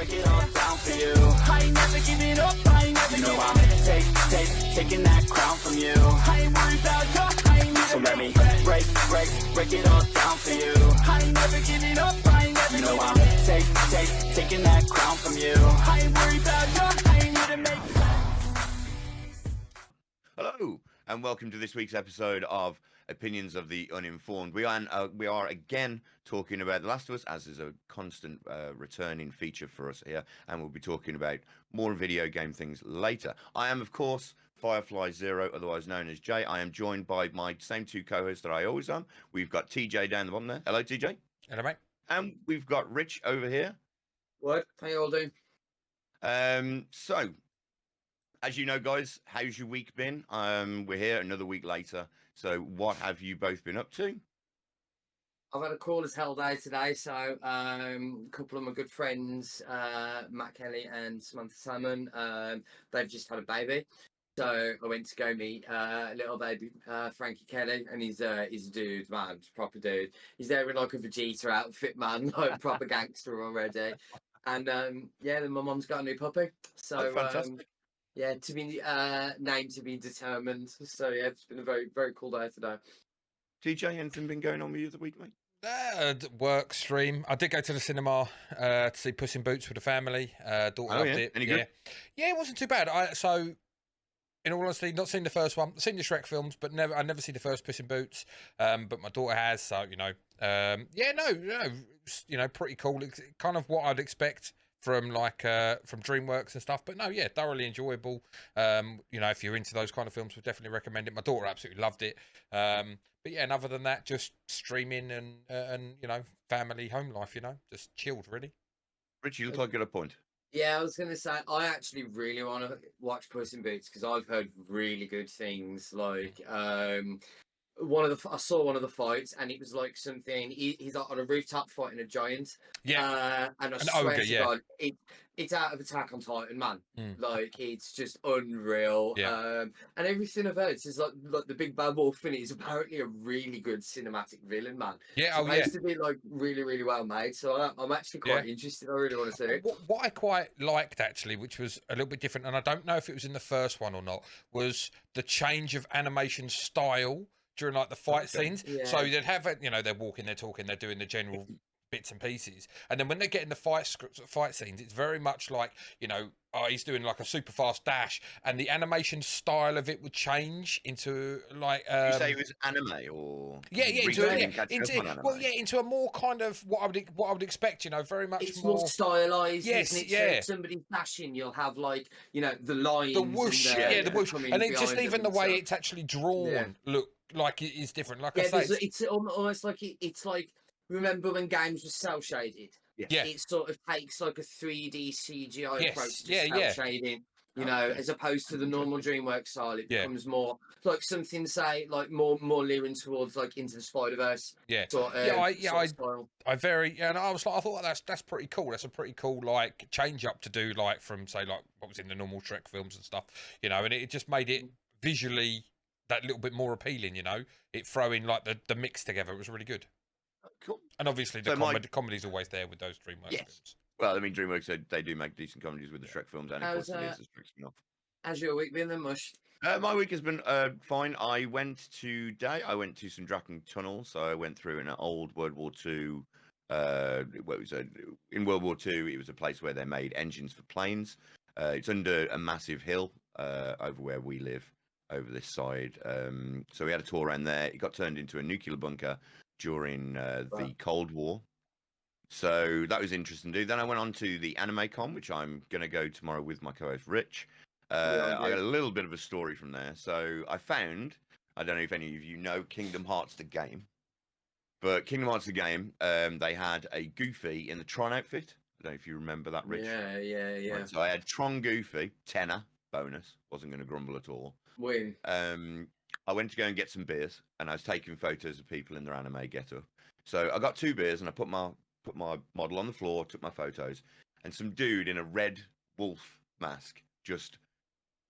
break it all down for you. I ain't never giving up, I ain't never giving up. I'm taking that crown from you. I ain't worried about you, I ain't never. So let me break it all down for you. I ain't never giving up, I ain't never giving up. I'm taking that crown from you. I ain't worried about you, I ain't here to make. Hello, and welcome to this week's episode of Opinions of the Uninformed. We are again talking about The Last of Us, as is a constant returning feature for us here, and we'll be talking about more video game things later. I am, of course, Firefly Zero, otherwise known as Jay. I am joined by my same two co-hosts that I always am. We've got TJ down the bottom there. Hello, TJ. Hello, mate. And we've got Rich over here. What? How you all doing? So, as you know, guys, how's your week been? We're here another week later. So what have you both been up to? I've had a cool as hell day today. So a couple of my good friends, Matt Kelly and Samantha Salmon, they've just had a baby. So I went to go meet little baby Frankie Kelly, and he's a dude, man, he's a proper dude. He's there in like a Vegeta outfit, man, like proper gangster already. And yeah, then my mum's got a new puppy. So fantastic. yeah, to be named to be determined. So yeah, it's been a very, very cool day today. TJ, anything been going on with you the week, mate? Work stream. I did go to the cinema to see Puss in Boots with the family. Daughter loved it. Any good? Yeah, it wasn't too bad. So, in all honesty, not seen the first one. I've seen the Shrek films, but I never seen the first Puss in Boots. But my daughter has, so pretty cool. It's kind of what I'd expect from DreamWorks and stuff, but no, yeah, thoroughly enjoyable. If you're into those kind of films, would definitely recommend it. My daughter absolutely loved it. But yeah, and other than that, just streaming and family home life. Just chilled, really. Rich, you look like you got a point. Yeah, I was going to say, I actually really want to watch Puss in Boots because I've heard really good things. Like, I saw one of the fights, and it was like something. He's on a rooftop fighting a giant. Yeah, and I an swear ogre, to yeah. God, it's out of Attack on Titan, man. Mm. Like, it's just unreal. Yeah. And everything I've heard is like the big bad wolf in it is apparently a really good cinematic villain, man. Yeah, It's supposed to be like really, really well made. So I'm actually quite interested. I really want to see it. What I quite liked, actually, which was a little bit different, and I don't know if it was in the first one or not, was the change of animation style during like the fight scenes. Yeah. So they'd have they're walking, they're talking, they're doing the general bits and pieces, and then when they get in the fight scenes, it's very much like he's doing like a super fast dash, and the animation style of it would change into like you say it was anime or into a more kind of what I would expect, very much it's more stylized. Yes, isn't it? yeah. So if somebody's dashing, you'll have like the lines, the whoosh, and the whoosh, and then just even the way stuff. it's actually drawn look like it is different. Like Yeah, I say, it's almost like it's like, remember when games were cell shaded? Yeah. It sort of takes like a 3D CGI Yes, approach to yeah, cell yeah. shading, as opposed to the normal DreamWorks style. It Yeah. becomes more like something, say, like more leaning towards like Into the Spider-Verse. Yeah. Sort of, style. I thought that's pretty cool. That's a pretty cool like change up to do, like from say like what was in the normal Shrek films and stuff, and it just made it visually that little bit more appealing. It throwing like the mix together. It was really good. Cool. And obviously the comedy's always there with those DreamWorks films. Well, I mean, DreamWorks, they do make decent comedies with the Shrek films, and of course it is the Shrek spin-off. How's your week been then, Mush? My week has been fine. I went to some Draken Tunnel, so I went through an old World War II. In World War II, it was a place where they made engines for planes. It's under a massive hill over where we live, over this side. So we had a tour around there. It got turned into a nuclear bunker during the Cold War. So that was interesting to do. Then I went on to the Anime Con, which I'm going to go tomorrow with my co-host Rich. I got a little bit of a story from there. So I found, I don't know if any of you know Kingdom Hearts the game, but Kingdom Hearts the game, they had a Goofy in the Tron outfit. I don't know if you remember that, Rich. Yeah. Right, so I had Tron Goofy, tenner, bonus. Wasn't going to grumble at all. Win. I went to go and get some beers, and I was taking photos of people in their anime get-up. So I got 2 beers, and I put my model on the floor, took my photos, and some dude in a red wolf mask just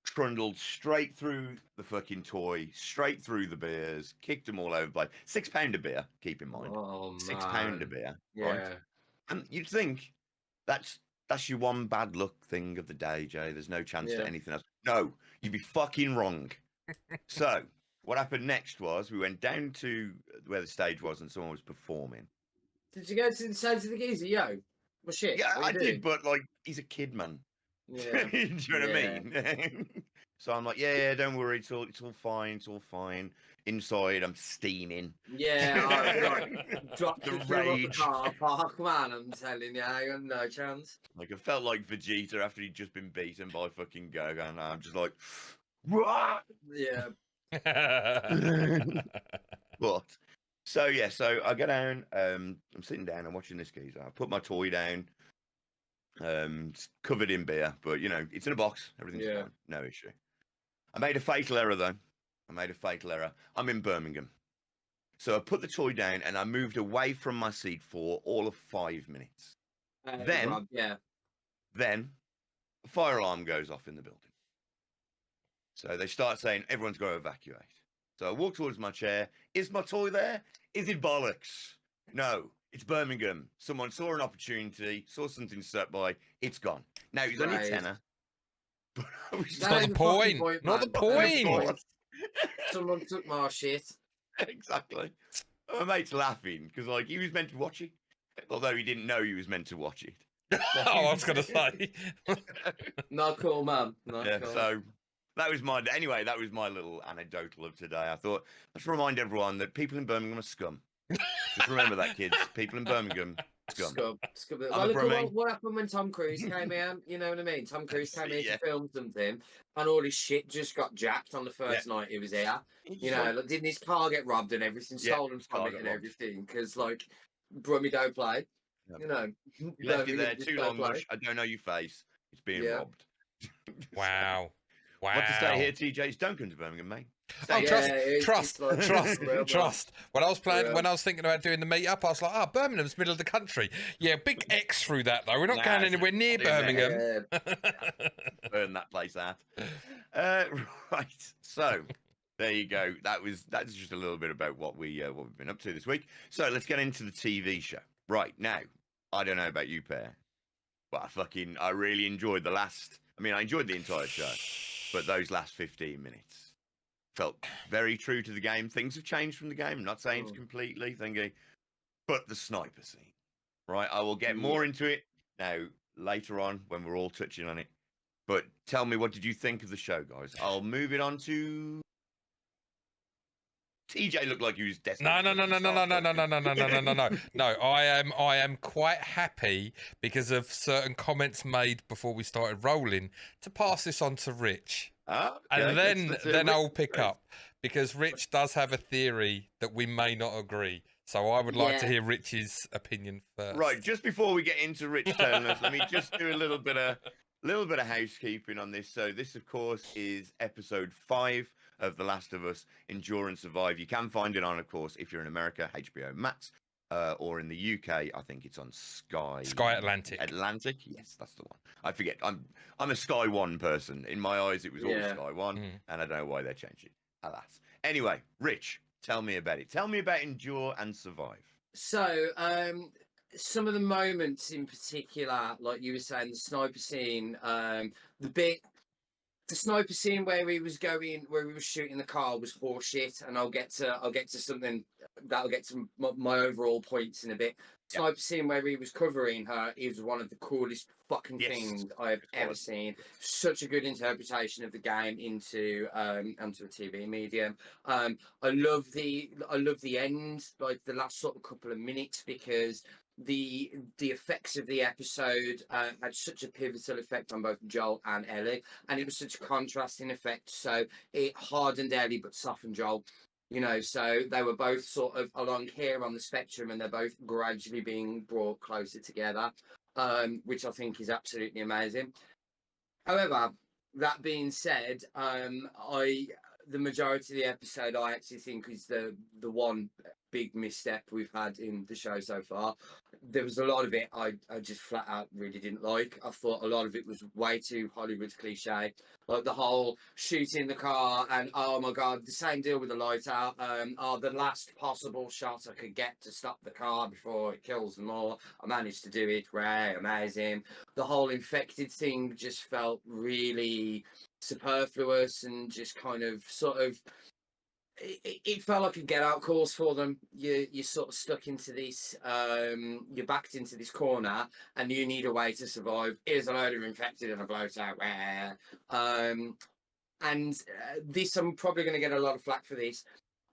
trundled straight through the fucking toy, straight through the beers, kicked them all over the place. £6 a beer, keep in mind. Oh, £6 a beer, yeah. right? And you'd think that's That's your one bad luck thing of the day, Jay. There's no chance Yeah. to anything else. No, you'd be fucking wrong. So, what happened next was we went down to where the stage was and someone was performing. Did you go to the side of the geezer, yo? Well, shit. Yeah, what I you did, doing? but like, he's a kid, man. Yeah. Do you know what I Yeah. mean? So I'm like, yeah, don't worry, it's all fine, it's all fine. Inside, I'm steaming. Yeah, like, drop The the rage. car park, man. I'm telling you, I got no chance. Like, I felt like Vegeta after he'd just been beaten by fucking Goku, and I'm just like, what? Yeah. But so yeah, so I go down. I'm sitting down. I'm watching this geezer. I put my toy down. It's covered in beer, but you know it's in a box. Everything's Yeah. fine. No issue. I made a fatal error though. I'm in Birmingham, so I put the toy down and I moved away from my seat for all of 5 minutes. Then- Rob, yeah. Then a fire alarm goes off in the building. So they start saying everyone's got to evacuate. So I walk towards my chair. Is my toy there? Is it bollocks? No, it's Birmingham. Someone saw an opportunity, saw something set by. It's gone. Now, it's only a Right. tenner. But I was It's That not ain't the the fucking point. point, Not the man. Not the point. point. Someone took my shit. Exactly. My mate's laughing because, like, he was meant to watch it, although he didn't know he was meant to watch it. Oh, I was going to say. Not cool, man. Not Yeah, cool. so that was my that was my little anecdotal of today. I thought let's remind everyone that people in Birmingham are scum. Just remember that, kids. People in Birmingham, scum. Scum. I'm Well, a look at Brummie. what happened when Tom Cruise came out. You know what I mean? Tom Cruise came here Yeah. to film something, and all his shit just got jacked on the first night he was here. You know, like, didn't his car get robbed and everything Yeah, stolen his from car it got and robbed. everything? Because like, Brummy don't play. Yeah. You know, You left it there Birmingham just too don't long, play. mush. I don't know your face. It's being Yeah. robbed. Wow. Wow. What to say here, TJ? Is don't come to Birmingham, mate. Oh, Stay trust, here. it's trust, like- trust, Real, man. trust. When I was planning, Yeah. when I was thinking about doing the meetup, I was like, Birmingham's middle of the country. Yeah, big X through that though. We're not going Nah, anywhere near it's in there. Birmingham. Yeah. Burn that place out. Right. So there you go. That's just a little bit about what we've been up to this week. So let's get into the TV show. Right now, I don't know about you, Pear, but I really enjoyed the last. I mean, I enjoyed the entire show, but those last 15 minutes felt very true to the game. Things have changed from the game. I'm not saying it's completely thingy, but the sniper scene. Right, I will get more into it now later on when we're all touching on it. But tell me, what did you think of the show, guys? I'll move it on to TJ. Looked like he was desperate. No. I am quite happy because of certain comments made before we started rolling to pass this on to Rich, and then I'll pick up because Rich does have a theory that we may not agree. So I would like to Yeah. hear Rich's opinion first. Right, just before we get into Rich telling us, let me just do a little bit of housekeeping on this. So this, of course, is episode 5 of The Last of Us: Endure and Survive. You can find it on, of course, if you're in America, HBO Max, or in the UK, I think it's on Sky Atlantic. Atlantic, yes, that's the one. I forget. I'm a Sky One person. In my eyes, it was always Yeah. Sky One, and I don't know why they changed it. Alas. Anyway, Rich, tell me about it. Tell me about Endure and Survive. So, some of the moments in particular, like you were saying, the sniper scene, the sniper scene where we was shooting the car was horseshit, and I'll get to something that'll get to my overall points in a bit. Yeah. Sniper scene where he was covering her is one of the coolest fucking Yes, things I have ever was. seen. Such a good interpretation of the game onto a TV medium. I love the end, like the last sort of couple of minutes, because the effects of the episode had such a pivotal effect on both Joel and Ellie, and it was such a contrasting effect. So it hardened Ellie but softened Joel. You know, so they were both sort of along here on the spectrum, and they're both gradually being brought closer together, which I think is absolutely amazing. However, that being said, the majority of the episode I actually think is the one big misstep we've had in the show so far. There was a lot of it I just flat out really didn't like. I thought a lot of it was way too Hollywood cliche, like the whole shooting the car and oh my god, the same deal with the light out. The last possible shot I could get to stop the car before it kills them all. I managed to do it. Ray, amazing. The whole infected thing just felt really superfluous and just kind of sort of it felt like a get out course for them. You're sort of stuck into this you're backed into this corner and you need a way to survive. Here's a load of infected and a bloater. This I'm probably going to get a lot of flack for this.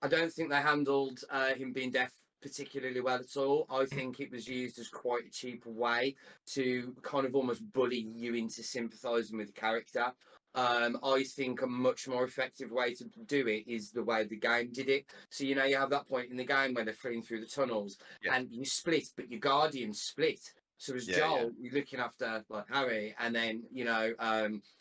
I don't think they handled him being deaf particularly well at all. I think it was used as quite a cheap way to kind of almost bully you into sympathising with the character. I think a much more effective way to do it is the way the game did it. So, you know, you have that point in the game where they're fleeing through the tunnels and you split, but your guardians split. So as Joel, you're looking after like Harry, and then, you know,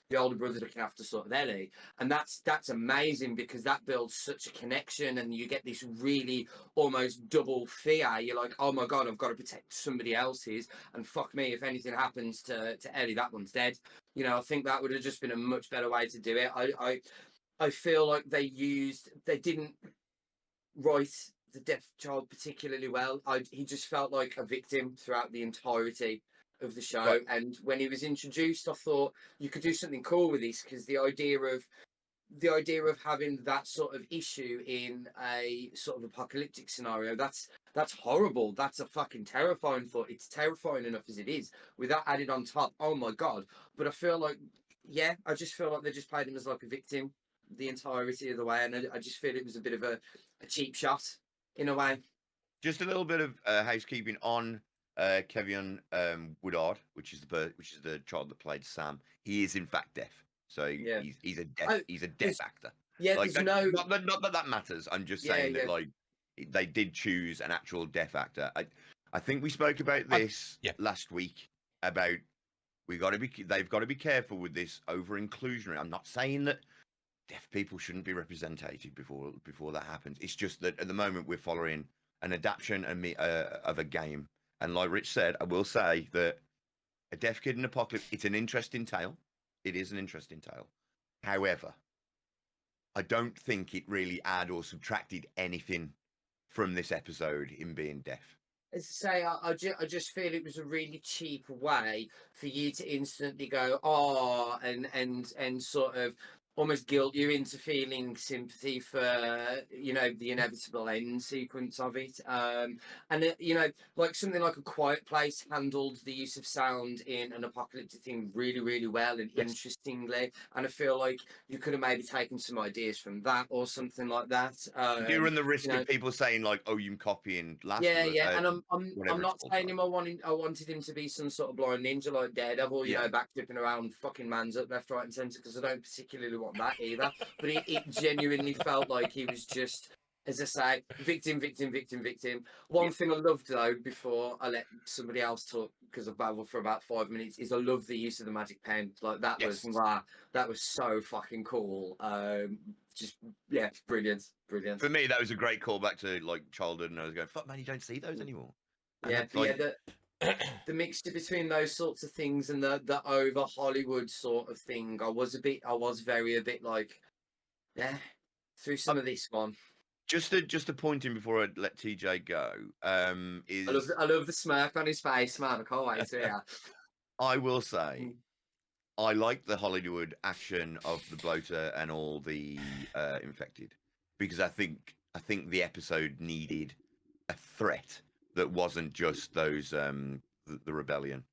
the older brother's looking after sort of Ellie. And that's amazing because that builds such a connection and you get this really almost double fear. You're like, oh my God, I've got to protect somebody else's. And fuck me, if anything happens to Ellie, that one's dead. You know, I think that would have just been a much better way to do it. I feel like they didn't write the deaf child particularly well. He just felt like a victim throughout the entirety of the show. Right. And when he was introduced, I thought you could do something cool with this, because the idea of having that sort of issue in a sort of apocalyptic scenario, that's horrible. That's a fucking terrifying thought. It's terrifying enough as it is. With that added on top, oh my God. But I feel like, I just feel like they just played him as like a victim the entirety of the way. And I just feel it was a bit of a cheap shot in a way. Just a little bit of housekeeping on Kevin Woodard, which is the child that played Sam. He is in fact deaf, so he's a deaf actor. Yeah, like, there's not that matters. I'm just saying that like they did choose an actual deaf actor. I think we spoke about this last week about they've got to be careful with this over inclusionary. I'm not saying that deaf people shouldn't be represented before that happens. It's just that at the moment we're following an adaptation of a game. And like Rich said, I will say that A Deaf Kid in Apocalypse, it's an interesting tale. It is an interesting tale. However, I don't think it really added or subtracted anything from this episode in being deaf. As I say, I just feel it was a really cheap way for you to instantly go, oh, and sort of almost guilt you into feeling sympathy for, you know, the inevitable end sequence of it. You know, like something like A Quiet Place handled the use of sound in an apocalyptic thing really, really well and interestingly. And I feel like you could have maybe taken some ideas from that or something like that. Do you run the risk of people saying like, "Oh, you're copying last"? And I'm not saying him. I wanted him to be some sort of blind ninja like Daredevil, you know, backflipping around, fucking man's up left, right, and centre. Because I don't particularly want that either. But it genuinely felt like he was just, as I say, victim. One thing I loved though, before I let somebody else talk, because I've babbled for about 5 minutes, is I love the use of the magic pen. Like that was so fucking cool. Brilliant. For me, that was a great callback to like childhood, and I was going, "Fuck, man, you don't see those anymore." And the mixture between those sorts of things and the over Hollywood sort of thing, I was a bit like, through some of this one. Just a point in before I let TJ go. I love the smirk on his face, man. I can't wait to hear. I will say, I like the Hollywood action of the bloater and all the infected, because I think the episode needed a threat that wasn't just those the rebellion.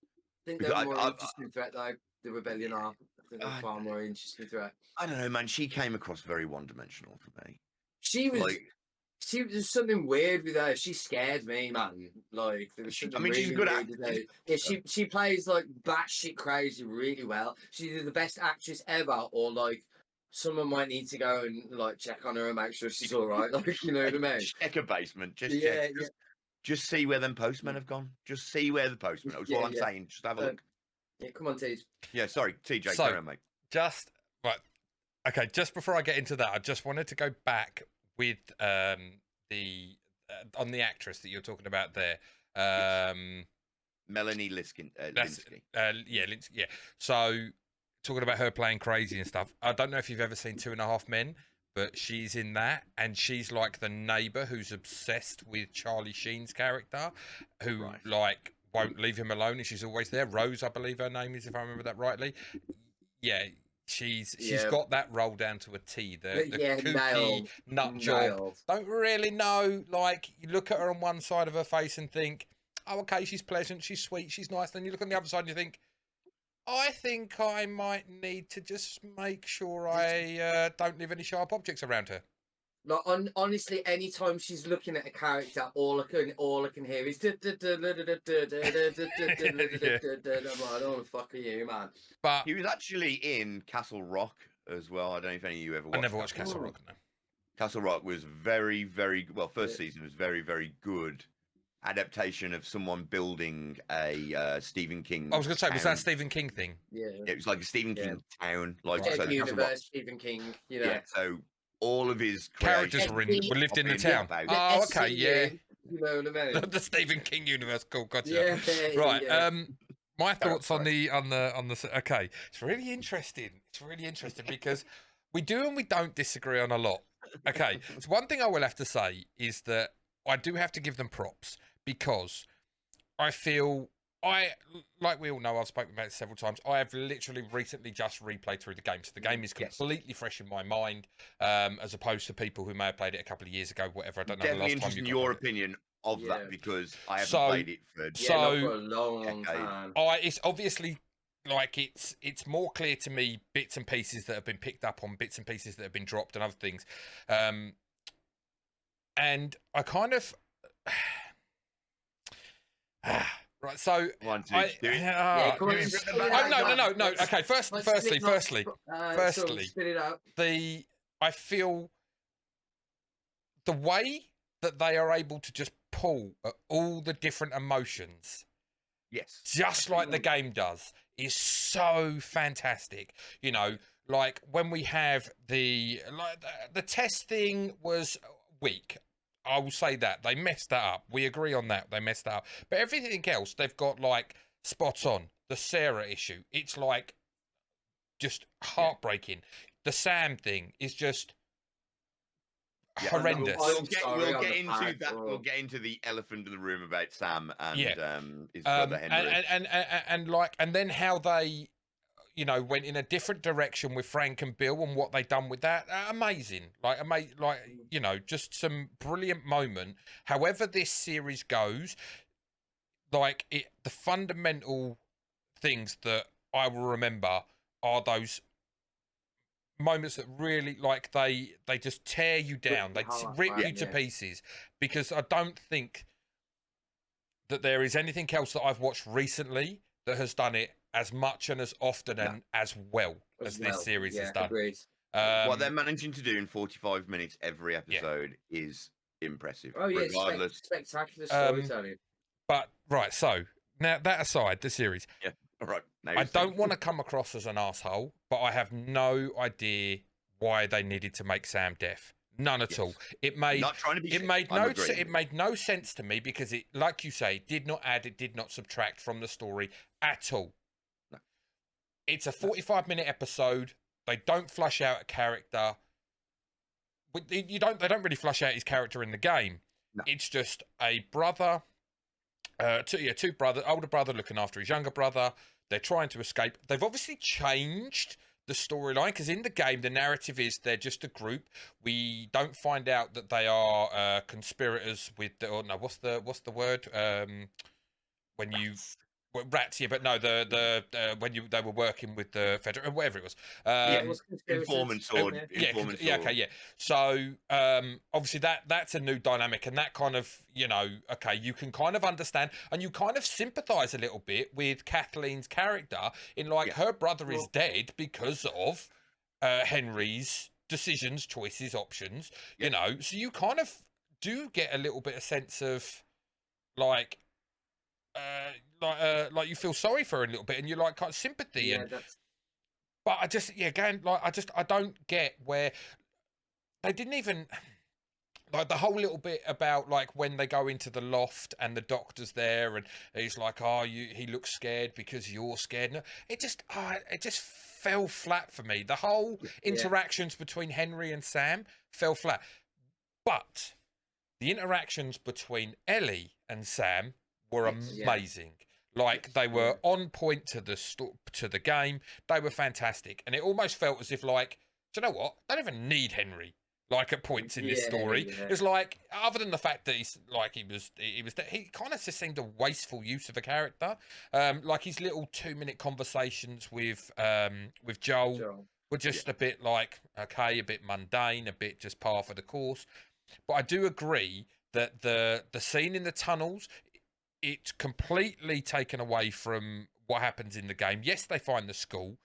I think they're a more interesting threat though. The rebellion are. I think they're far more interesting threat. I don't know, man. She came across very one-dimensional for me. She was something weird with her. She scared me, man. Like, there was she's a good actress. Yeah, she plays like batshit crazy really well. She's either the best actress ever, or like someone might need to go and like check on her and make sure she's all right. Like, you know what I mean? Check her basement. Just see where them postmen have gone. Just see where the postmen. That's all I'm saying. Just have a look. Yeah, come on, TJ. Yeah, sorry, TJ. So, carry on, mate. Just right. Okay, just before I get into that, I just wanted to go back with the on the actress that you're talking about there. Melanie Linsky. Linsky. Linsky. Yeah. So talking about her playing crazy and stuff. I don't know if you've ever seen 2.5 Men, but she's in that, and she's like the neighbor who's obsessed with Charlie Sheen's character, who like won't leave him alone, and she's always there. Rose, I believe her name is, if I remember that rightly. Yeah. She's got that roll down to a T. The kooky nut job. Don't really know. Like, you look at her on one side of her face and think, oh, okay, she's pleasant, she's sweet, she's nice. Then you look on the other side and you think, I think I might need to just make sure I don't leave any sharp objects around her. Like, honestly, anytime she's looking at a character, all I can hear is I'm like, oh, the fuck are you, man? But he was actually in Castle Rock as well. I don't know if any of you ever watched. I never watched Castle Rock. No. Castle Rock was very, very well. First season was very, very good adaptation of someone building a Stephen King. I was going to say, was that a Stephen King thing? Yeah, it was like a Stephen King town, like so universe, Stephen King. You know, yeah. So all of his characters were lived in the town. Oh, okay, yeah. You know what I mean? The Stephen King universe. Cool, gotcha. Yeah, right. Yeah. My thoughts on the. Okay, it's really interesting. It's really interesting because we do and we don't disagree on a lot. Okay, so one thing I will have to say is that I do have to give them props because I feel like we all know, I've spoken about it several times. I have literally recently just replayed through the game, so the game is completely fresh in my mind, as opposed to people who may have played it a couple of years ago, whatever. I don't know. Definitely interested in your opinion of that because I haven't played it for for a long time. It's obviously like it's more clear to me bits and pieces that have been picked up on, bits and pieces that have been dropped, and other things, and I kind of. Right, so no. Okay, firstly, spit it out. I feel the way that they are able to just pull at all the different emotions, yes, just like the game does, is so fantastic. You know, like when we have the test thing was weak. I will say that they messed that up. We agree on that. They messed that up. But everything else, they've got like spot on. The Sarah issue, it's like just heartbreaking. The Sam thing is just horrendous. We'll get into that. We'll get into the elephant in the room about Sam and his brother Henry. And then how they, you know, went in a different direction with Frank and Bill and what they done with that. Amazing. Like, you know, just some brilliant moment. However this series goes, like, the fundamental things that I will remember are those moments that really, like, they just tear you down. They rip you to pieces. Because I don't think that there is anything else that I've watched recently that has done it as much and as often and as well as this series has done. Agreed. What they're managing to do in 45 minutes every episode is impressive. Oh yeah, regardless. Spectacular storytelling. But right, so now that aside, the series. Yeah. All right. I don't want to come across as an asshole, but I have no idea why they needed to make Sam deaf. None at all. It made no sense to me because it, like you say, did not add, it did not subtract from the story at all. No. It's a 45-minute episode. They don't flush out a character. They don't really flush out his character in the game. No. It's just a brother, two brothers, older brother looking after his younger brother. They're trying to escape. They've obviously changed the storyline because in the game the narrative is they're just a group. We don't find out that they are conspirators with what's the word when you rats, yeah, but no, when they were working with the federal, whatever it was, informants or informants. Yeah, okay, yeah. So obviously that's a new dynamic, and that kind of, you know, okay, you can kind of understand, and you kind of sympathise a little bit with Kathleen's character in like her brother is dead because of Henry's decisions, choices, options, you know. So you kind of do get a little bit of sense of like you feel sorry for her a little bit, and you're like kind of sympathy. But I just, again, like I don't get where they didn't even. like the whole little bit about like when they go into the loft and the doctor's there and he's like, oh, he looks scared because you're scared. No, it just fell flat for me. The whole interactions between Henry and Sam fell flat. But the interactions between Ellie and Sam were amazing. Like they were on point to the game. They were fantastic, and it almost felt as if like, do you know what? They don't even need Henry. Like at points in this story, it's like other than the fact that he's like he kind of just seemed a wasteful use of a character. Like his little 2-minute conversations with Joel were just a bit like okay, a bit mundane, a bit just par for the course. But I do agree that the scene in the tunnels, it's completely taken away from what happens in the game. Yes, they find the school,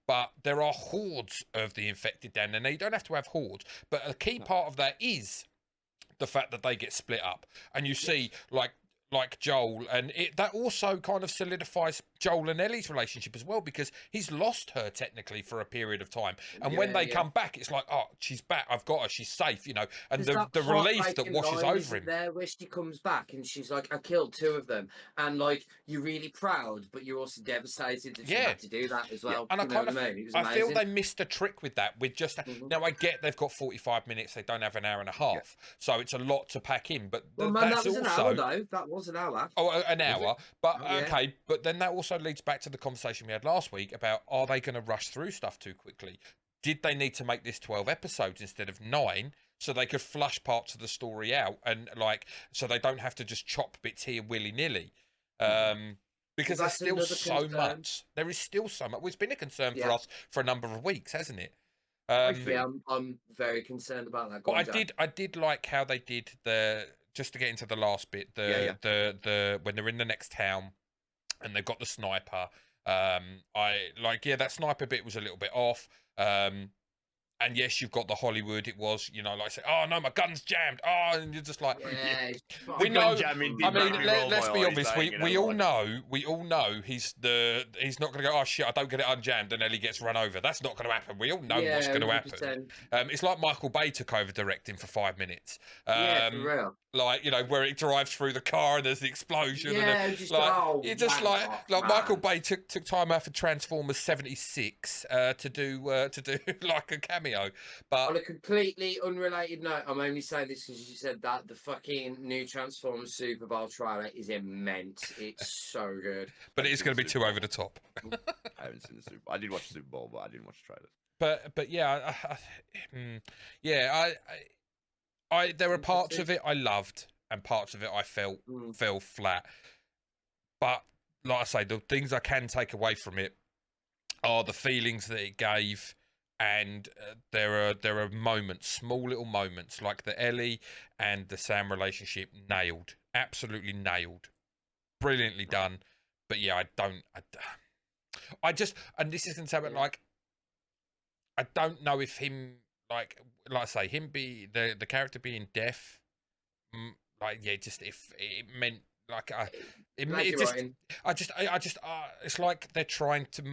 but there are hordes of the infected down there. Now, you don't have to have hordes, but a key part of that is the fact that they get split up. And you see, like Joel, and that also kind of solidifies Joel and Ellie's relationship as well, because he's lost her technically for a period of time. And when they come back, it's like, oh, she's back. I've got her. She's safe, you know. And the relief that washes over him. There, where she comes back and she's like, I killed 2 of them, and like you're really proud, but you're also devastated that she had to do that as well. And I feel they missed a trick with that. With just now, I get they've got 45 minutes. They don't have an hour and a half, so it's a lot to pack in. But that was an hour though. That was an hour. Oh, an hour. But okay, but then that also leads back to the conversation we had last week about, are they going to rush through stuff too quickly? Did they need to make this 12 episodes instead of 9 so they could flush parts of the story out, and like so they don't have to just chop bits here willy-nilly? Because there's still so much. There is still so much. Well, it's been a concern for us for a number of weeks, hasn't it? I'm very concerned about that. But I did like how they did just to get into the last bit, the when they're in the next town and they've got the sniper. That sniper bit was a little bit off. And yes, you've got the Hollywood. It was, you know, like say, oh no, my gun's jammed. Oh, and you're just like, we know. I mean, let's be honest. We all know he's not going to go. Oh shit, I don't get it unjammed, and Ellie gets run over. That's not going to happen. We all know what's going to happen. It's like Michael Bay took over directing for 5 minutes. For real. Like, you know, where it drives through the car and there's the explosion. Michael Bay took time out for Transformers 76 to do like a cameo. But on a completely unrelated note, I'm only saying this because you said that the fucking new Transformers Super Bowl trailer is immense. It's so good. But it is going to be too over the top. I haven't seen the Super Bowl. I did watch the Super Bowl, but I didn't watch the trailers. But there were parts of it I loved and parts of it I felt fell flat. But like I say, the things I can take away from it are the feelings that it gave, and there are moments, small little moments, like the Ellie and the Sam relationship nailed, absolutely nailed, brilliantly done. But yeah, I just, and this is going to sound like, I don't know if him, like I say, him be the character being deaf, it meant like it's like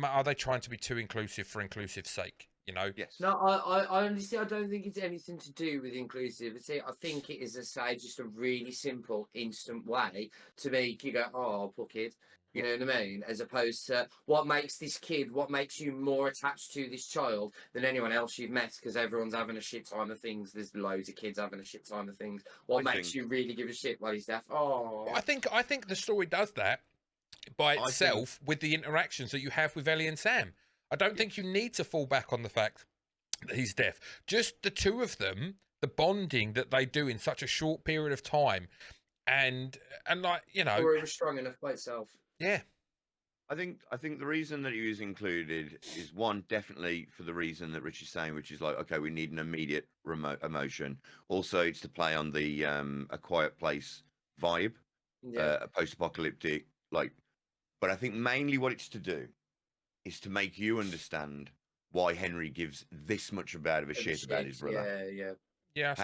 are they trying to be too inclusive for inclusive's sake? You know? Yes. No, I honestly, I don't think it's anything to do with inclusivity. I think it is, just a really simple, instant way to make you go, oh, poor kid. You know what I mean? As opposed to what makes you more attached to this child than anyone else you've met, because everyone's having a shit time of things. There's loads of kids having a shit time of things. What makes you really give a shit while he's deaf? Oh, I think the story does that by itself with the interactions that you have with Ellie and Sam. I don't think you need to fall back on the fact that he's deaf. Just the two of them, the bonding that they do in such a short period of time, and like, you know, or it was strong enough by itself. Yeah. I think the reason that he was included is, one, definitely for the reason that Richie's saying, which is like, okay, we need an immediate remote emotion. Also, it's to play on the A Quiet Place vibe, a post-apocalyptic, like. But I think mainly what it's to do is to make you understand why Henry gives this much about a shit about his brother. Yeah.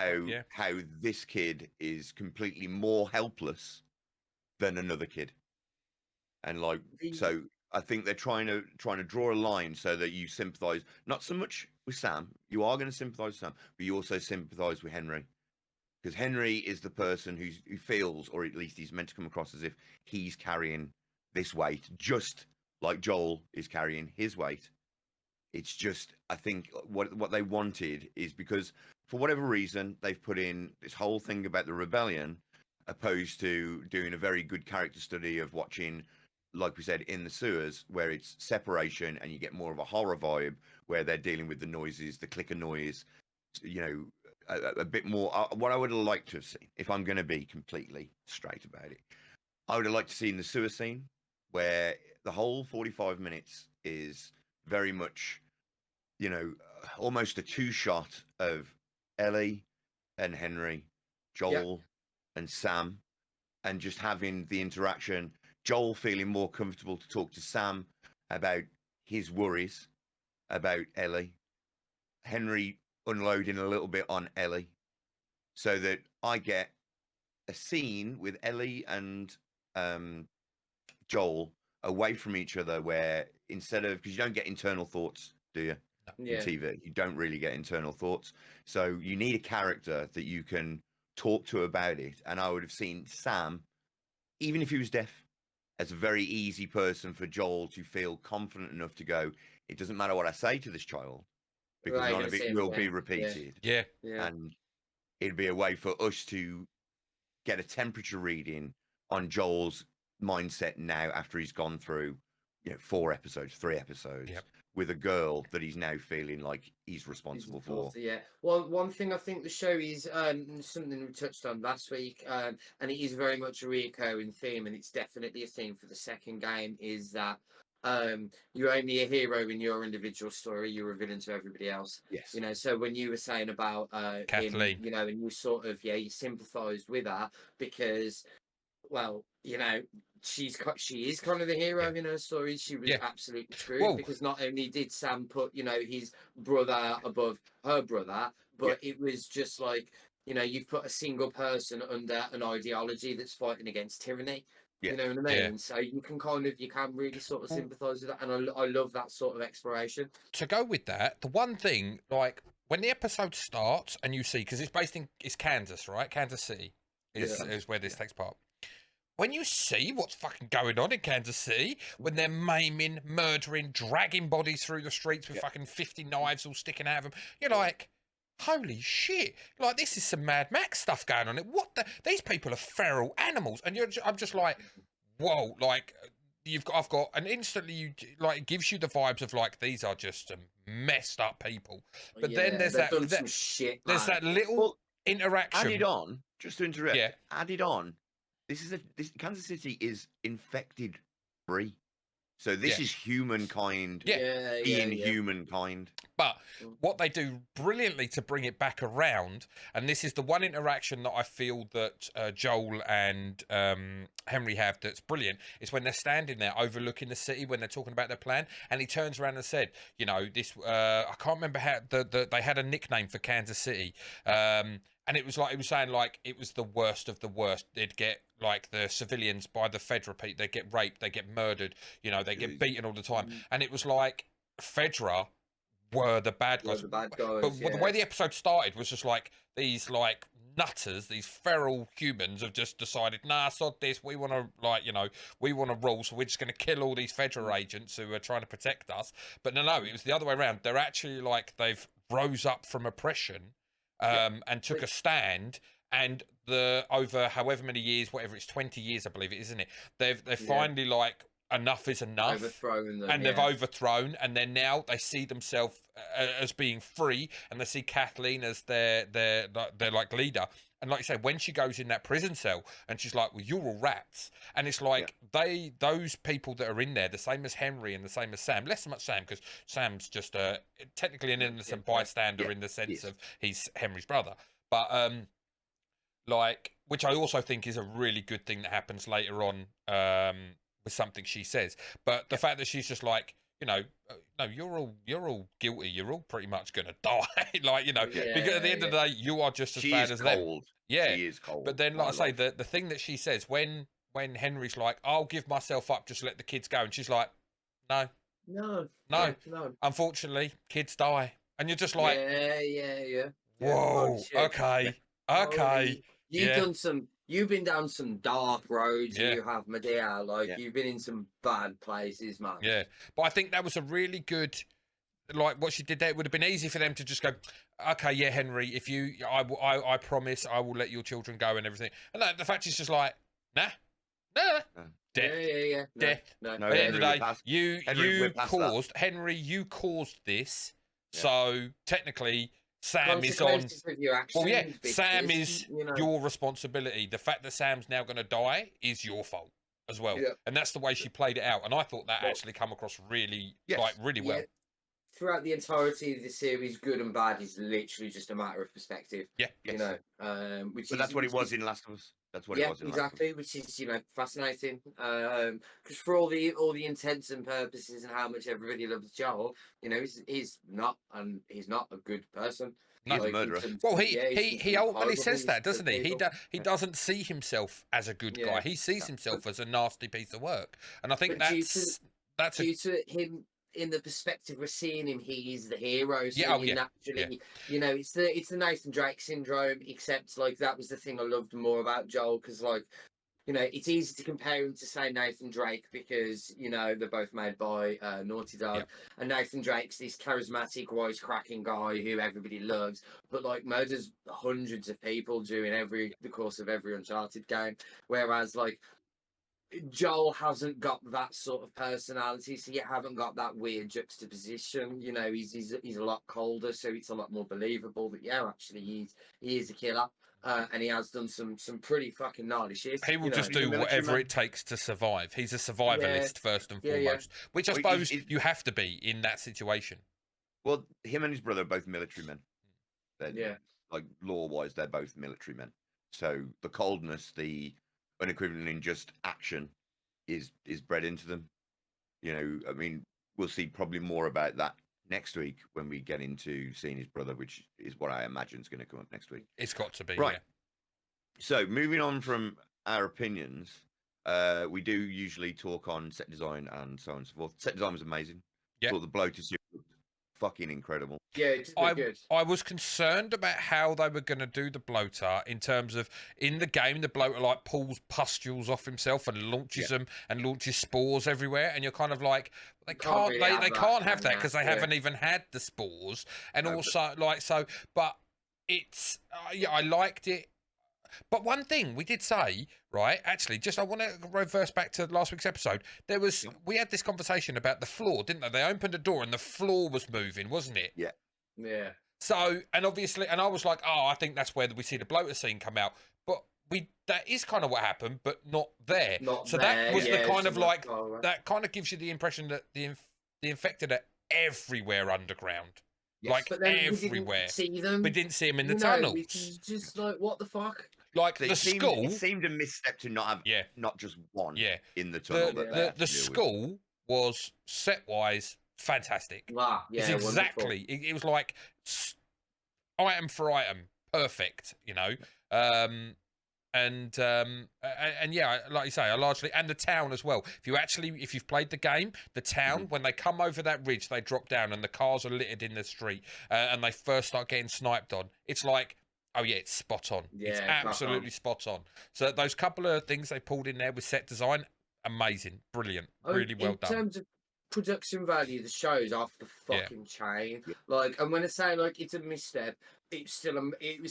How this kid is completely more helpless than another kid. And like, so I think they're trying to draw a line so that you sympathise not so much with Sam. You are going to sympathise with Sam, but you also sympathise with Henry, because Henry is the person who feels, or at least he's meant to come across as if he's carrying this weight, just like Joel is carrying his weight. It's just, I think what they wanted is, because for whatever reason they've put in this whole thing about the rebellion, opposed to doing a very good character study of watching, like we said, In the Sewers, where it's separation and you get more of a horror vibe, where they're dealing with the noises, the clicker noise, you know, a bit more. What I would have liked to have seen, if I'm going to be completely straight about it, I would have liked to see in the sewer scene where the whole 45 minutes is very much, you know, almost a two-shot of Ellie and Henry, Joel and Sam, and just having the interaction. Joel feeling more comfortable to talk to Sam about his worries about Ellie. Henry unloading a little bit on Ellie, so that I get a scene with Ellie and Joel away from each other, where instead of, because you don't get internal thoughts, do you? In TV, you don't really get internal thoughts, so you need a character that you can talk to about it. And I would have seen Sam, even if he was deaf, as a very easy person for Joel to feel confident enough to go, it doesn't matter what I say to this child, because none of it will be repeated. Yeah. And it'd be a way for us to get a temperature reading on Joel's mindset now, after he's gone through, you know, 3 episodes with a girl that he's now feeling like he's responsible for. Yeah. Well, one thing I think the show is something we touched on last week, and it is very much a recurring theme, and it's definitely a theme for the second game, is that you're only a hero in your individual story. You're a villain to everybody else. Yes. You know, so when you were saying about Kathleen, him, you know, and you sort of you sympathised with her because, well, you know, she is kind of the hero in her story. She was absolutely true, because not only did Sam put, you know, his brother above her brother, but it was just like, you know, you've put a single person under an ideology that's fighting against tyranny. You know what I mean? So you can really sort of sympathise with that, and I love that sort of exploration. To go with that, the one thing, like when the episode starts and you see, because it's Kansas, right? Kansas City is where this takes part. When you see what's fucking going on in Kansas City, when they're maiming, murdering, dragging bodies through the streets with fucking 50 knives all sticking out of them, you're like, holy shit! Like, this is some Mad Max stuff going on. These people are feral animals, and I'm just like, whoa! Like, I've got, and instantly it gives you the vibes of like, these are just some messed up people. But then there's that little interaction. Added on, just to interrupt. Added on. This Kansas City is infected free, so this is humankind being humankind. But what they do brilliantly to bring it back around, and this is the one interaction that I feel that Joel and Henry have that's brilliant, is when they're standing there overlooking the city when they're talking about their plan, and he turns around and said, you know, this I can't remember how they had a nickname for Kansas City. And it was like, he was saying like it was the worst of the worst. They'd get like the civilians by the Fedra, they get raped, they get murdered, you know, they get beaten all the time. And it was like Fedra were the bad guys. But the way the episode started was just like these like nutters, these feral humans have just decided, nah, sod this, we want to we want to rule, so we're just going to kill all these Fedra agents who are trying to protect us. But no, it was the other way around. They're actually like, they've rose up from oppression. And took a stand, and over however many years, whatever, it's 20 years, I believe it, isn't it? They've finally like, enough is enough, overthrown them, and they've overthrown, and then now they see themselves as being free, and they see Kathleen as their like leader. And like you say, when she goes in that prison cell and she's like, well, you're all rats. And it's like those people that are in there, the same as Henry and the same as Sam, less so much Sam, because Sam's just technically an innocent bystander in the sense of he's Henry's brother. But which I also think is a really good thing that happens later on with something she says. But the fact that she's just like, you know, no, you're all guilty. You're all pretty much going to die. Like, you know, because at the end of the day, you are just as bad as them. Yeah, she is cold. But then, like I say, the thing that she says when Henry's like, I'll give myself up, just let the kids go, and she's like, no. Unfortunately, kids die, and you're just like, yeah. whoa, okay. Okay. Yeah. You've been down some dark roads. Yeah. You have, my dear. Like Yeah. you've been in some bad places, man. Yeah. But I think that was a really good, like what she did there. It would have been easy for them to just go, okay, yeah, Henry, if you, I promise I will let your children go and everything. And the fact is just like, nah, death. Yeah. Death. No. At the end of the Henry, day, we're past- you Henry, we're past that. caused, Henry, you caused this. Yeah. So technically, Sam is on. Consequences of your actions, Well, yeah, bitches, Sam is you know. your responsibility. The fact that Sam's now going to die is your fault as well. Yeah. And that's the way she played it out. And I thought that Well, actually come across really, Yes. like, really well. Yeah. Throughout the entirety of the series, good and bad is literally just a matter of perspective. Yeah. You Yes. know, which But is that's what it which was is- in Last of Us. That's what it Yeah, was in Last of Us. exactly, which is fascinating. Because for all the intents and purposes and how much everybody loves Joel, he's not a good person. No. He's a in murderer. terms Well, of- he yeah, he's done some ultimately horrible says things that, to doesn't he? people. He doesn't see himself as a good guy. Yeah. He sees himself as a nasty piece of work. And I think But that's a due to him, in the perspective we're seeing him, he is the hero. So Yeah, oh, you yeah, naturally, it's the Nathan Drake syndrome. Except like that was the thing I loved more about Joel, because like, it's easy to compare him to say Nathan Drake because they're both made by Naughty Dog, Yeah. and Nathan Drake's this charismatic, wisecracking guy who everybody loves, but like murders hundreds of people during the course of every Uncharted game, whereas like Joel hasn't got that sort of personality, so you haven't got that weird juxtaposition. He's a lot colder, so it's a lot more believable that actually he is a killer, and he has done some pretty fucking gnarly shit. He will just He's a do military whatever man. it takes to survive. He's a survivalist first and Yeah, yeah. foremost, which I Well, suppose he's- you have to be in that situation. Well, him and his brother are both military men. They're, Yeah. Like law-wise, they're both military men. So the coldness, the unequivocal in just action, is bred into them. I mean, we'll see probably more about that next week when we get into seeing his brother, which is what I imagine is going to come up next week. It's got to be. Right. Yeah. So moving on from our opinions, we do usually talk on set design and so on and so forth. Set design was amazing. Yeah. Thought the bloater suit looked fucking incredible. Yeah, it's good. I was concerned about how they were going to do the bloater in terms of in the game, the bloater like pulls pustules off himself and launches them and launches spores everywhere, and you're kind of like they can't really they have that, can't have can that ya? because they Yeah. haven't even had the spores, and No, also like so, but it's I liked it. But one thing we did say, right? Actually, I want to reverse back to last week's episode. We had this conversation about the floor, didn't they? They opened a door and the floor was moving, wasn't it? Yeah. So, and obviously, and I was like, oh, I think that's where we see the bloater scene come out. But that is kind of what happened, but not there. Not so there, that was the yeah, kind it's of not like, far away. that kind of gives you the impression that the infected are everywhere underground. Yes. Like But then everywhere. we didn't see them. We didn't see them in the Which tunnels. is just like, what the fuck? Like So the it school. seemed a misstep to not have Yeah. not just one Yeah. in the tunnel. The, that they had the to deal with. school was set wise fantastic. Wow, yeah, It's exactly. It was like item for item, perfect. And yeah, like you say, I largely and the town as well. If you've played the game, the town when they come over that ridge, they drop down and the cars are littered in the street, and they first start getting sniped on. It's like, oh yeah, it's spot on. It's Yeah, absolutely spot on. So those couple of things they pulled in there with set design, amazing, brilliant, really well in done. terms of production value, the show's off the Yeah. fucking chain. Yeah. Like, and when I say like it's a misstep, it was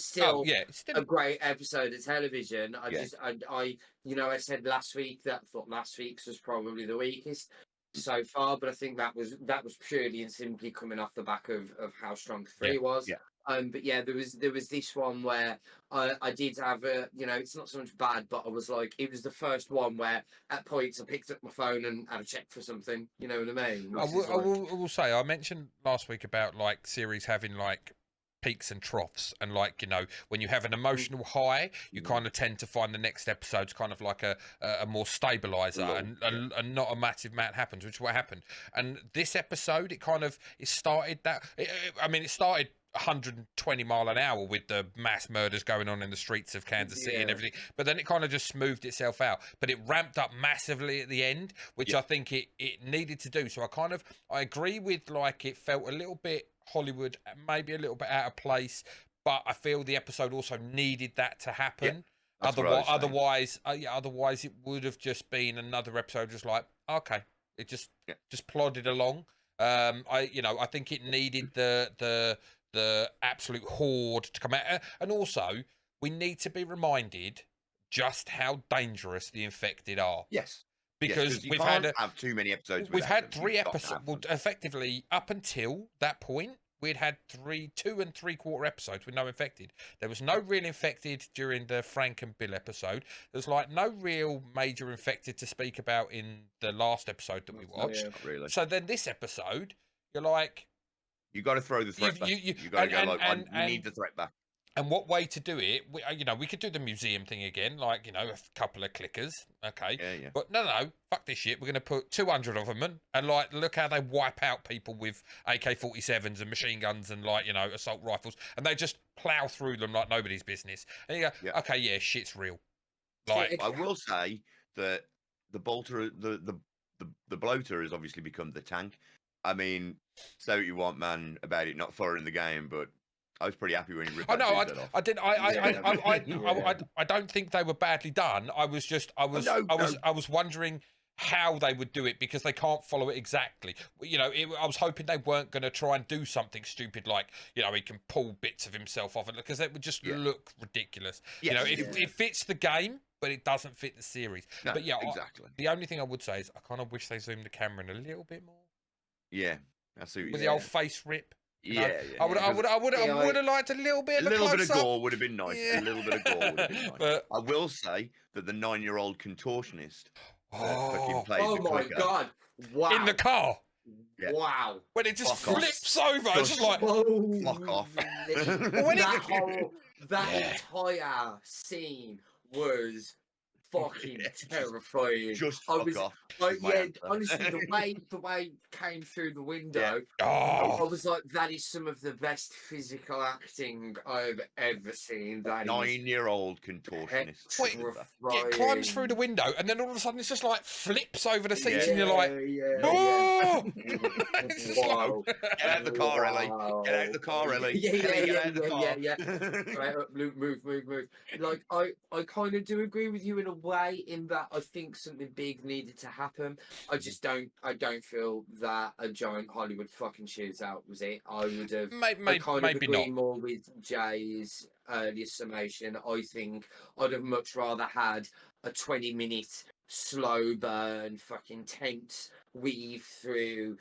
still Oh yeah, it's still a great episode of television. Yeah. I said last week that I thought last week's was probably the weakest so far, but I think that was purely and simply coming off the back of how strong 3 was. Yeah. But yeah, there was this one where I did have it's not so much bad, but I was like, it was the first one where at points I picked up my phone and had a check for something. You know what I mean? I Which is like- will say, I mentioned last week about like series having like peaks and troughs, and like when you have an emotional high, you kind of tend to find the next episode's kind of like a more stabilizer and not a massive amount happens, which is what happened. And this episode, it started 120 mile an hour with the mass murders going on in the streets of Kansas City and Yeah. everything, but then it kind of just smoothed itself out, but it ramped up massively at the end, which I think it needed to do. So I agree with, like, it felt a little bit Hollywood, maybe a little bit out of place, but I feel the episode also needed that to happen. That's what I was saying. Otherwise, it would have just been another episode, just like, okay, it just plodded along. I think it needed the absolute horde to come out, and also we need to be reminded just how dangerous the infected are. Yes. Because you we've can't had have too many episodes. we've without had them. 3 You've got to episodes. have Well, them. effectively, up until that point, we'd had 2 3/4 episodes with no infected. There was no real infected during the Frank and Bill episode. There's like no real major infected to speak about in the last episode that we watched. Not really. So then this episode, you're like, You got to throw the threat back. You got to go like, we need the threat back. and what way to do it? We could do the museum thing again, like, a couple of clickers, okay? Yeah. But no, fuck this shit. We're going to put 200 of them in, and like, look how they wipe out people with AK-47s and machine guns and like, assault rifles, and they just plow through them like nobody's business. And you go, okay, yeah, shit's real. Like, I will say that the bolter, the bloater has obviously become the tank. I mean, say what you want, man, about it not far in the game, but I was pretty happy when he ripped that dude's head off. I didn't. I don't think they were badly done. I was wondering how they would do it because they can't follow it exactly. I was hoping they weren't going to try and do something stupid like, he can pull bits of himself off, because it would just look ridiculous. Yes, it fits the game, but it doesn't fit the series. No, but yeah, exactly. The only thing I would say is I kind of wish they zoomed the camera in a little bit more. Yeah, I see. With the old face rip. Yeah. I would have liked a little bit. A little bit of gore would have been nice. Yeah. A little bit of gore would have been nice. But I will say that the 9-year-old contortionist fucking played Oh the my clicker. god! Wow! in the car Yeah. Wow! when it just Fuck off. flips over, it's just like Fuck off. When that entire scene was fucking terrifying. Just I fuck was off. like, is my answer. honestly, the way it came through the window, oh, I was like, that is some of the best physical acting I've ever seen. That is 9-year-old contortionist. Wait, terrifying. it climbs through the window, and then all of a sudden it's just like flips over the seats, Yeah. and you're like, oh! It's just Wow. Get out of the car, Ellie. Get out of the car, Ellie. Ellie, get out of the car. Right, move. Like, I kind of do agree with you in a way, in that I think something big needed to happen. I just don't feel that a giant Hollywood fucking shootout was it. I would have Maybe agree not. more with Jay's earlier summation. I think I'd have much rather had a 20-minute slow burn, fucking tense weave through,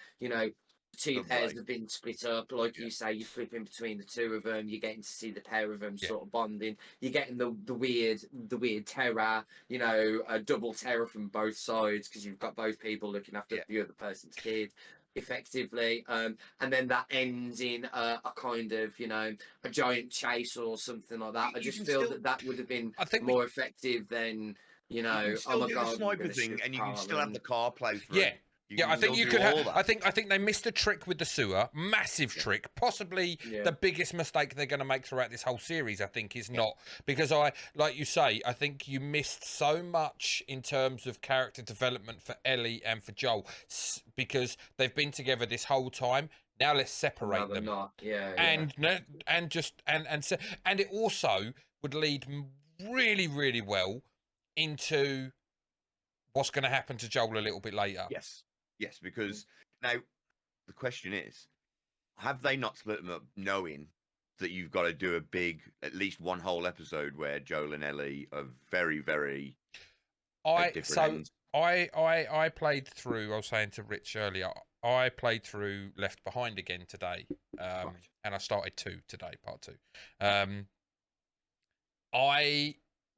two pairs have been split up, like you say, you're flipping between the two of them, you're getting to see the pair of them sort of bonding, you're getting the weird terror, a double terror from both sides, because you've got both people looking after the other person's kid effectively, and then that ends in a kind of a giant chase or something like that. I just feel that would have been more effective than You can still do the sniper thing, and you can still have the car plow through. Yeah, I think you could have. I think they missed a trick with the sewer, massive trick, possibly the biggest mistake they're going to make throughout this whole series. I think is not, because like you say, I think you missed so much in terms of character development for Ellie and for Joel, because they've been together this whole time. Now let's separate them. And it also would lead really, really well into what's going to happen to Joel a little bit later. Yes, because now the question is, have they not split them up knowing that you've got to do a big, at least one whole episode where Joel and Ellie are very, very different ends? I played through, I was saying to Rich earlier, I played through Left Behind again today, and I started 2 today, part 2.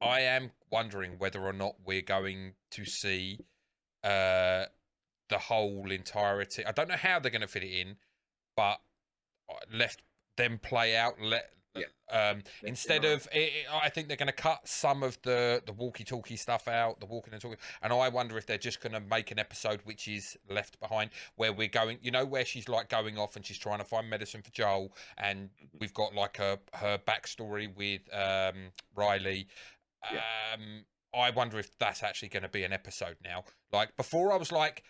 I am wondering whether or not we're going to see the whole entirety. I don't know how they're going to fit it in, but left them play out. Instead of, I think they're going to cut some of the walkie-talkie stuff out, the walking and talking, and I wonder if they're just going to make an episode which is Left Behind, where we're going, where she's like going off and she's trying to find medicine for Joel, and we've got like her backstory with Riley. I wonder if that's actually going to be an episode now. Like before, I was like,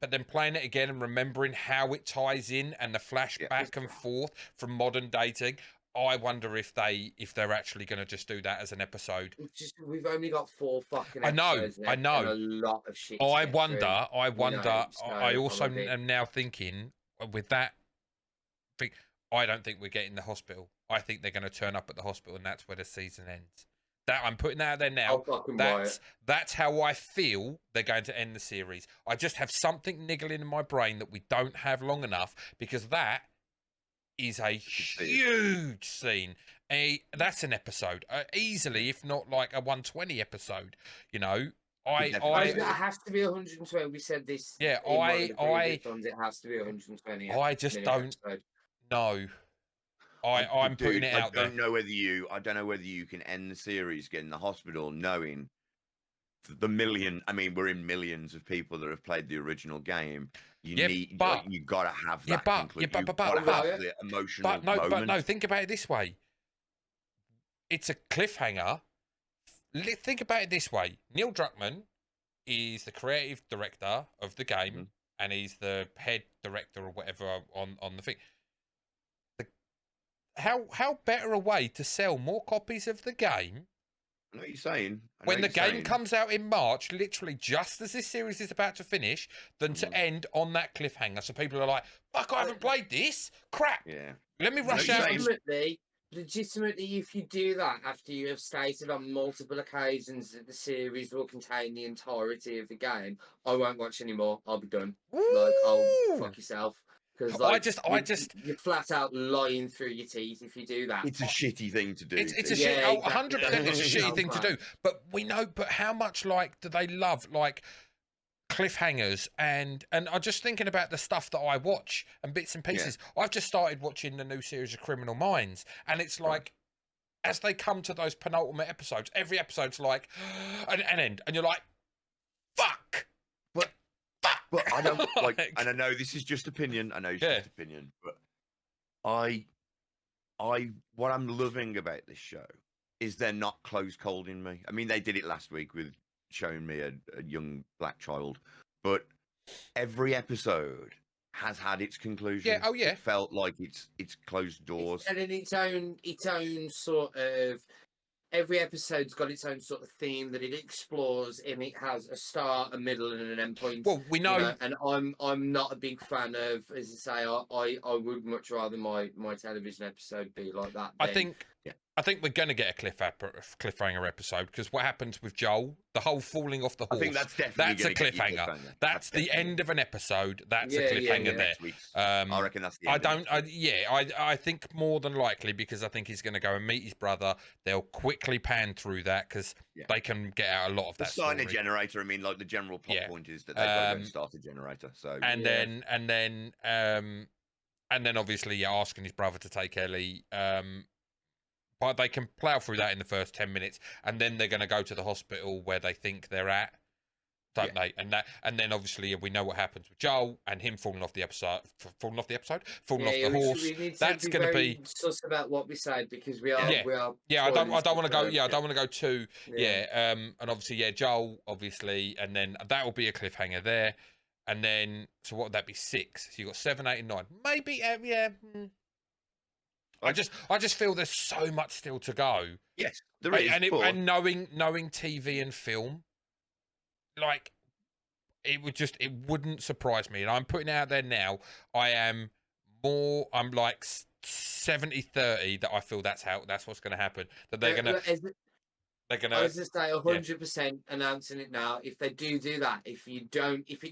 but then playing it again and remembering how it ties in and the flashback and forth from modern dating, I wonder if they're actually going to just do that as an episode. We've only got 4 fucking I know, episodes I left know. and a lot of shit. I to get wonder. through, I wonder. so I also I'm a bit- am now thinking with that thing. I don't think we're getting the hospital. I think they're going to turn up at the hospital, and that's where the season ends. That I'm putting that out there now. I'll fucking buy it. That's how I feel they're going to end the series. I just have something niggling in my brain that we don't have long enough, because that is a huge scene. That's an episode, easily, if not like a 120 episode. You know, It has to be 120. We said this. Yeah, in one of the previous ones, it has to be 120. I just don't know. I'm putting it out there. I don't know whether you can end the series getting the hospital, knowing the million. I mean, we're in millions of people that have played the original game. You gotta have that. The emotional moment. But no. Think about it this way. It's a cliffhanger. Think about it this way. Neil Druckmann is the creative director of the game, and he's the head director or whatever on the thing. How better a way to sell more copies of the game? I know what you're saying. When the game comes out in March, literally just as this series is about to finish, than to end on that cliffhanger. So people are like, fuck, I haven't played this. Crap. Yeah. Let me rush out. Legitimately, if you do that after you have stated on multiple occasions that the series will contain the entirety of the game, I won't watch anymore. I'll be done. Like, I'll fuck yourself. Because you're flat out lying through your teeth if you do that. It's a shitty thing to do. It's a 100%. It's a shitty thing to do. But we know. But how much do they love cliffhangers and I'm just thinking about the stuff that I watch and bits and pieces. Yeah. I've just started watching the new series of Criminal Minds, and it's like as they come to those penultimate episodes, every episode's like an end, and you're like, fuck. But I don't like, and I know this is just opinion. I know it's just opinion, but what I'm loving about this show is they're not close colding me. I mean, they did it last week with showing me a young black child, but every episode has had its conclusion. Yeah. Oh yeah. It felt like it's closed doors. And in its own sort of. Every episode's got its own sort of theme that it explores, and it has a start, a middle, and an end point. Well, we know, and I'm not a big fan of, as I say, I would much rather my television episode be like that. I think we're going to get a cliffhanger episode, because what happens with Joel, the whole falling off the horse, I think that's definitely a cliffhanger. That's the end of an episode. That's a cliffhanger there. I reckon that's the end. I think more than likely, because I think he's going to go and meet his brother. They'll quickly pan through that, because they can get out a lot of that. Starting a generator. I mean, like the general plot point is that they've got to start a generator. So and then obviously asking his brother to take Ellie. But they can plough through that in the first 10 minutes, and then they're going to go to the hospital where they think they're at, don't they? And then obviously we know what happens with Joel and him falling off the horse. That's going to be sus about what we said, because we are. I don't want to go. I don't want to go too. And obviously, Joel, obviously, and then that will be a cliffhanger there, and then so what would that be? 6. So you got 7, 8, and 9. Maybe. I just feel there's so much still to go. Yes, there is. And knowing TV and film, like it wouldn't surprise me. And I'm putting it out there now. I'm like 70-30 that I feel that's what's going to happen. That they're going to. I was just say 100% announcing it now. If they do that, if it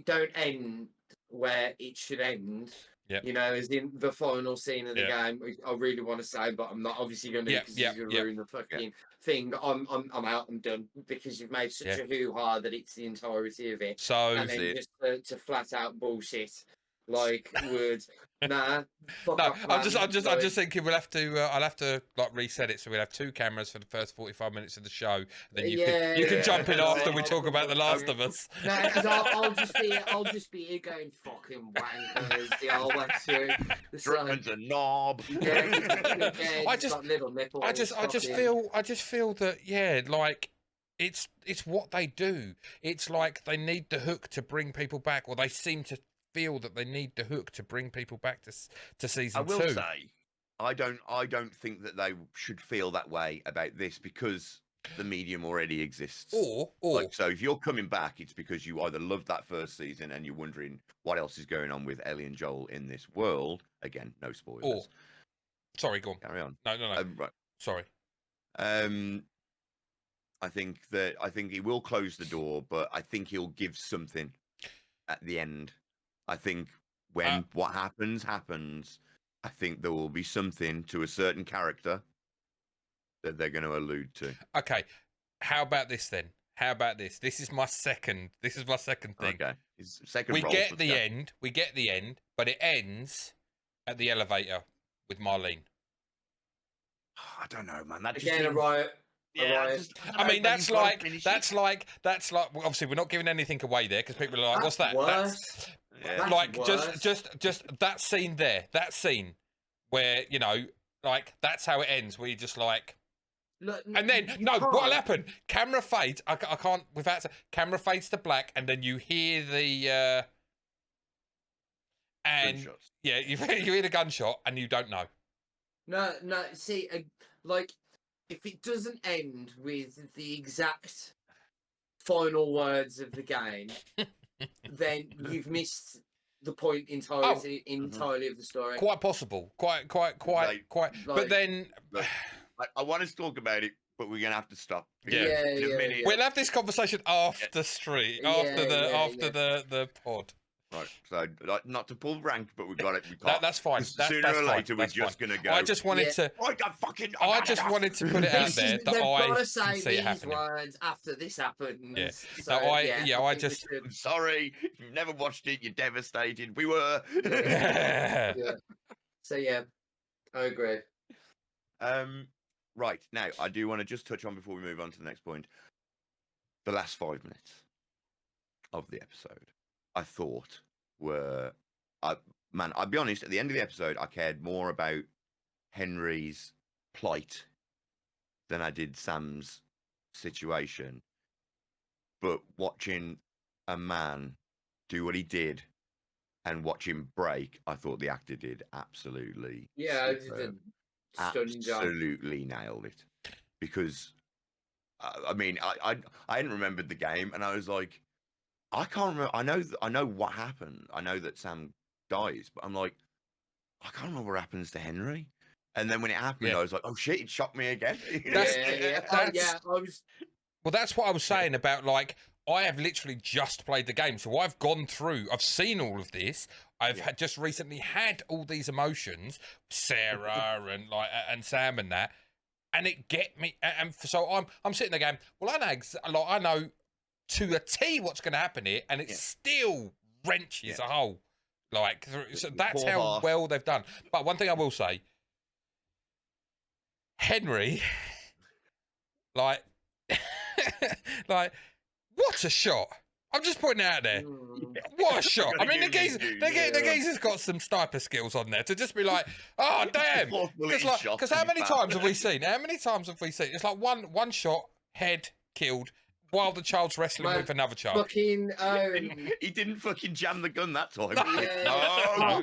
don't end where it should end. Yeah. You know, as in the final scene of the game, I really want to say, but I'm not obviously going to, because you're going to ruin the fucking thing. But I'm out. I'm done, because you've made such a hoo-ha that it's the entirety of it. So and then just to flat out bullshit like words. No, I'm just thinking I'll have to like reset it, so we'll have 2 cameras for the first 45 minutes of the show. And then you can jump in after we talk about The Last of Us. No, because I'll just be here going fucking wankers the whole way through. Drummond's a knob. I just little nipples. I just feel that like it's what they do. It's like they need the hook to bring people back, or they seem to feel that they need the hook to bring people back to season 2. I will say, I don't think that they should feel that way about this because the medium already exists. Or Like, so if you're coming back, it's because you either loved that first season and you're wondering what else is going on with Ellie and Joel in this world. Again, no spoilers. Sorry, go on. Carry on. No. Right. Sorry. I think he will close the door, but I think he'll give something at the end. I think when what happens, I think there will be something to a certain character that they're going to allude to. Okay. How about this then? How about this? This is my second thing. Okay. His second We role, get the end. We get the end, but it ends at the elevator with Marlene. I don't know, man. That just Again, a seems... riot. Yeah, I mean, that's like well, obviously we're not giving anything away there because people are like, "What's that?" Worse. That's like just that scene there, that scene where like that's how it ends. Where you just like, Look, and then what'll happen? Camera fades. I can't without camera fades to black, and then you hear the and gunshots. yeah, you hear the gunshot, and you don't know. No. See, like, if it doesn't end with the exact final words of the game, then you've missed the point entirely of the story. Quite possible. Quite. Like, But then, I want us to talk about it, but we're gonna have to stop. Yeah. Yeah. We'll have this conversation after the pod. Right, so not to pull rank, but we've got it. That's fine. Sooner or later, we're just gonna go. I just wanted to. I just wanted to put it out there that I gotta say can see it these happening. words after this happens. Yeah. So, I just. I'm sorry if you've never watched it. You're devastated. We were. Yeah. So yeah, I agree. Right now, I do want to just touch on before we move on to the next point. The last 5 minutes of the episode, I thought were, I'll be honest. At the end of the episode, I cared more about Henry's plight than I did Sam's situation. But watching a man do what he did and watch him break, I thought the actor did absolutely. Yeah, I did. Absolutely nailed it. Because, I mean, I hadn't remembered the game, and I was like, I can't remember. I know what happened. I know that Sam dies, but I'm like, I can't remember what happens to Henry. And then when it happened, I was like, oh shit, it shocked me again. Well, that's what I was saying about, like, I have literally just played the game, so I've gone through. I've seen all of this. I've just recently had all these emotions, Sarah and Sam and that, and it get me. And so I'm sitting there going, well, I know to a T what's going to happen here, and it still wrenches a hole. Like, so that's how well they've done. But one thing I will say, Henry, like, what a shot. I'm just putting it out there. What a shot. I mean, the geezer's got some sniper skills on there to just be like, oh, damn. Because how many times have we seen? It's like one shot, head, killed, while the child's wrestling with another child. Fucking, he didn't fucking jam the gun that time. No.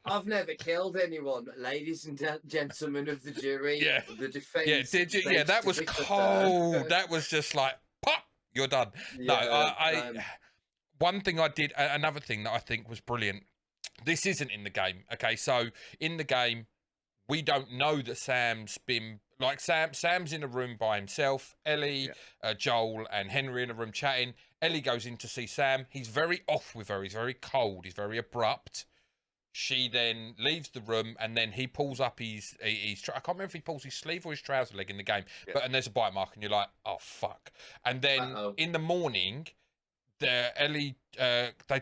I've never killed anyone, ladies and gentlemen of the jury. Yeah. The defense. Yeah, did you? Yeah, that was cold. That was just like, pop, you're done. Yeah, one thing I did, another thing that I think was brilliant. This isn't in the game. Okay, so in the game, we don't know that Sam's been. Like, Sam's in a room by himself. Ellie, Joel, and Henry in a room chatting. Ellie goes in to see Sam. He's very off with her. He's very cold. He's very abrupt. She then leaves the room, and then he pulls up his I can't remember if he pulls his sleeve or his trouser leg in the game. And there's a bite mark, and you're like, oh, fuck. And then in the morning, they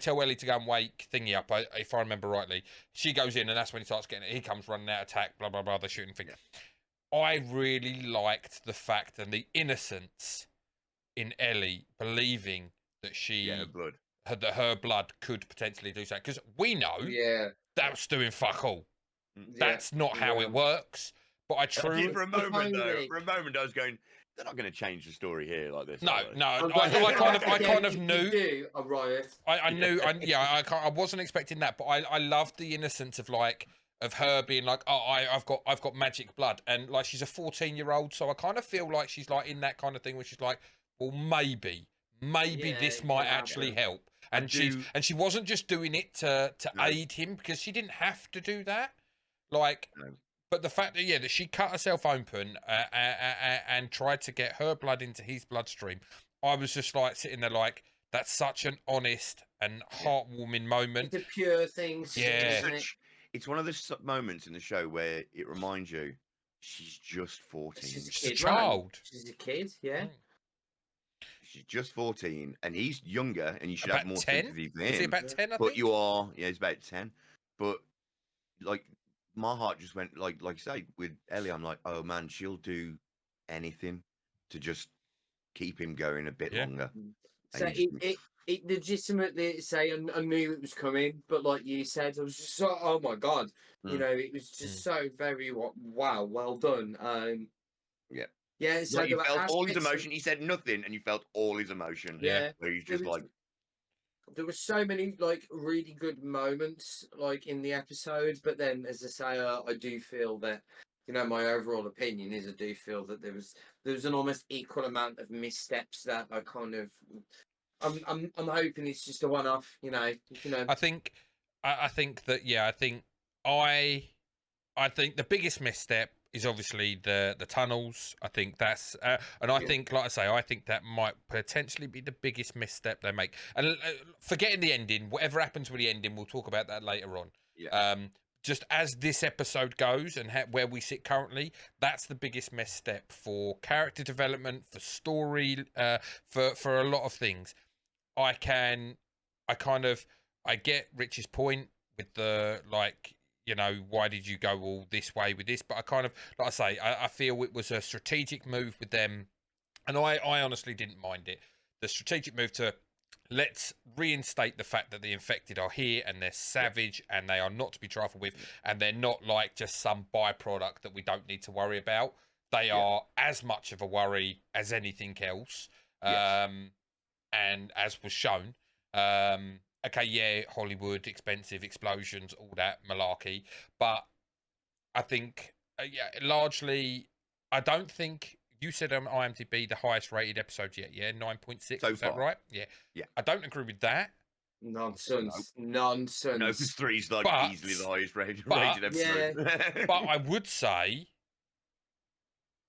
tell Ellie to go and wake Thingy up, if I remember rightly. She goes in, and that's when he starts getting it. He comes running out, attack, blah, blah, blah, they're shooting things. I really liked the fact and the innocence in Ellie believing that her blood could potentially do something. Because we know that's doing fuck all. That's not how it works. But I truly... For a moment, I was going, they're not going to change the story here like this. No. I kind of knew. A riot. I knew. I wasn't expecting that, but I loved the innocence of, like, of her being like, oh, I've got magic blood, and like she's a 14-year-old, so I kind of feel like she's like in that kind of thing where she's like, well, maybe Yeah, this it might could actually happen. help, I and do- she wasn't just doing it to No. aid him, because she didn't have to do that, like. No. But the fact that that she cut herself open and tried to get her blood into his bloodstream, I was just like sitting there like, that's such an honest and heartwarming moment. It's a pure thing, Yeah. isn't it? It's one of those moments in the show where it reminds you she's just 14. She's a She's a kid, right? child. She's a kid, yeah. Mm. She's just 14, and he's younger, and you should About have more 10? sympathy for Is he him. about 10, I But think? you are, he's about 10. But like, my heart just went like you say with Ellie. I'm like, oh man, she'll do anything to just keep him going a bit Yeah. longer. So And you just- it legitimately say I knew it was coming, but like you said, I was just so, oh my god, you Mm. know, it was just so very wow, well done. Yeah. Yeah. So Like, you there were felt all his aspects of- emotion. He said nothing, and you felt all his emotion. Yeah. Where he's There just was- like, There were so many like really good moments like in the episode, but then as I say, I do feel that my overall opinion is I do feel that there was an almost equal amount of missteps that I kind of I'm hoping it's just a one off. I think I think the biggest misstep is obviously the tunnels. I think that's and I think, like I say, I think that might potentially be the biggest misstep they make. And forgetting the ending, whatever happens with the ending, we'll talk about that later on. yeah, Just as this episode goes and where we sit currently, that's the biggest misstep for character development, for story, for a lot of things. I get Rich's point with the like, why did you go all this way with this? But I kind of, like I say, I feel it was a strategic move with them, and I honestly didn't mind it. The strategic move to let's reinstate the fact that the infected are here and they're savage and they are not to be trifled with, and they're not like just some byproduct that we don't need to worry about. They are as much of a worry as anything else. Yes. And as was shown, Hollywood, expensive explosions, all that malarkey. But I think, largely, I don't think you said on IMDb the highest rated episode yet. Yeah, 9.6. So is that far. right? Yeah. Yeah. I don't agree with that. Nonsense. No, because 3's like But- easily the highest rated but- episode. But I would say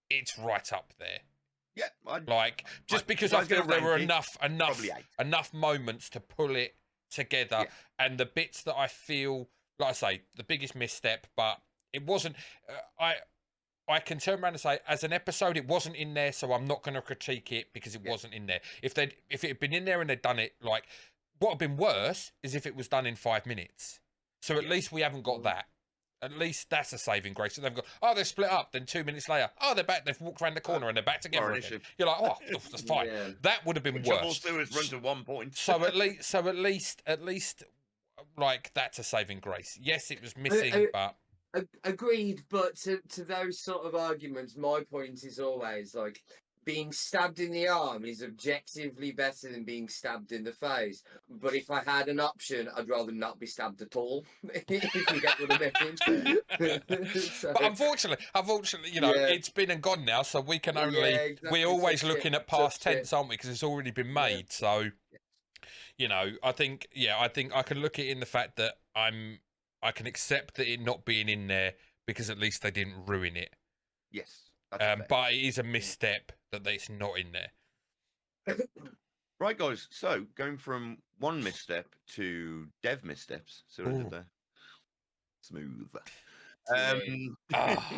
it's right up there. yeah, Like, just Right, because if I I was gonna feel there were rank it, probably 8. enough moments to pull it together, and the bits that I feel, like I say, the biggest misstep, but it wasn't. I can turn around and say, as an episode, it wasn't in there, so I'm not going to critique it because it wasn't in there. If it had been in there and they'd done it, like, what would have been worse is if it was done in 5 minutes. So at least we haven't got that. At least that's a saving grace. So they've got, they've split up. Then 2 minutes later, they're back. They've walked around the corner and they're back together Or an again. issue. You're like, that's fine. Yeah. That would have been Trouble worse. Sue has run to 1 point. So at least, like, that's a saving grace. Yes, it was missing, but Agreed, but to those sort of arguments, my point is always like being stabbed in the arm is objectively better than being stabbed in the face. But if I had an option, I'd rather not be stabbed at all. If you get what I mean. So, But unfortunately, it's been and gone now, so we can only exactly, we're always tough shit, looking at tough past shit. tense, aren't we? Because it's already been made. So, I think I can look at it in the fact that I can accept that it not being in there because at least they didn't ruin it. Yes. That's fair. But it is a misstep that it's not in there. Right, guys. So going from one misstep to dev missteps. So what I did Ooh. there? Smooth.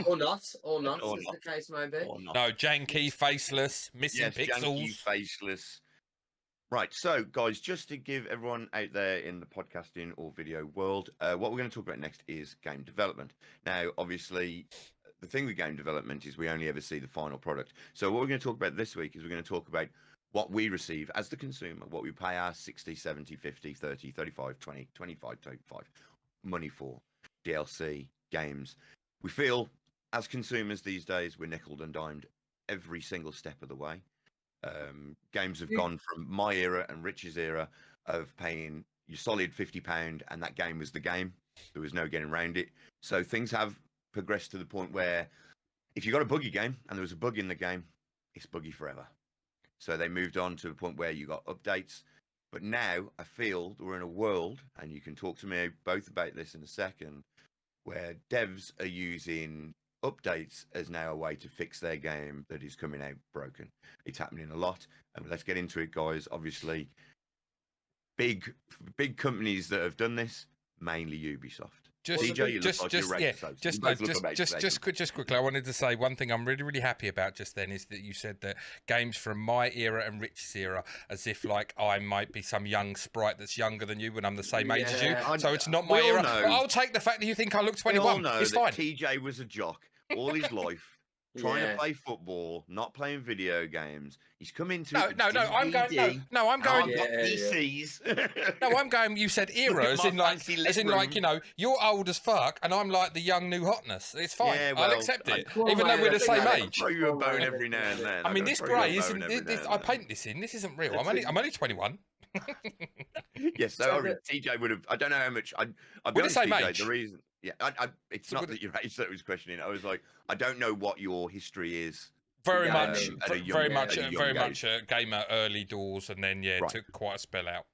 or not, Or as not. the case may be. Or not. No, janky, faceless, missing Yes, janky, pixels. faceless. Right, so guys, just to give everyone out there in the podcasting or video world, what we're going to talk about next is game development. Now, obviously, the thing with game development is we only ever see the final product. So what we're going to talk about this week is we're going to talk about what we receive as the consumer, what we pay our 60, 70, 50, 30, 35, 20, 25, 25 money for, DLC, games. We feel, as consumers these days, we're nickeled and dimed every single step of the way. Games have gone from my era and Rich's era of paying your solid £50 and that game was the game, There was no getting around it. So things have progressed to the point where if you got a buggy game and there was a bug in the game, it's buggy forever. So they moved on to the point where you got updates. But now I feel that we're in a world, and you can talk to me both about this in a second, where devs are using updates as now a way to fix their game that is coming out broken. It's happening a lot, and let's get into it, guys. Obviously, big companies that have done this, mainly Ubisoft. Just quickly, I wanted to say one thing I'm really, really happy about just then is that you said that games from my era and Rich's era, as if like I might be some young sprite that's younger than you when I'm the same age as you. So it's not my era. But I'll take the fact that you think I look 21. It's fine. TJ was a jock all his life. Trying to play football, not playing video games. He's come into I'm going PCs. No, I'm going. You said era, as in like you know, you're old as fuck, and I'm like the young new hotness. It's fine. Yeah, well, I'll accept it, even though we're the same age. Throw you a bone every now and then. I mean, this grey isn't. I paint this in. This isn't real. I'm only 21. Yes, no, TJ would have. I don't know how much. I'll be honest, TJ. The reason. Yeah, it's not that your age that was questioning. I was like, I don't know what your history is. Very much a gamer early doors, and then took quite a spell out.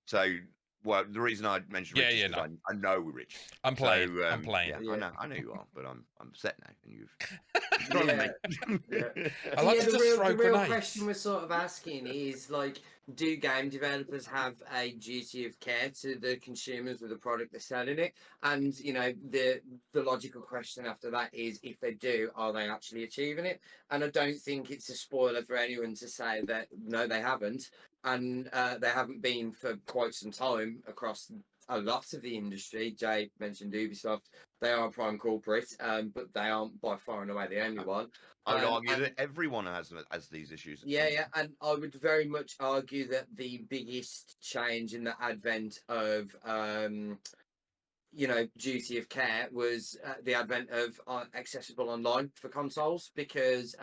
So, well, the reason I mentioned Rich is I know Rich. I'm playing. So, I'm playing. Yeah. I know you are, but I'm upset now, and you've thrown me. I like to just throw the real question we're sort of asking is like, do game developers have a duty of care to the consumers with the product they're selling it? And you know, the logical question after that is, if they do, are they actually achieving it? And I don't think it's a spoiler for anyone to say that no, they haven't, and they haven't been for quite some time across a lot of the industry. Jay mentioned Ubisoft. They are a prime culprit, but they aren't by far and away the only one. I would argue that everyone has these issues. Yeah, and I would very much argue that the biggest change in the advent of, duty of care was the advent of accessible online for consoles, because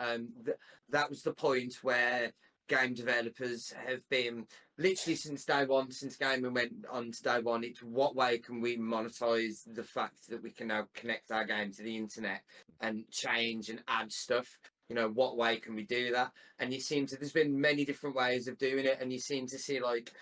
that was the point where game developers have been literally since day one, since gaming went on to day one. It's what way can we monetize the fact that we can now connect our game to the internet and change and add stuff. You know, what way can we do that? And there's been many different ways of doing it, and you seem to see like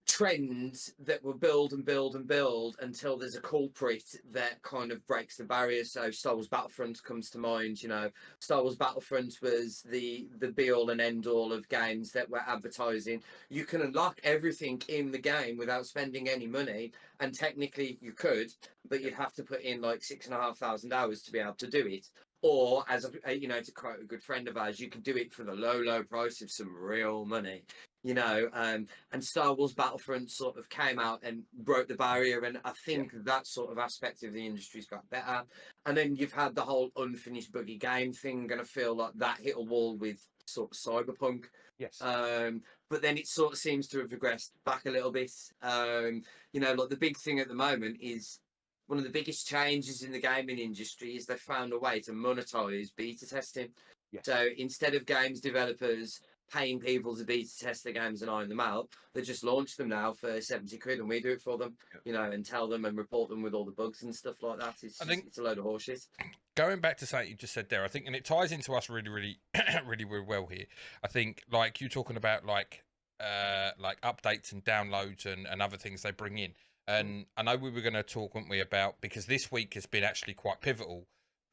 trends that will build and build and build until there's a culprit that kind of breaks the barrier. So Star Wars Battlefront comes to mind. You know, Star Wars Battlefront was the be all and end all of games that were advertising. You can unlock everything in the game without spending any money, and technically you could, but you'd have to put in like 6,500 hours to be able to do it. Or, as to quote a good friend of ours, you can do it for the low price of some real money. You know, and Star Wars Battlefront sort of came out and broke the barrier, and I think that sort of aspect of the industry's got better. And then you've had the whole unfinished buggy game thing, and I feel like that hit a wall with sort of Cyberpunk. Yes. But then it sort of seems to have regressed back a little bit. Like the big thing at the moment is, one of the biggest changes in the gaming industry is they found a way to monetize beta testing. Yes. So instead of games developers paying people to beta test their games and iron them out, they just launch them now for 70 quid, and we do it for them, and tell them and report them with all the bugs and stuff like that. It's a load of horseshit. Going back to something you just said there, I think, and it ties into us really, really, really, really well here. I think, like you talking about like updates and downloads and other things they bring in. And I know we were going to talk, weren't we, about, because this week has been actually quite pivotal,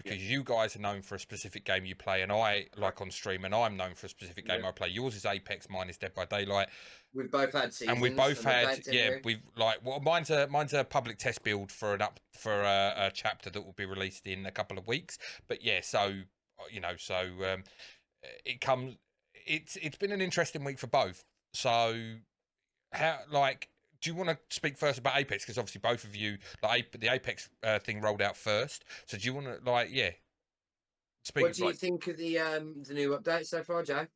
because you guys are known for a specific game you play, and I like on stream, and I'm known for a specific game I play. Yours is Apex, mine is Dead by Daylight. We've both had seasons, and we've both had we've like, well, mine's a public test build for a chapter that will be released in a couple of weeks. But yeah, so it comes. It's been an interesting week for both. So how do you want to speak first about Apex? Because obviously both of you, the Apex thing rolled out first. So do you want to speak? What do you think of the new update so far, Joe?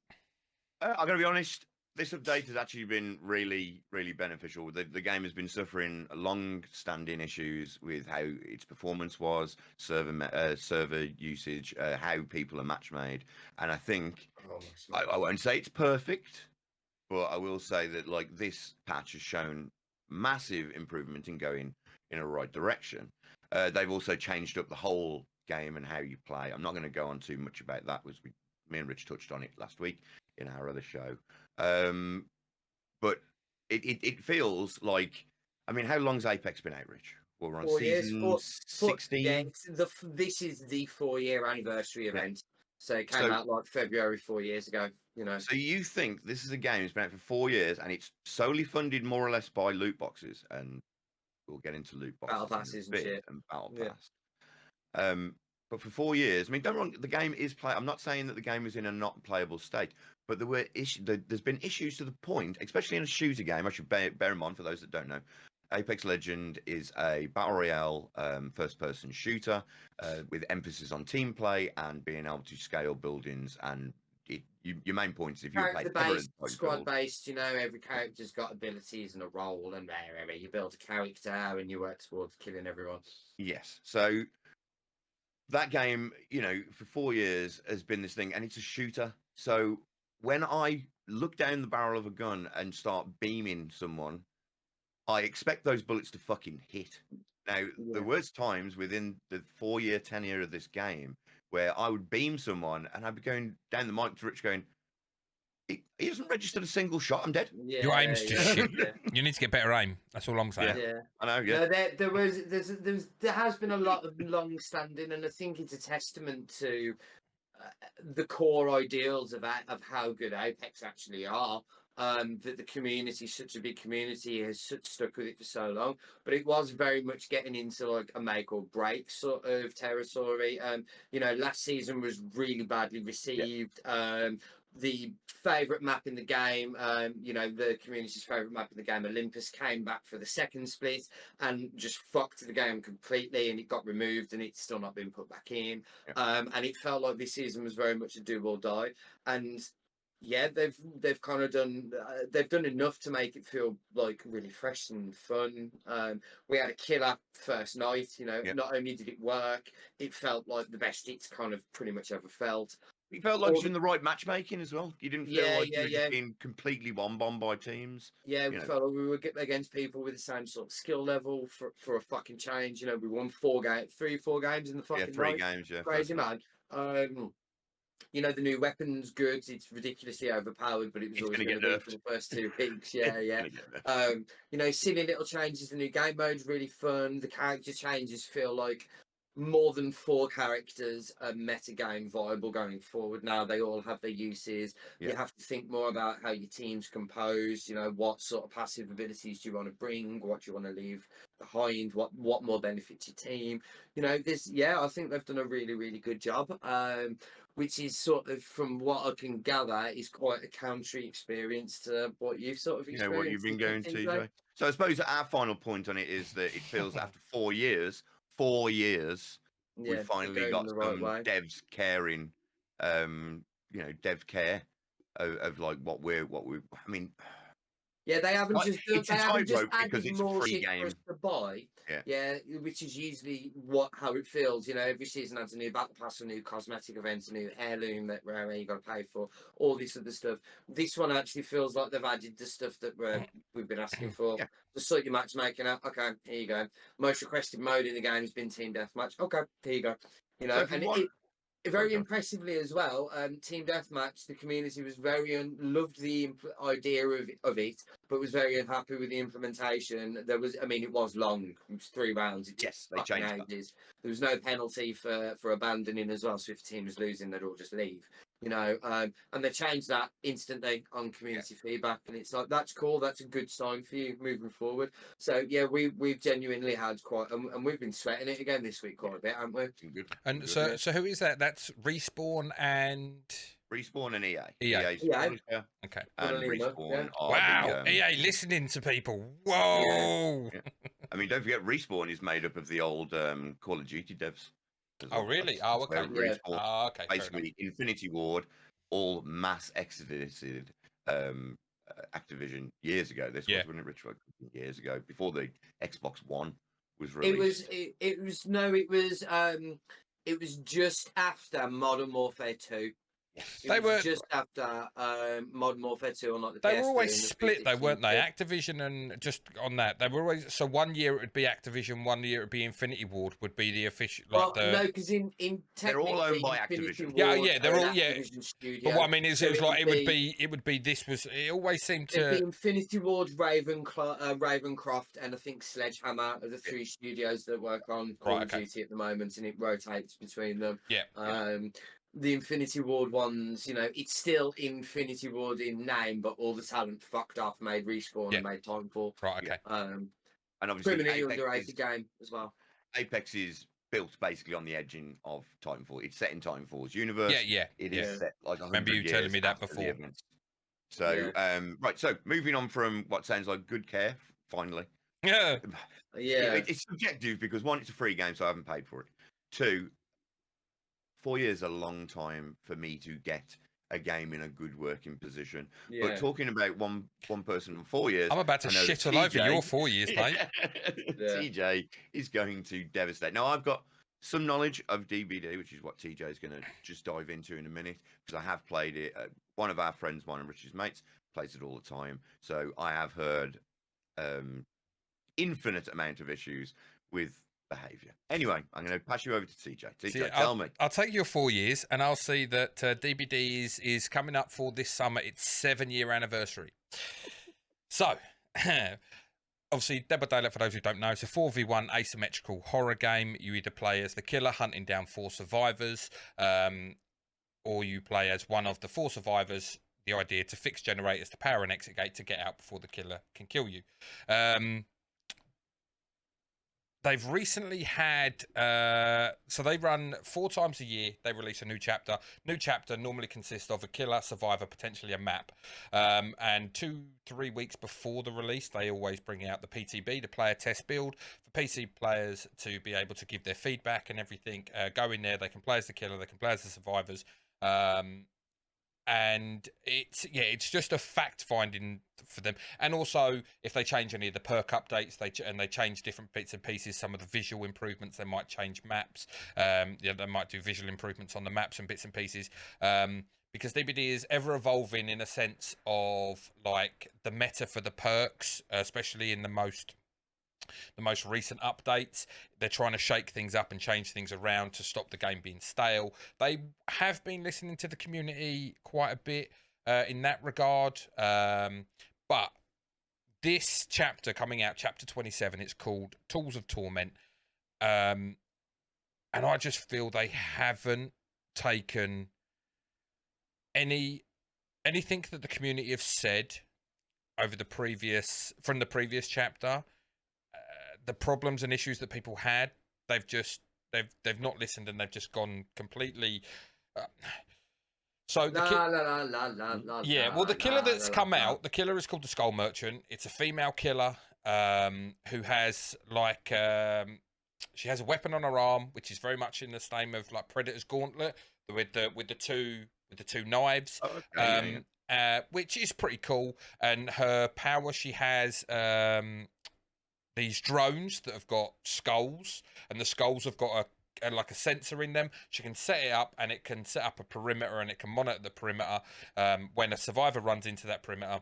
I'm going to be honest. This update has actually been really, really beneficial. The game has been suffering long-standing issues with how its performance was, server usage, how people are match made, and I think I won't say it's perfect, but I will say that this patch has shown massive improvement in going in a right direction. They've also changed up the whole game and how you play. I'm not going to go on too much about that, because me and Rich touched on it last week in our other show. But it feels like, I mean, how long's Apex been out, Rich? Well, we're on 4 years. season 16. Yeah, this is the 4-year anniversary event. So it came So- out like February 4 years ago. You know. So you think this is a game that's been out for 4 years and it's solely funded more or less by loot boxes, and we'll get into loot boxes, Battle passes in a and bit, shit. and battle Yeah. pass. But for 4 years, I mean, don't get me wrong, the game is play. I'm not saying that the game was in a not playable state, but there were there's been issues to the point, especially in a shooter game. I should bear in mind, for those that don't know, Apex Legend is a battle royale first-person shooter with emphasis on team play and being able to scale buildings. And your main point is, if you play Character-based, squad-based, you know, every character's got abilities and a role, and you build a character and you work towards killing everyone. Yes. So that game, you know, for 4 years has been this thing, and it's a shooter. So when I look down the barrel of a gun and start beaming someone, I expect those bullets to fucking hit. Now, there was times within the 4-year tenure of this game where I would beam someone and I'd be going down the mic to Rich going, he hasn't registered a single shot, I'm dead. Yeah, Your aim's just shit. You need to get better aim. That's all I'm saying. Yeah. I know, yeah. No, there has been a lot of long-standing, and I think it's a testament to the core ideals of how good Apex actually are. That the community, such a big community, has stuck with it for so long. But it was very much getting into like a make or break sort of territory. You know, last season was really badly received. The favourite map in the game, you know, the community's favourite map in the game, Olympus, came back for the second split and just fucked the game completely, and it got removed, and it's still not been put back in. And it felt like this season was very much a do or die. And yeah, they've kind of done they've done enough to make it feel like really fresh and fun. We had a killer first night. You know, not only did it work, it felt like the best it's kind of pretty much ever felt. You felt like you were in the right matchmaking as well. You didn't feel like you were just being completely one-bombed by teams. Yeah, we felt like we were getting against people with the same sort of skill level for a fucking change. You know, we won 4 games in the fucking 3 night. games, yeah. Crazy, man. You know, the new weapon's good. It's ridiculously overpowered, but it was always going to be for the first 2 weeks. Yeah. You know, silly little changes. The new game mode's really fun. The character changes feel like more than 4 characters are meta game viable going forward. Now they all have their uses. You have to think more about how your team's composed. You know, what sort of passive abilities do you want to bring? What do you want to leave behind? What more benefits your team? You know, I think they've done a really, really good job. Which is sort of, from what I can gather, is quite a country experience to what you've sort of experienced. You know, what you've been going to, Joe. So I suppose our final point on it is that it feels after 4 years, we finally got some devs caring, you know, dev care of like what we. I mean, yeah, they haven't just because it's more a free shit game for us to buy. Yeah, which is usually how it feels. You know, every season adds a new battle pass, a new cosmetic event, a new heirloom that you got to pay for, all this other stuff. This one actually feels like they've added the stuff that we've been asking for. Just sort your matchmaking out. Okay, here you go. Most requested mode in the game has been team deathmatch. Okay, here you go. You know, and very impressively as well, team deathmatch, the community was loved the idea of it, but was very unhappy with the implementation. It was long. It was 3 rounds. They changed ages. There was no penalty for abandoning as well. So if the team was losing, they'd all just leave. You know, and they changed that instantly on community feedback, and it's like, that's cool. That's a good sign for you moving forward. So yeah, we've genuinely had quite, and we've been sweating it again this week quite a bit, haven't we? And so who is that? That's Respawn and EA. EA. Okay. And Respawn. Wow. EA listening to people. Whoa. I mean, don't forget, Respawn is made up of the old Call of Duty devs. Oh, really? Oh, okay. Okay. Basically, Infinity Ward, all mass exited Activision years ago. This was, wasn't it, Rich? Years ago, before the Xbox One was released. It was just after Modern Warfare 2. Yes. It was just after Modern Warfare 2 on like the They PS3 were always and the split though, weren't they? 360. Activision and just on that, they were always so 1 year it would be Activision, 1 year it would be Infinity Ward would be the official Well, no, because in They're all owned technically by Infinity Activision. Yeah, Ward yeah, they're are an all Activision studio. But what I mean is, so it was like it would be this was it always seemed it'd be to Infinity Ward, Ravencroft, and I think Sledgehammer are the three studios that work on Call of Duty at the moment, and it rotates between them. yeah. The Infinity Ward ones, you know, it's still Infinity Ward in name, but all the talent fucked off, made Respawn and made Titanfall. Right, okay. And obviously, Criminally underrated game as well. Apex is built basically on the edging of Titanfall. It's set in Titanfall's universe. Yeah. It is set like 100 Remember you telling me that after the before. events. So, right. So, moving on from what sounds like good care, finally. Yeah. It's subjective because one, it's a free game, so I haven't paid for it. Two, 4 years is a long time for me to get a game in a good working position. But talking about one person in 4 years, I'm about to shit all over your 4 years, mate. TJ is going to devastate. Now, I've got some knowledge of DBD, which is what TJ is going to just dive into in a minute, because I have played it. One of our friends, one of Rich's mates, plays it all the time. So I have heard infinite amount of issues with behavior. Anyway, I'm going to pass you over to TJ. TJ, tell me. I'll take your 4 years, and I'll see that DBD is coming up for this summer. Its 7-year anniversary. So, obviously, Dead by Daylight, for those who don't know, it's a 4v1 asymmetrical horror game. You either play as the killer hunting down 4 survivors, or you play as one of the 4 survivors. The idea to fix generators to power an exit gate to get out before the killer can kill you. They've recently had, so they run 4 times a year. They release a new chapter. New chapter normally consists of a killer, survivor, potentially a map. And 2-3 weeks before the release, they always bring out the PTB, the player test build, for PC players to be able to give their feedback and everything. Go in there, they can play as the killer, they can play as the survivors. And it's just a fact finding for them. And also, if they change any of the perk updates, they change different bits and pieces, some of the visual improvements, they might change maps. They might do visual improvements on the maps and bits and pieces. Because DBD is ever evolving in a sense of like the meta for the perks, especially in the most recent updates. They're trying to shake things up and change things around to stop the game being stale. They have been listening to the community quite a bit in that regard. But this chapter coming out, chapter 27, it's called Tools of Torment. And I just feel they haven't taken anything that the community have said over from the previous chapter. The problems and issues that people had, they've not listened, and they've just gone completely. The killer that's come out, the killer is called the Skull Merchant. It's a female killer who has like she has a weapon on her arm, which is very much in the same of like Predator's Gauntlet with the two knives. Which is pretty cool. And her power, she has these drones that have got skulls, and the skulls have got like a sensor in them. She can set it up, and it can set up a perimeter, and it can monitor the perimeter. When a survivor runs into that perimeter,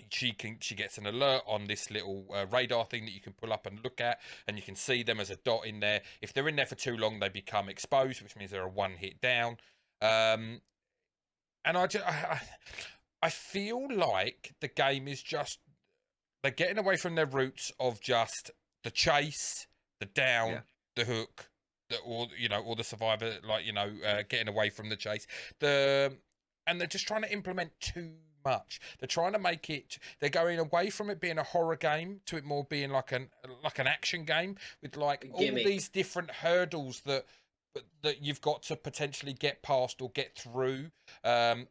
she gets an alert on this little radar thing that you can pull up and look at, and you can see them as a dot in there. If they're in there for too long, they become exposed, which means they're a one hit down. And I feel like the game is just, they're getting away from their roots of just the chase, the down, the hook, or the survivor, getting away from the chase. And they're just trying to implement too much. They're trying to make it. They're going away from it being a horror game to it more being like an action game with like all these different hurdles that you've got to potentially get past or get through, and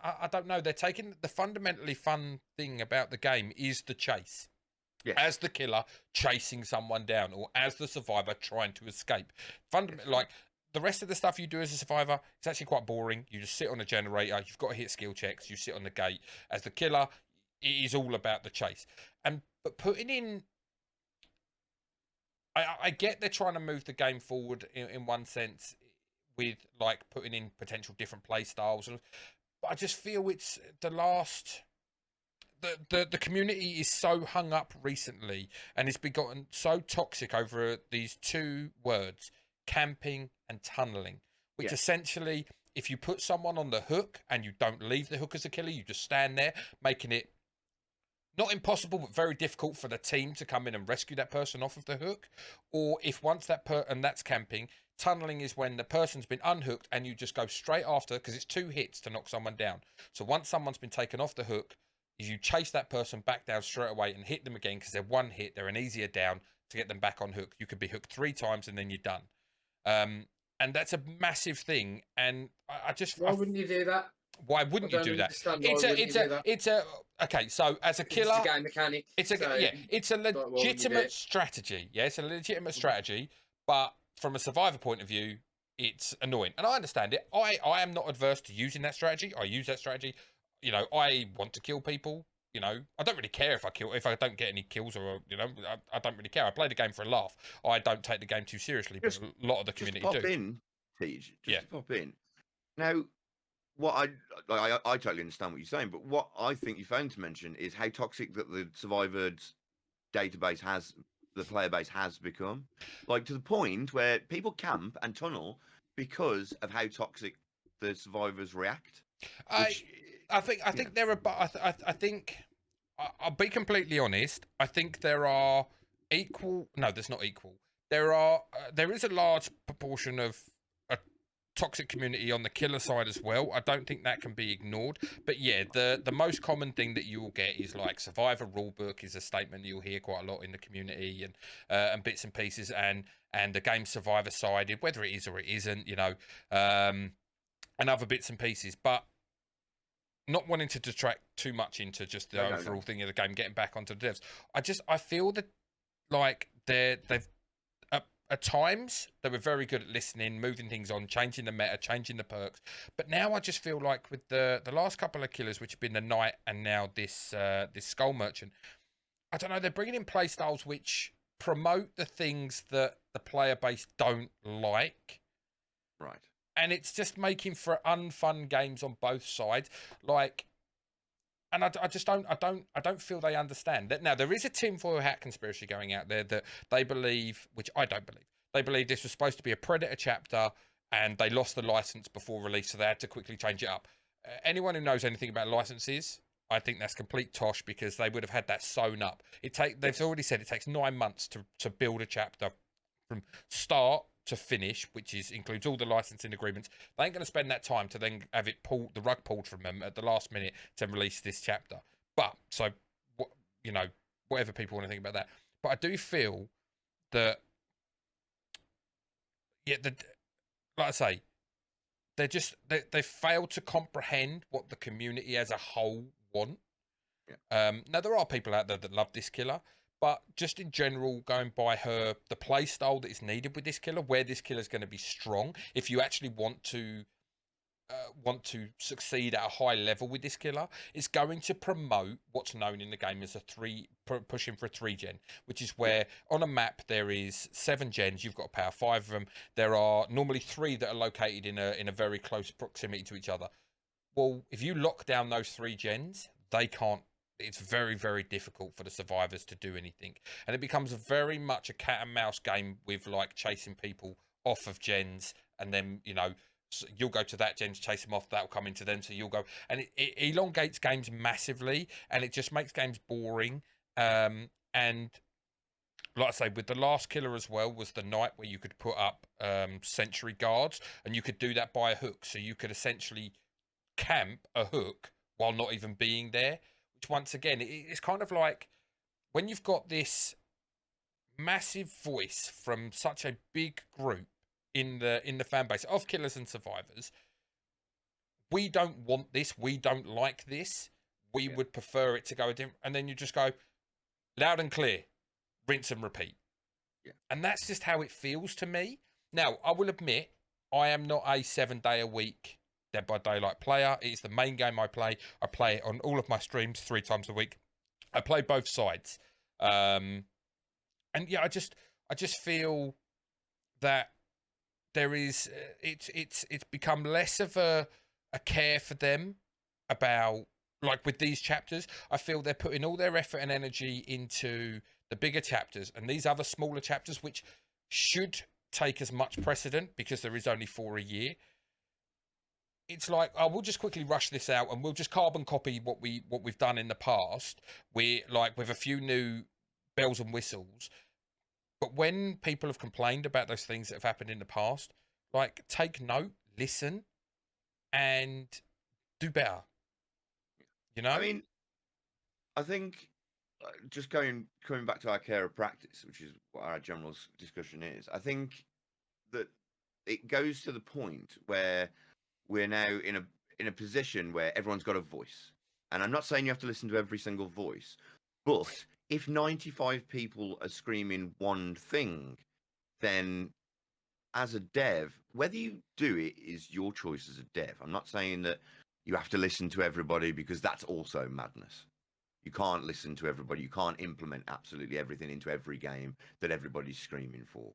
I don't know. They're taking the fundamentally fun thing about the game is the chase. Yes. As the killer chasing someone down, or as the survivor trying to escape. Fundamentally, like the rest of the stuff you do as a survivor, it's actually quite boring. You just sit on a generator. You've got to hit skill checks. You sit on the gate. As the killer, it is all about the chase. But putting in, I get they're trying to move the game forward in one sense, with like putting in potential different play styles, but I just feel it's the last. The community is so hung up recently, and it's gotten so toxic over these two words, camping and tunneling, which essentially, if you put someone on the hook and you don't leave the hook as a killer, you just stand there, making it not impossible, but very difficult for the team to come in and rescue that person off of the hook. Or if once and that's camping. Tunneling is when the person's been unhooked and you just go straight after, because it's 2 hits to knock someone down. So once someone's been taken off the hook, you chase that person back down straight away and hit them again, because they're 1 hit, they're an easier down to get them back on hook. You could be hooked 3 times and then you're done. And that's a massive thing. And I just... Why wouldn't you do that? Why wouldn't you do that? Okay, so as a killer... It's a game mechanic. It's a legitimate strategy. Yeah, it's a legitimate strategy, but from a survivor point of view, it's annoying. And I understand it. I am not adverse to using that strategy. I use that strategy. You know, I want to kill people. You know, I don't really care if I don't get any kills, or you know, I don't really care. I play the game for a laugh. I don't take the game too seriously, but a lot of the community do. Just to pop in. Now, what I totally understand what you're saying, but what I think you failed to mention is how toxic that the survivors database has, the player base has become, like to the point where people camp and tunnel because of how toxic the survivors react. I think there are, I think I'll be completely honest. I think there are equal. No, there's not equal. There is a large proportion of a toxic community on the killer side as well. I don't think that can be ignored. But yeah, the most common thing that you will get is like Survivor rulebook is a statement that you'll hear quite a lot in the community, and bits and pieces, and the game Survivor sided, whether it is or it isn't, you know, and other bits and pieces, but. Not wanting to detract too much into just the overall thing of the game, getting back onto the devs. I feel that like they've at times they were very good at listening, moving things on, changing the meta, changing the perks. But now I just feel like with the last couple of killers, which have been the Knight and now this Skull Merchant, I don't know, they're bringing in play styles which promote the things that the player base don't like. Right. And it's just making for unfun games on both sides. Like, and I don't feel they understand that. Now, there is a tinfoil hat conspiracy going out there that they believe, which I don't believe. They believe this was supposed to be a Predator chapter and they lost the license before release, so they had to quickly change it up. Anyone who knows anything about licenses, I think that's complete tosh, because they would have had that sewn up. They've already said it takes 9 months to build a chapter from start to finish, which includes all the licensing agreements. They ain't going to spend that time to then have the rug pulled from them at the last minute to release this chapter. But so, you know, whatever people want to think about that. But I do feel that, like I say, they failed to comprehend what the community as a whole want. Yeah. Now there are people out there that love this killer. But just in general, going by the play style that is needed with this killer, where this killer is going to be strong, if you actually want to succeed at a high level with this killer, it's going to promote what's known in the game as pushing for a 3-gen, which is where on a map there is 7 gens. You've got to power 5 of them. There are normally 3 that are located in a very close proximity to each other. Well, if you lock down those 3 gens, they can't. It's very, very difficult for the survivors to do anything. And it becomes very much a cat and mouse game with like chasing people off of gens. And then, you know, you'll go to that gen to chase them off. That'll come into them. So you'll go. And it elongates games massively. And it just makes games boring. And like I say, with the last killer as well was the Knight, where you could put up sentry guards. And you could do that by a hook. So you could essentially camp a hook while not even being there. Which once again, it's kind of like when you've got this massive voice from such a big group in the fan base of killers and survivors. We don't want this. We don't like this. We would prefer it to go different. And then you just go loud and clear, rinse and repeat. Yeah. And that's just how it feels to me. Now, I will admit, I am not a 7-day-a-week Dead by Daylight player. It's the main game I play. I play it on all of my streams 3 times a week. I play both sides. And yeah, I just feel that there is it's become less of a care for them about, like, with these chapters. I feel they're putting all their effort and energy into the bigger chapters, and these other smaller chapters, which should take as much precedent because there is only 4 a year. It's like, oh, we'll just quickly rush this out and we'll just carbon copy what we've done in the past. We're like, with a few new bells and whistles. But when people have complained about those things that have happened in the past, like, take note, listen, and do better. You know? I mean, I think just coming back to our care of practice, which is what our general discussion is, I think that it goes to the point where we're now in a position where everyone's got a voice. And I'm not saying you have to listen to every single voice, but if 95 people are screaming one thing, then as a dev, whether you do it is your choice as a dev. I'm not saying that you have to listen to everybody, because that's also madness. You can't listen to everybody. You can't implement absolutely everything into every game that everybody's screaming for.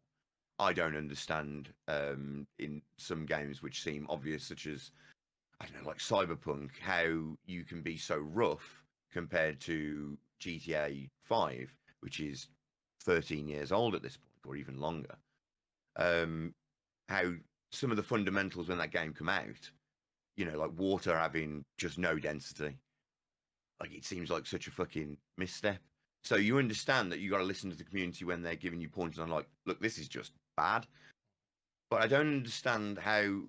I don't understand in some games which seem obvious, such as, I don't know, like Cyberpunk, how you can be so rough compared to GTA 5, which is 13 years old at this point, or even longer. How some of the fundamentals when that game come out, you know, like water having just no density, like, it seems like such a fucking misstep. So you understand that you got to listen to the community when they're giving you pointers on, like, look, this is just bad. But I don't understand how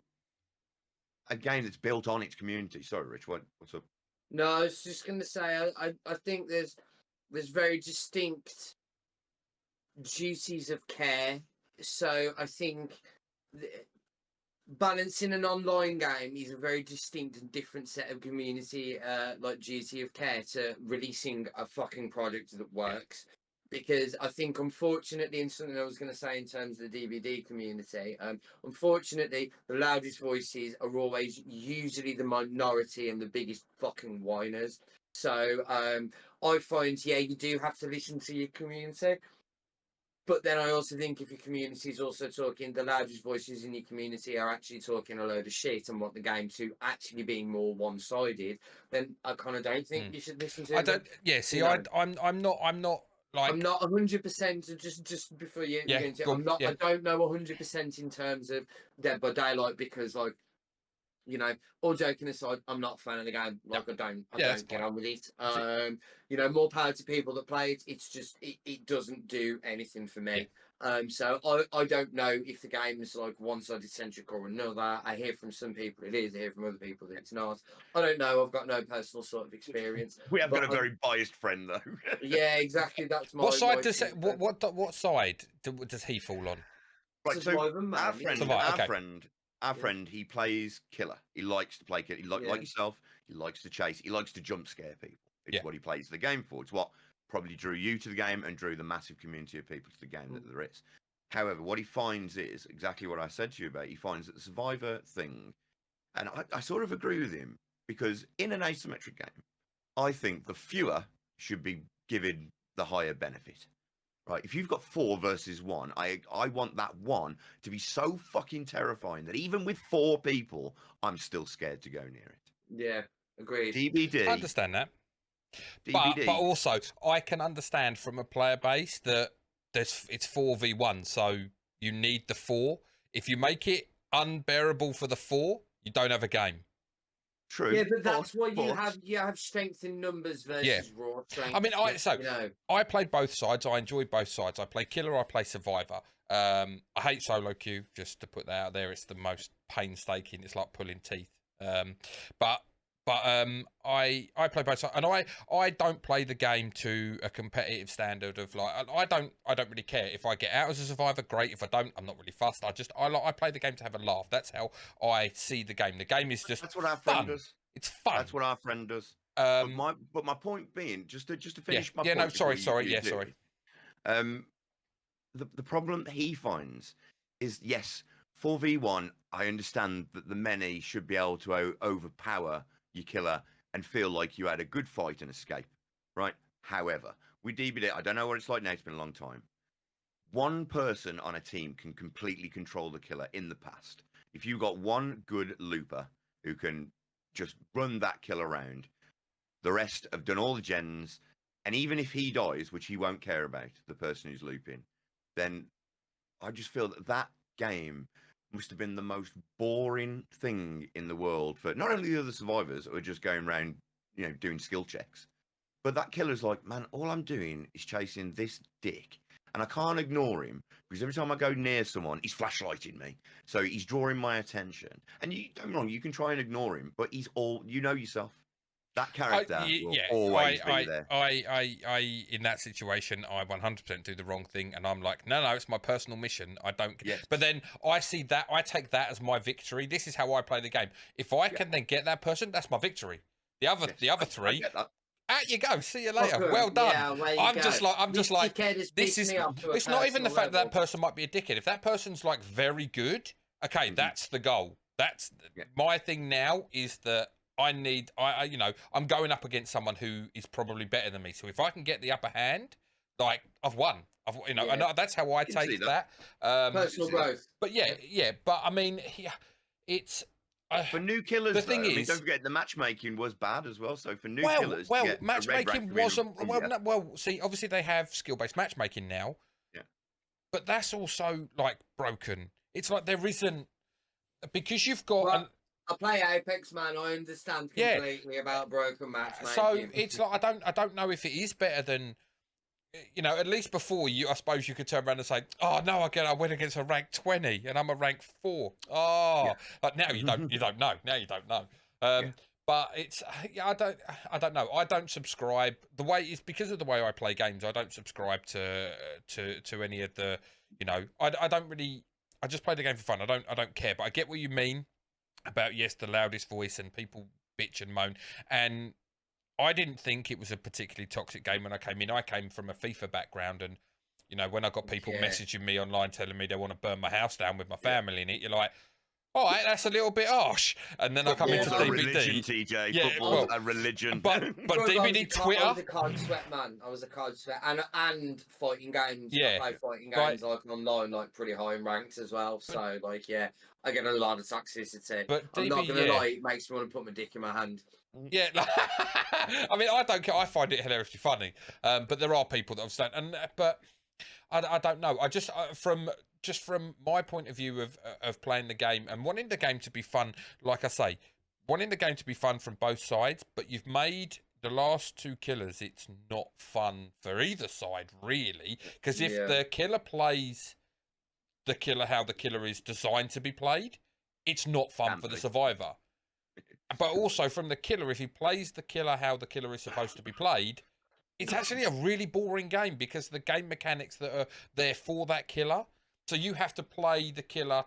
a game that's built on its community. Sorry, Rich, what's up? No, I was just going to say, I think there's very distinct duties of care. So I think balancing an online game is a very distinct and different set of community, like, duty of care to releasing a fucking product that works. Because I think, unfortunately, and something I was going to say in terms of the DVD community, unfortunately, the loudest voices are always usually the minority and the biggest fucking whiners. So I find, yeah, you do have to listen to your community. But then I also think if your community is also talking, the loudest voices in your community are actually talking a load of shit and want the game to actually being more one-sided, then I kind of don't think you should listen to. I don't. Yeah. See, you know, I'm not like. I'm not 100%. Just before you Yeah, get into it, go on, I'm not. yeah. I don't know 100% in terms of Dead by Daylight, because, like, you know, all joking aside, I'm not a fan of the game. Like, I don't that's get fine. on with it. You know, more power to people that play it. It's just it doesn't do anything for me. So I don't know if the game is, like, one-sided centric or another. I hear from some people it is. I hear from other people that it's not. I don't know. I've got no personal sort of experience. We have got a but very biased friend, though. yeah, exactly. That's my. What side my does thing. what side does he fall on? Right, so Survivor, man, our yeah. friend, Survivor, okay. our friend, he plays killer. He likes to play killer. Like yourself, he likes to chase. He likes to jump scare people. It's what he plays the game for. It's what probably drew you to the game and drew the massive community of people to the game that there is. However, what he finds is exactly what I said to you about. He finds that the Survivor thing, and I sort of agree with him, because in an asymmetric game, I think the fewer should be given the higher benefit. Right, if you've got 4 versus 1, I want that 1 to be so fucking terrifying that even with 4 people, I'm still scared to go near it. Yeah, agreed. DBD. I understand that. DBD. But also, I can understand from a player base that it's 4v1, so you need the 4. If you make it unbearable for the 4, you don't have a game. True. Yeah, but that's why you have strength in numbers versus raw strength. I mean, I played both sides. I enjoyed both sides. I play killer. I play survivor. I hate solo queue. Just to put that out there, it's the most painstaking. It's like pulling teeth. But I play both sides, and I don't play the game to a competitive standard of, like, I don't really care if I get out as a survivor. Great. If I don't, I'm not really fussed. I play the game to have a laugh. That's how I see the game. The game is just that's what our friend fun. does. It's fun. That's what our friend does. But my point being, just to finish my point. No, sorry. Sorry. The problem that he finds is, yes, 4v1. I understand that the many should be able to overpower your killer and feel like you had a good fight and escape, right? However, with DBD, I don't know what it's like now. It's been a long time. one person on a team can completely control the killer in the past. If you got one good looper who can just run that kill around, the rest have done all the gens, and even if he dies, which he won't care about, the person who's looping, then I just feel that game must have been the most boring thing in the world for not only the other survivors who are just going around, doing skill checks, but that killer's like, man, all I'm doing is chasing this dick. And I can't ignore him because every time I go near someone, he's flashlighting me. So he's drawing my attention. And don't get me wrong, you can try and ignore him, but he's yourself. That character will always be there. I, in that situation, I 100% do the wrong thing, and I'm like, no, it's my personal mission. I don't. Yes. But then I see that, I take that as my victory. This is how I play the game. If I can then get that person, that's my victory. The other three. Out you go. See you later. Well done. Yeah, I'm just like, this is. It's not even the fact that person might be a dickhead. If that person's like very good, okay, that's the goal. That's my thing now. Is that I'm going up against someone who is probably better than me. So if I can get the upper hand, like I've won. And that's how I take that. Personal growth. But but I mean, it's. For new killers, the thing is, don't forget the matchmaking was bad as well. So for new killers, matchmaking wasn't see, obviously they have skill-based matchmaking now, but that's also like broken. It's like there isn't, because you've got. I play Apex, man. I understand completely about broken matchmaking. So it's like I don't know if it is better than. At least before I suppose you could turn around and say, "Oh no, I went against a rank 20 and I'm a rank 4." But now you don't know. Now you don't know. But it's I don't know. I don't subscribe. The way is because of the way I play games. I don't subscribe to any of the. I don't really. I just play the game for fun. I don't care. But I get what you mean about the loudest voice and people bitch and moan and. I didn't think it was a particularly toxic game when I came in. I came from a FIFA background, and when I got people messaging me online telling me they want to burn my house down with my family in it, you're like, all right, that's a little bit harsh. And then I come into DBD. Religion, TJ. Football's a religion. But DBD Twitter. I was a card sweat man. I was a card sweat and fighting games. I play fighting games like online, like pretty high in ranks as well. So I get a lot of toxicity. But I'm not gonna lie, it makes me want to put my dick in my hand. Yeah, I mean, I don't care. I find it hilariously funny, but there are people that understand. But I don't know. I just from my point of view of playing the game and wanting the game to be fun. Like I say, wanting the game to be fun from both sides. But you've made the last two killers. It's not fun for either side really, because if the killer plays the killer how the killer is designed to be played, it's not fun for the survivor. But also from the killer, if he plays the killer how the killer is supposed to be played, it's actually a really boring game because the game mechanics that are there for that killer. So you have to play the killer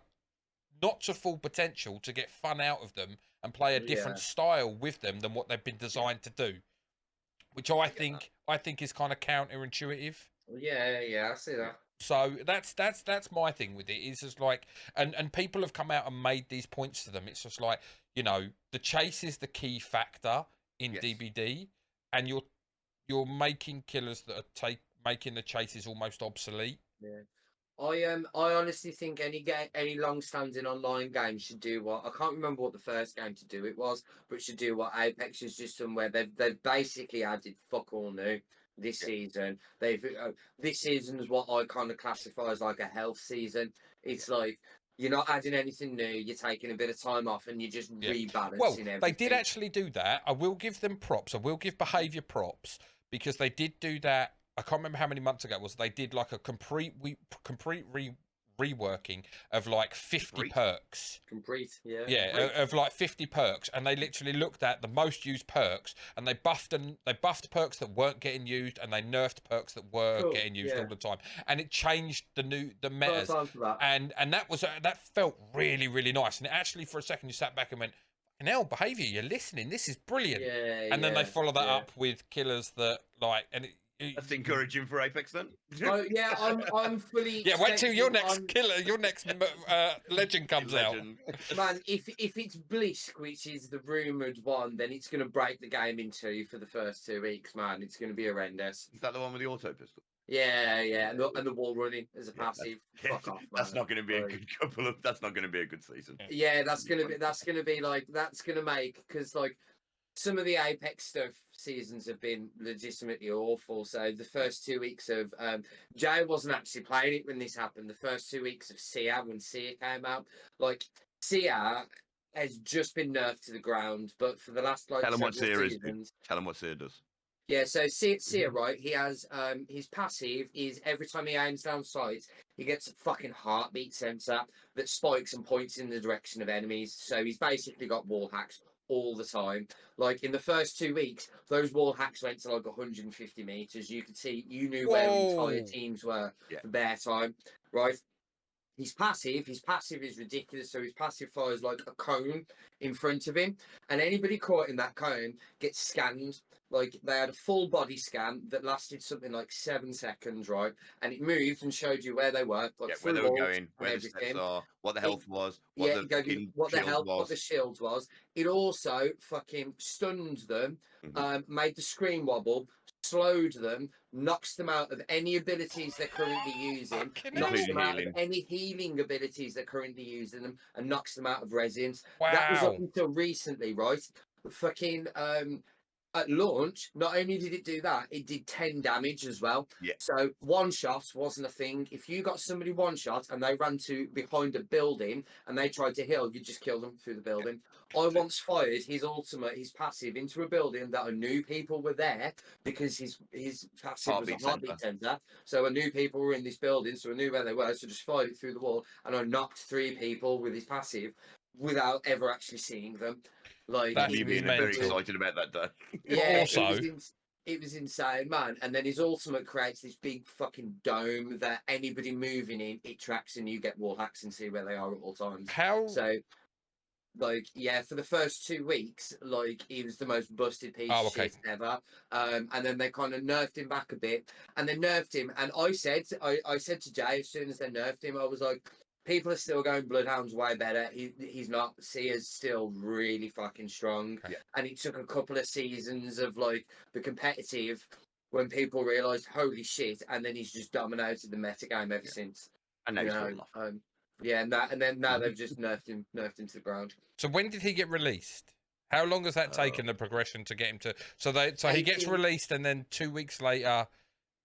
not to full potential to get fun out of them and play a different style with them than what they've been designed to do, which I think is kind of counterintuitive. Yeah, I see that. So that's my thing with it. Is just like, and people have come out and made these points to them. It's just like, the chase is the key factor in DBD, and you're making killers that are making the chases almost obsolete. Yeah, I honestly think any long-standing online game should do what I can't remember what the first game to do it was, but should do what Apex has just done, where they've basically added fuck all new. This season, this season is what I kind of classify as like a health season. It's like you're not adding anything new. You're taking a bit of time off, and you're just rebalancing everything. They did actually do that. I will give them props. I will give behaviour props because they did do that. I can't remember how many months ago it was. They did like a complete reworking of like 50 perks. Of like 50 perks, and they literally looked at the most used perks, and they buffed perks that weren't getting used, and they nerfed perks that were getting used all the time, and it changed the metas, and that felt really, really nice. And it actually, for a second, you sat back and went, "Hell, behaviour, you're listening. This is brilliant." And then they follow that up with killers that like, and that's encouraging for Apex then. Oh yeah, I'm fully. Yeah, wait till your next killer, your next legend comes out. Man, if it's Blisk, which is the rumoured one, then it's going to break the game in two for the first 2 weeks. Man, it's going to be horrendous. Is that the one with the auto pistol? Yeah, yeah, and the wall running as a Yeah, passive. Fuck off, man. That's not going to be a Like, good couple of. That's not going to be a good season. yeah, that's gonna be like that's gonna make because like some of the Apex stuff seasons have been legitimately awful. So the first 2 weeks of Jay wasn't actually playing it when this happened. The first 2 weeks of Sia when Sia came out, like Sia has just been nerfed to the ground, but for the last like Tell them what several Seer is. seasons. Tell them what Seer does. Yeah, so Sia, right? He has his passive is every time he aims down sights, he gets a fucking heartbeat sensor that spikes and points in the direction of enemies. So he's basically got wall hacks all the time. Like in the first 2 weeks, those wall hacks went to like 150 meters. You could see, you knew where entire Whoa. teams were Yeah. for their time, right? His passive is ridiculous. So his passive fires like a cone in front of him, and anybody caught in that cone gets scanned. Like they had a full body scan that lasted something like 7 seconds, right? And it moved and showed you where they were, like Where they were walls going, and where the steps everything. are, what the health was, what Yeah, the it gave you fucking what the shield hell, was. what the shield was. It also fucking stunned them, made the screen wobble, slowed them, knocks them out of any abilities they're currently using, Fucking knocks hell. them out of Healing. any healing abilities they're currently using them, and knocks them out of resins. Wow. That was up until recently, right? Fucking at launch, not only did it do that, it did 10 damage as well. Yeah. So one shot wasn't a thing. If you got somebody one shot and they ran to behind a building and they tried to heal, you just kill them through the building. I once fired his ultimate, his passive, into a building that I knew people were there because his passive was Heartbeat a heartbeat sensor. So I knew people were in this building, so I knew where they were. So just fired it through the wall, and I knocked 3 people with his passive without ever actually seeing them. Like That's Me it being was very mental. excited about that day. yeah, also- it was insane, man. And then his ultimate creates this big fucking dome that anybody moving in, it tracks, and you get wall hacks and see where they are at all times. How? So, like, yeah, for the first 2 weeks, like, he was the most busted piece Oh, of okay. shit ever. And then they kind of nerfed him back a bit, and they nerfed him. And I said to Jay, as soon as they nerfed him, I was like, people are still going Bloodhound's way better. He's not. Sia's still really fucking strong. Yeah. And it took a couple of seasons of like the competitive when people realised, holy shit, and then he's just dominated the meta game ever since. And now You he's know, fallen off. yeah, and then now they've just nerfed him to the ground. So when did he get released? How long has that taken the progression to get him to? So he gets 18 released, and then 2 weeks later,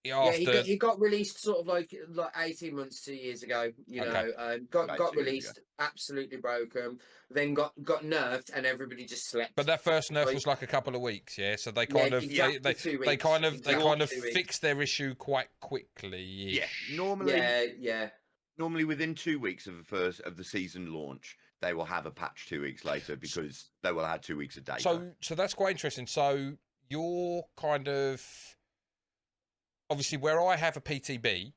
Yeah, after he got released sort of like 18 months, 2 years ago. You Okay. know, About got 2 years released, absolutely broken. Then got nerfed, and everybody just slept. But that first nerf Like- was like a couple of weeks, yeah. So they Yeah, kind of exactly they 2 they weeks. kind of Exactly 2 weeks. fixed their issue quite quickly. Yeah, normally, Yeah. normally within 2 weeks of the season launch, they will have a patch 2 weeks later because they will have 2 weeks of data. So that's quite interesting. So you're kind of obviously where I have a PTB,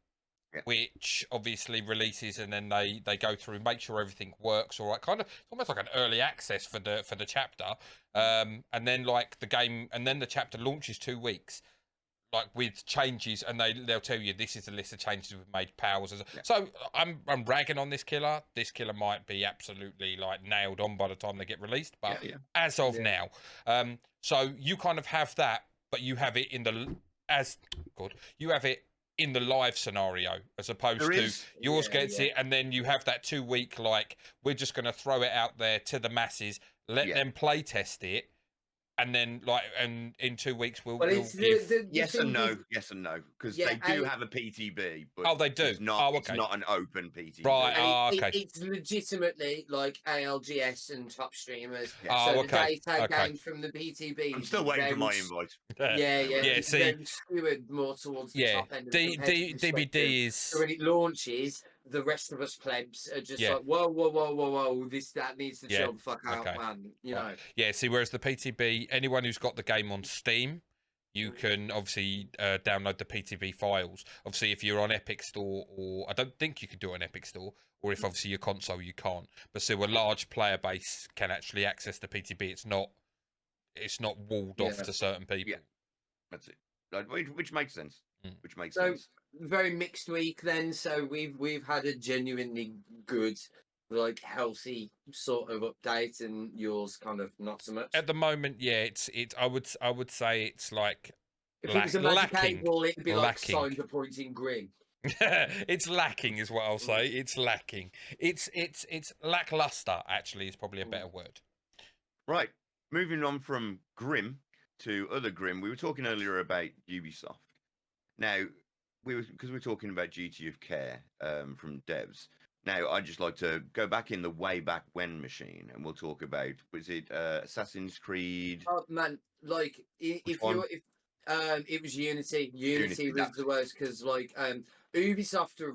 Yeah. which obviously releases and then they go through, make sure everything works all right. Kind of it's almost like an early access for the chapter. And then like the game, and then the chapter launches 2 weeks. Like with changes, and they'll tell you this is the list of changes we've made powers. Yeah. So I'm ragging on this killer. This killer might be absolutely like nailed on by the time they get released, but Yeah. as of Yeah. now, so you kind of have that, but you have it in the you have it in the live scenario as opposed There to is. yours Yeah, gets yeah. it, and then you have that 2 week like we're just going to throw it out there to the masses, let Yeah. them play test it. And then, and in 2 weeks, we'll it's give. the Yes thing and no, is- yes and no, because Yeah, they do I- have a PTB. But Oh, they do? It's not. Oh, It's okay. not an open PTB. Right, and okay. it's legitimately like ALGS and top streamers. Yeah. So Oh, the okay. data Okay. gained from the PTB. I'm is still waiting for very my s- invite. Yeah, Yeah, it's see- very skewed more towards the Yeah, top end of the competitive spectrum. DBD So is. when it launches, the rest of us plebs are just Yeah. like, whoa, that needs to Yeah, chill the fuck out, okay. man. You Right. know. Yeah, see, whereas the PTB, anyone who's got the game on Steam, you can obviously download the PTB files. Obviously, if you're on Epic Store, or I don't think you can do it on Epic Store, or if obviously your console you can't. But so a large player base can actually access the PTB. It's not walled off Yeah. to certain people. Yeah. That's it. Which makes sense. Mm. Which makes So- sense. Very mixed week then. So we've had a genuinely good, like healthy sort of update, and yours kind of not so much. At the moment, yeah, it's I would say it's like If it was a magic lacking. 8-ball, it'd be like Lacking. signed appointing Grim. It's lacking, is what I'll say. It's lacking. It's lackluster. Actually, is probably a better word. Right. Moving on from Grim to other Grim. We were talking earlier about Ubisoft. Now, because we're talking about duty of care from devs. Now, I'd just like to go back in the way back when machine, and we'll talk about, was it Assassin's Creed? Oh man, like Which if one? it was Unity. Unity was that's the worst because like Ubisoft are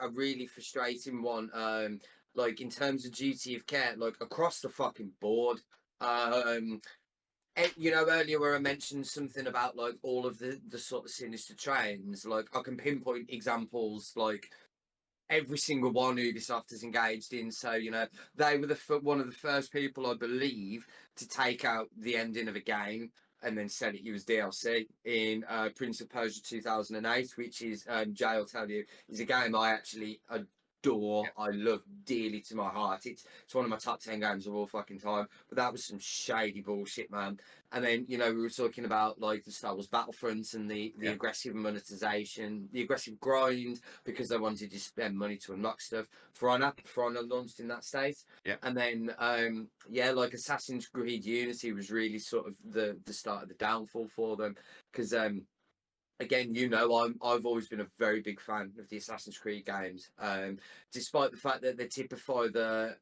really frustrating one. Like in terms of duty of care, like across the fucking board. You know, earlier where I mentioned something about like all of the sort of sinister trains, like I can pinpoint examples like every single one Ubisoft has engaged in. So you know, they were one of the first people, I believe, to take out the ending of a game and then sell it you as DLC in Prince of Persia 2008, which is Jay will tell you is a game I actually adore. I love dearly to my heart. It's one of my top 10 games of all fucking time. But that was some shady bullshit, man. And then you know we were talking about like the Star Wars Battlefronts and the aggressive monetization, the aggressive grind because they wanted to spend money to unlock stuff. For Honor launched in that state. Yeah. And then like Assassin's Creed Unity was really sort of the start of the downfall for them because again, you know, I've always been a very big fan of the Assassin's Creed games, despite the fact that they typify the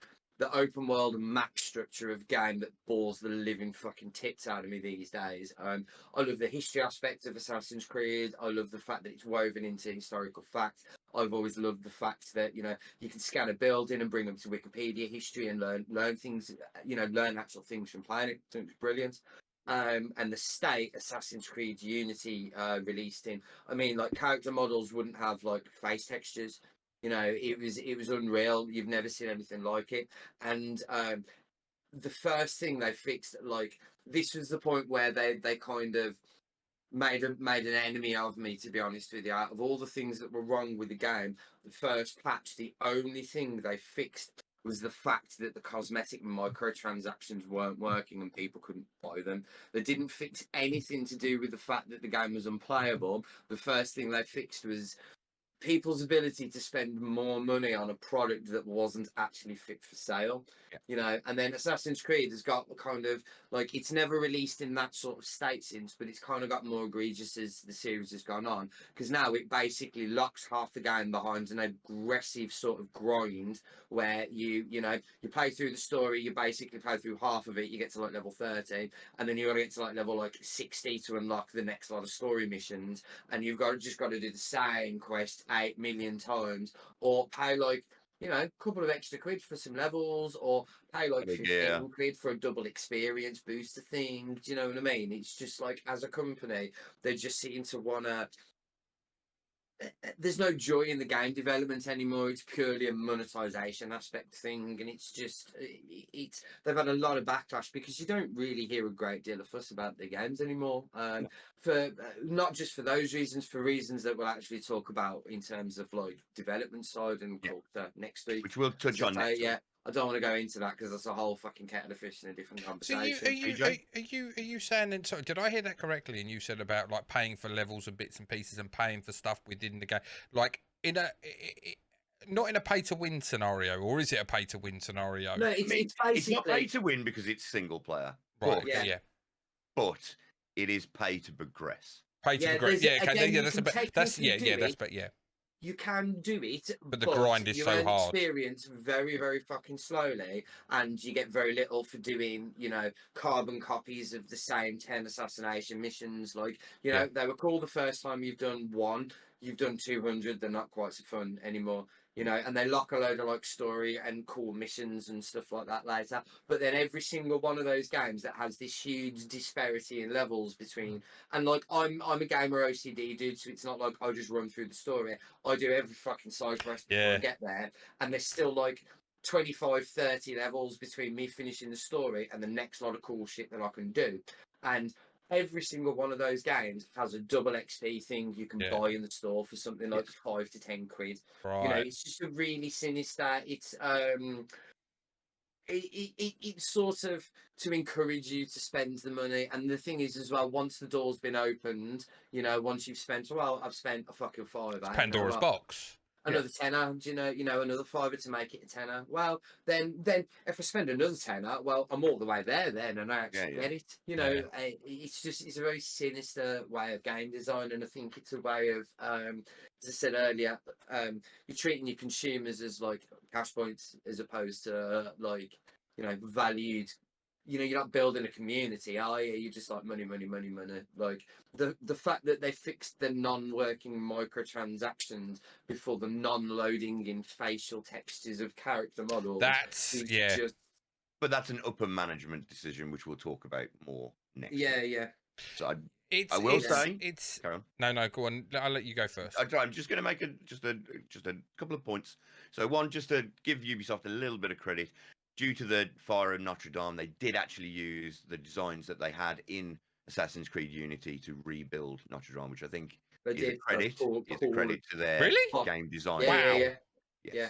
open world and map structure of game that bores the living fucking tits out of me these days. I love the history aspect of Assassin's Creed. I love the fact that it's woven into historical fact. I've always loved the fact that you know you can scan a building and bring them to Wikipedia history and learn things, you know, learn actual things from playing it. I think it's brilliant. And the state Assassin's Creed Unity released in, I mean, like character models wouldn't have like face textures. You know, it was unreal. You've never seen anything like it. And the first thing they fixed, like this was the point where they kind of made an enemy of me, to be honest with you. Out of all the things that were wrong with the game, the first patch, the only thing they fixed was the fact that the cosmetic microtransactions weren't working and people couldn't buy them. They didn't fix anything to do with the fact that the game was unplayable. The first thing they fixed was people's ability to spend more money on a product that wasn't actually fit for sale. You know, and then Assassin's Creed has got kind of like it's never released in that sort of state since, but it's kind of got more egregious as the series has gone on because now it basically locks half the game behind an aggressive sort of grind where you play through the story, you basically play through half of it, you get to like level 30, and then you got to get to like level like 60 to unlock the next lot of story missions, and you've just got to do the same quest 8 million times or pay like you know, a couple of extra quid for some levels, or pay like 15 quid for a double experience booster thing. Do you know what I mean? It's just like, as a company, they just seem to want to. There's no joy in the game development anymore. It's purely a monetization aspect thing, and it's just they've had a lot of backlash because you don't really hear a great deal of fuss about the games anymore. For not just for those reasons, for reasons that we'll actually talk about in terms of like development side and culture next week, which we'll touch on next week. I don't want to go into that because that's a whole fucking kettle of fish in a different conversation. So are you saying? And sorry, did I hear that correctly? And you said about like paying for levels and bits and pieces and paying for stuff within the game, like not in a pay to win scenario, or is it a pay to win scenario? No, it's basically it's not pay to win because it's single player, right? But it is pay to progress. Pay to progress. You can do it, but the grind is so hard. Experience very, very fucking slowly, and you get very little for doing, you know, carbon copies of the same 10 assassination missions. Like, you know, they were cool the first time you've done one, you've done 200, they're not quite so fun anymore. You know, and they lock a load of like story and cool missions and stuff like that later. But then every single one of those games that has this huge disparity in levels between, and like I'm a gamer OCD dude, so it's not like I just run through the story. I do every fucking side quest before I get there, and there's still like 25, 30 levels between me finishing the story and the next lot of cool shit that I can do. And every single one of those games has a double XP thing you can buy in the store for something like 5 to 10 quid. Right. You know, it's just a really sinister. It's it's sort of to encourage you to spend the money. And the thing is, as well, once the door's been opened, you know, once you've spent, well, I've spent a fucking $5. It's Pandora's box. Another tenner, you know, another fiver to make it a tenner. Well, then if I spend another tenner, well, I'm all the way there then, and I actually get it. You know, it's a very sinister way of game design, and I think it's a way of, as I said earlier, you're treating your consumers as like cash points as opposed to like, you know, valued. You know, you're not building a community, are you? You're just like money. Like the fact that they fixed the non-working microtransactions before the non-loading in facial textures of character models. That's just... But that's an upper management decision, which we'll talk about more next. Yeah. So I will say, carry on. No, go on. I'll let you go first. I'm just going to make just a couple of points. So one, just to give Ubisoft a little bit of credit. Due to the fire of Notre Dame, they did actually use the designs that they had in Assassin's Creed Unity to rebuild Notre Dame, which I think is a credit to their game design. Yeah.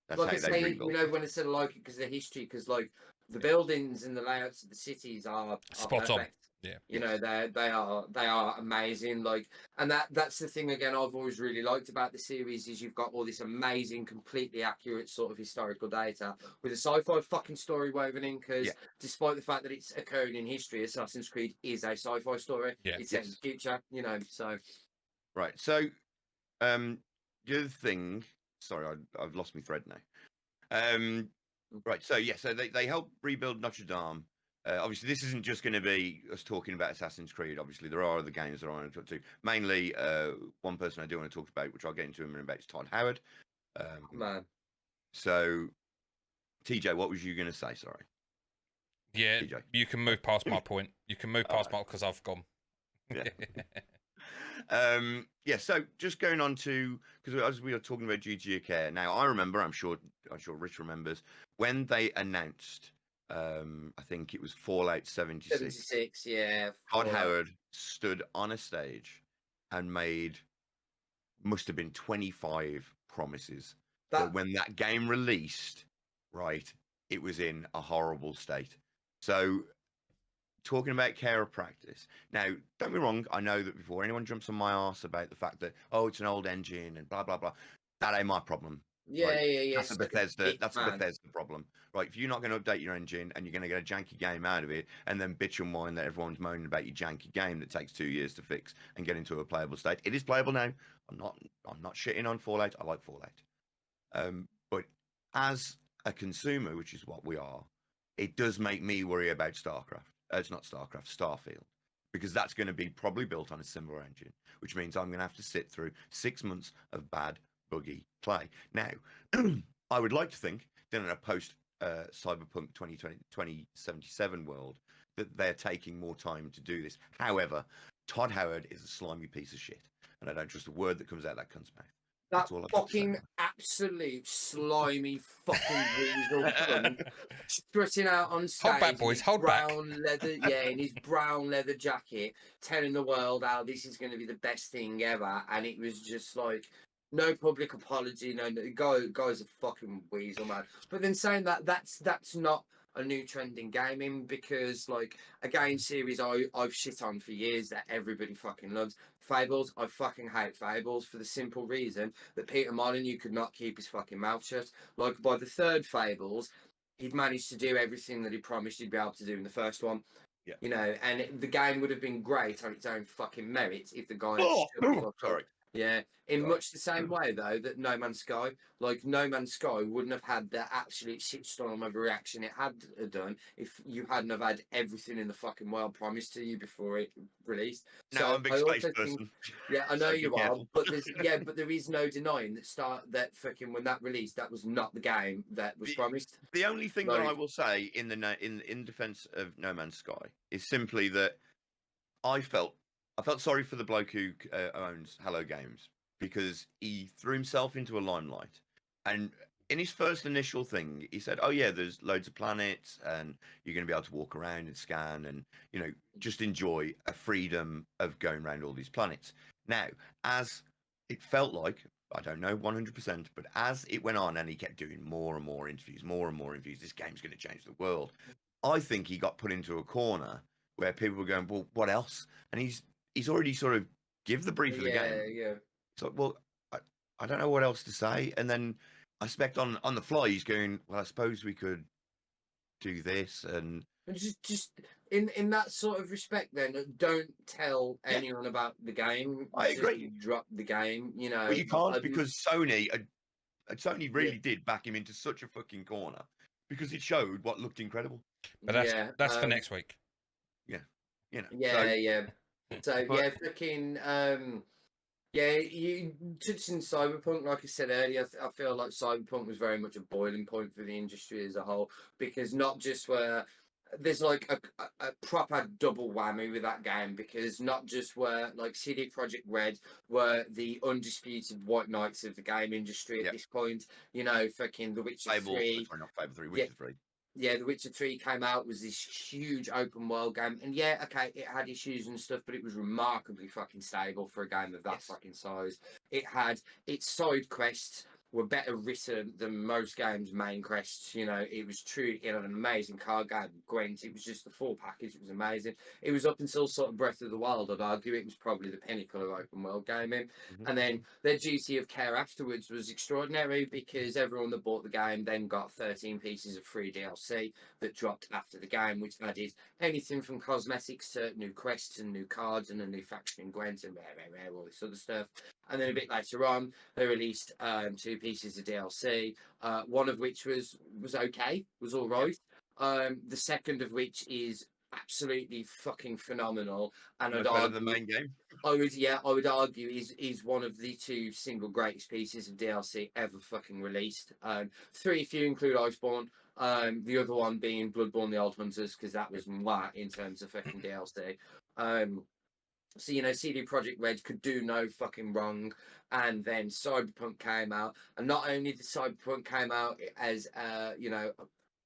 That's like how I they say, rebuilt. you know, when I said I like it because of the history, because like the buildings and the layouts of the cities are spot perfect. on. Yeah, you know, they are amazing. Like, and that's the thing again I've always really liked about the series is you've got all this amazing, completely accurate sort of historical data with a sci-fi fucking story woven in. Because despite the fact that it's occurring in history, Assassin's Creed is a sci-fi story. It's in the future, you know. So right. So the other thing, sorry, I've lost my thread now. Right. So so they help rebuild Notre Dame. Obviously, this isn't just going to be us talking about Assassin's Creed. Obviously, there are other games that I want to talk to. Mainly, one person I do want to talk about, which I'll get into in a minute, is Todd Howard. man. So, TJ, what was you going to say? Sorry. Yeah, TJ. You can move past my point. You can move past my because I've gone. Yeah. So just going on to, because as we were talking about duty of care. Now, I remember. I'm sure Rich remembers when they announced. I think it was Fallout 76. 76, yeah. Todd Howard stood on a stage and must have been 25 promises that when that game released, right, it was in a horrible state. So, talking about care of practice. Now, don't be wrong. I know that before anyone jumps on my arse about the fact that, oh, it's an old engine and blah, blah, blah, that ain't my problem. Yeah. That's a Bethesda problem, right? If you're not going to update your engine and you're going to get a janky game out of it, and then bitch and whine that everyone's moaning about your janky game that takes 2 years to fix and get into a playable state, it is playable now. I'm not shitting on Fallout. I like Fallout, but as a consumer, which is what we are, it does make me worry about StarCraft. It's not StarCraft, Starfield, because that's going to be probably built on a similar engine, which means I'm going to have to sit through 6 months of bad, buggy play. Now, I would like to think that in a post Cyberpunk 2077 world that they're taking more time to do this. However, Todd Howard is a slimy piece of shit, and I don't trust a word that comes out of that cunt's mouth. That fucking absolute slimy fucking weasel cunt strutting out on stage. Hold back, boys. Hold back. Leather, in his brown leather jacket, telling the world how this is going to be the best thing ever, and it was just like no public apology. No, guy's a fucking weasel, man. But then saying that's not a new trend in gaming, because like a game series I've shit on for years that everybody fucking loves, Fables. I fucking hate Fables for the simple reason that Peter Molyneux could not keep his fucking mouth shut. Like by the third Fables, he'd managed to do everything that he promised he'd be able to do in the first one. Yeah. You know, and the game would have been great on its own fucking merits if the guy sorry. Yeah, in much the same way though that No Man's Sky, like No Man's Sky wouldn't have had the absolute shitstorm of a reaction it had done if you hadn't have had everything in the fucking world promised to you before it released. No, so I'm a big space person. Yeah, I know So you are, careful. but there is no denying that fucking when that released, that was not the game that was promised. The only thing that I will say in defense of No Man's Sky is simply that I felt sorry for the bloke who owns Hello Games, because he threw himself into a limelight, and in his first initial thing he said, oh yeah, there's loads of planets and you're going to be able to walk around and scan and, you know, just enjoy a freedom of going around all these planets. Now, as it felt like I don't know 100%, but as it went on and he kept doing more and more interviews, this game's going to change the world. I think he got put into a corner where people were going, well, what else? And he's already sort of give the brief of the game. Yeah. It's like, well, I don't know what else to say. And then I expect on the fly, he's going, well, I suppose we could do this. And just in that sort of respect, then don't tell anyone about the game. I agree. Drop the game, you know. But you can't because Sony really did back him into such a fucking corner because it showed what looked incredible. But that's for next week. Yeah, you know. Yeah. So yeah, fucking yeah. You touching Cyberpunk, like I said earlier, I feel like Cyberpunk was very much a boiling point for the industry as a whole, because not just where there's like a proper double whammy with that game, because not just were like CD Projekt Red were the undisputed white knights of the game industry at this point, you know, fucking The Witcher 3. Sorry, not Fable 3, Witcher 3. Yeah, The Witcher 3 came out, was this huge open world game. And yeah, okay, it had issues and stuff, but it was remarkably fucking stable for a game of that fucking size. It had its side quests were better written than most games' main quests. You know, it was true. It had an amazing card game, Gwent. It was just the full package. It was amazing. It was up until sort of Breath of the Wild, I'd argue. It was probably the pinnacle of open world gaming. And then their duty of care afterwards was extraordinary, because everyone that bought the game then got 13 pieces of free DLC that dropped after the game, which added anything from cosmetics to new quests and new cards and a new faction in Gwent and all this other stuff. And then a bit later on, they released 2 pieces of DLC, one of which was okay, was all right. The second of which is absolutely fucking phenomenal, and I'd argue the main game. I would argue is one of the 2 single greatest pieces of DLC ever fucking released. 3 if you include Iceborne. The other one being Bloodborne: The Old Hunters, because that was mwah in terms of fucking DLC. So, you know, CD Projekt Red could do no fucking wrong. And then Cyberpunk came out. And not only did Cyberpunk came out as, you know,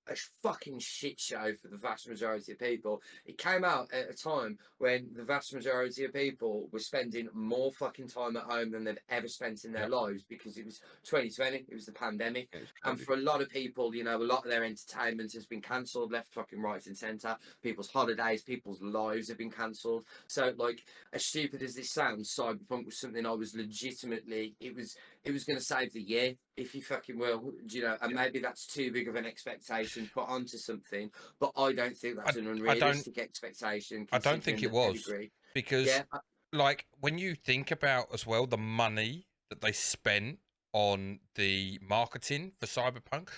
a fucking shit show for the vast majority of people, it came out at a time when the vast majority of people were spending more fucking time at home than they've ever spent in their lives, because it was 2020, it was the pandemic. And for a lot of people, you know, a lot of their entertainment has been cancelled left, fucking, right and centre. People's holidays, people's lives have been cancelled. So, like, as stupid as this sounds, Cyberpunk was something I was legitimately, it was going to save the year, if you fucking will, you know, and maybe that's too big of an expectation put onto something, but I don't think that's an unrealistic expectation. I don't think it was, because like, when you think about as well the money that they spent on the marketing for Cyberpunk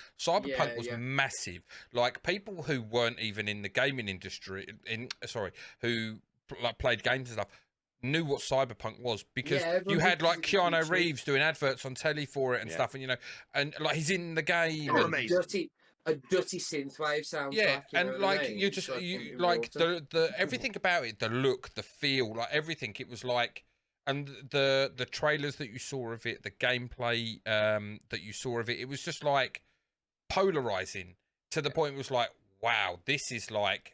was massive. Like, people who weren't even in the gaming industry, who like played games and stuff, knew what Cyberpunk was, because you had like Keanu Reeves doing adverts on telly for it and stuff, and you know, and like he's in the game. A dirty synthwave soundtrack. Yeah, and like you just like the everything about it, the look, the feel, like everything. It was like, and the trailers that you saw of it, the gameplay that you saw of it, it was just like polarizing to the point. It was like, wow, this is like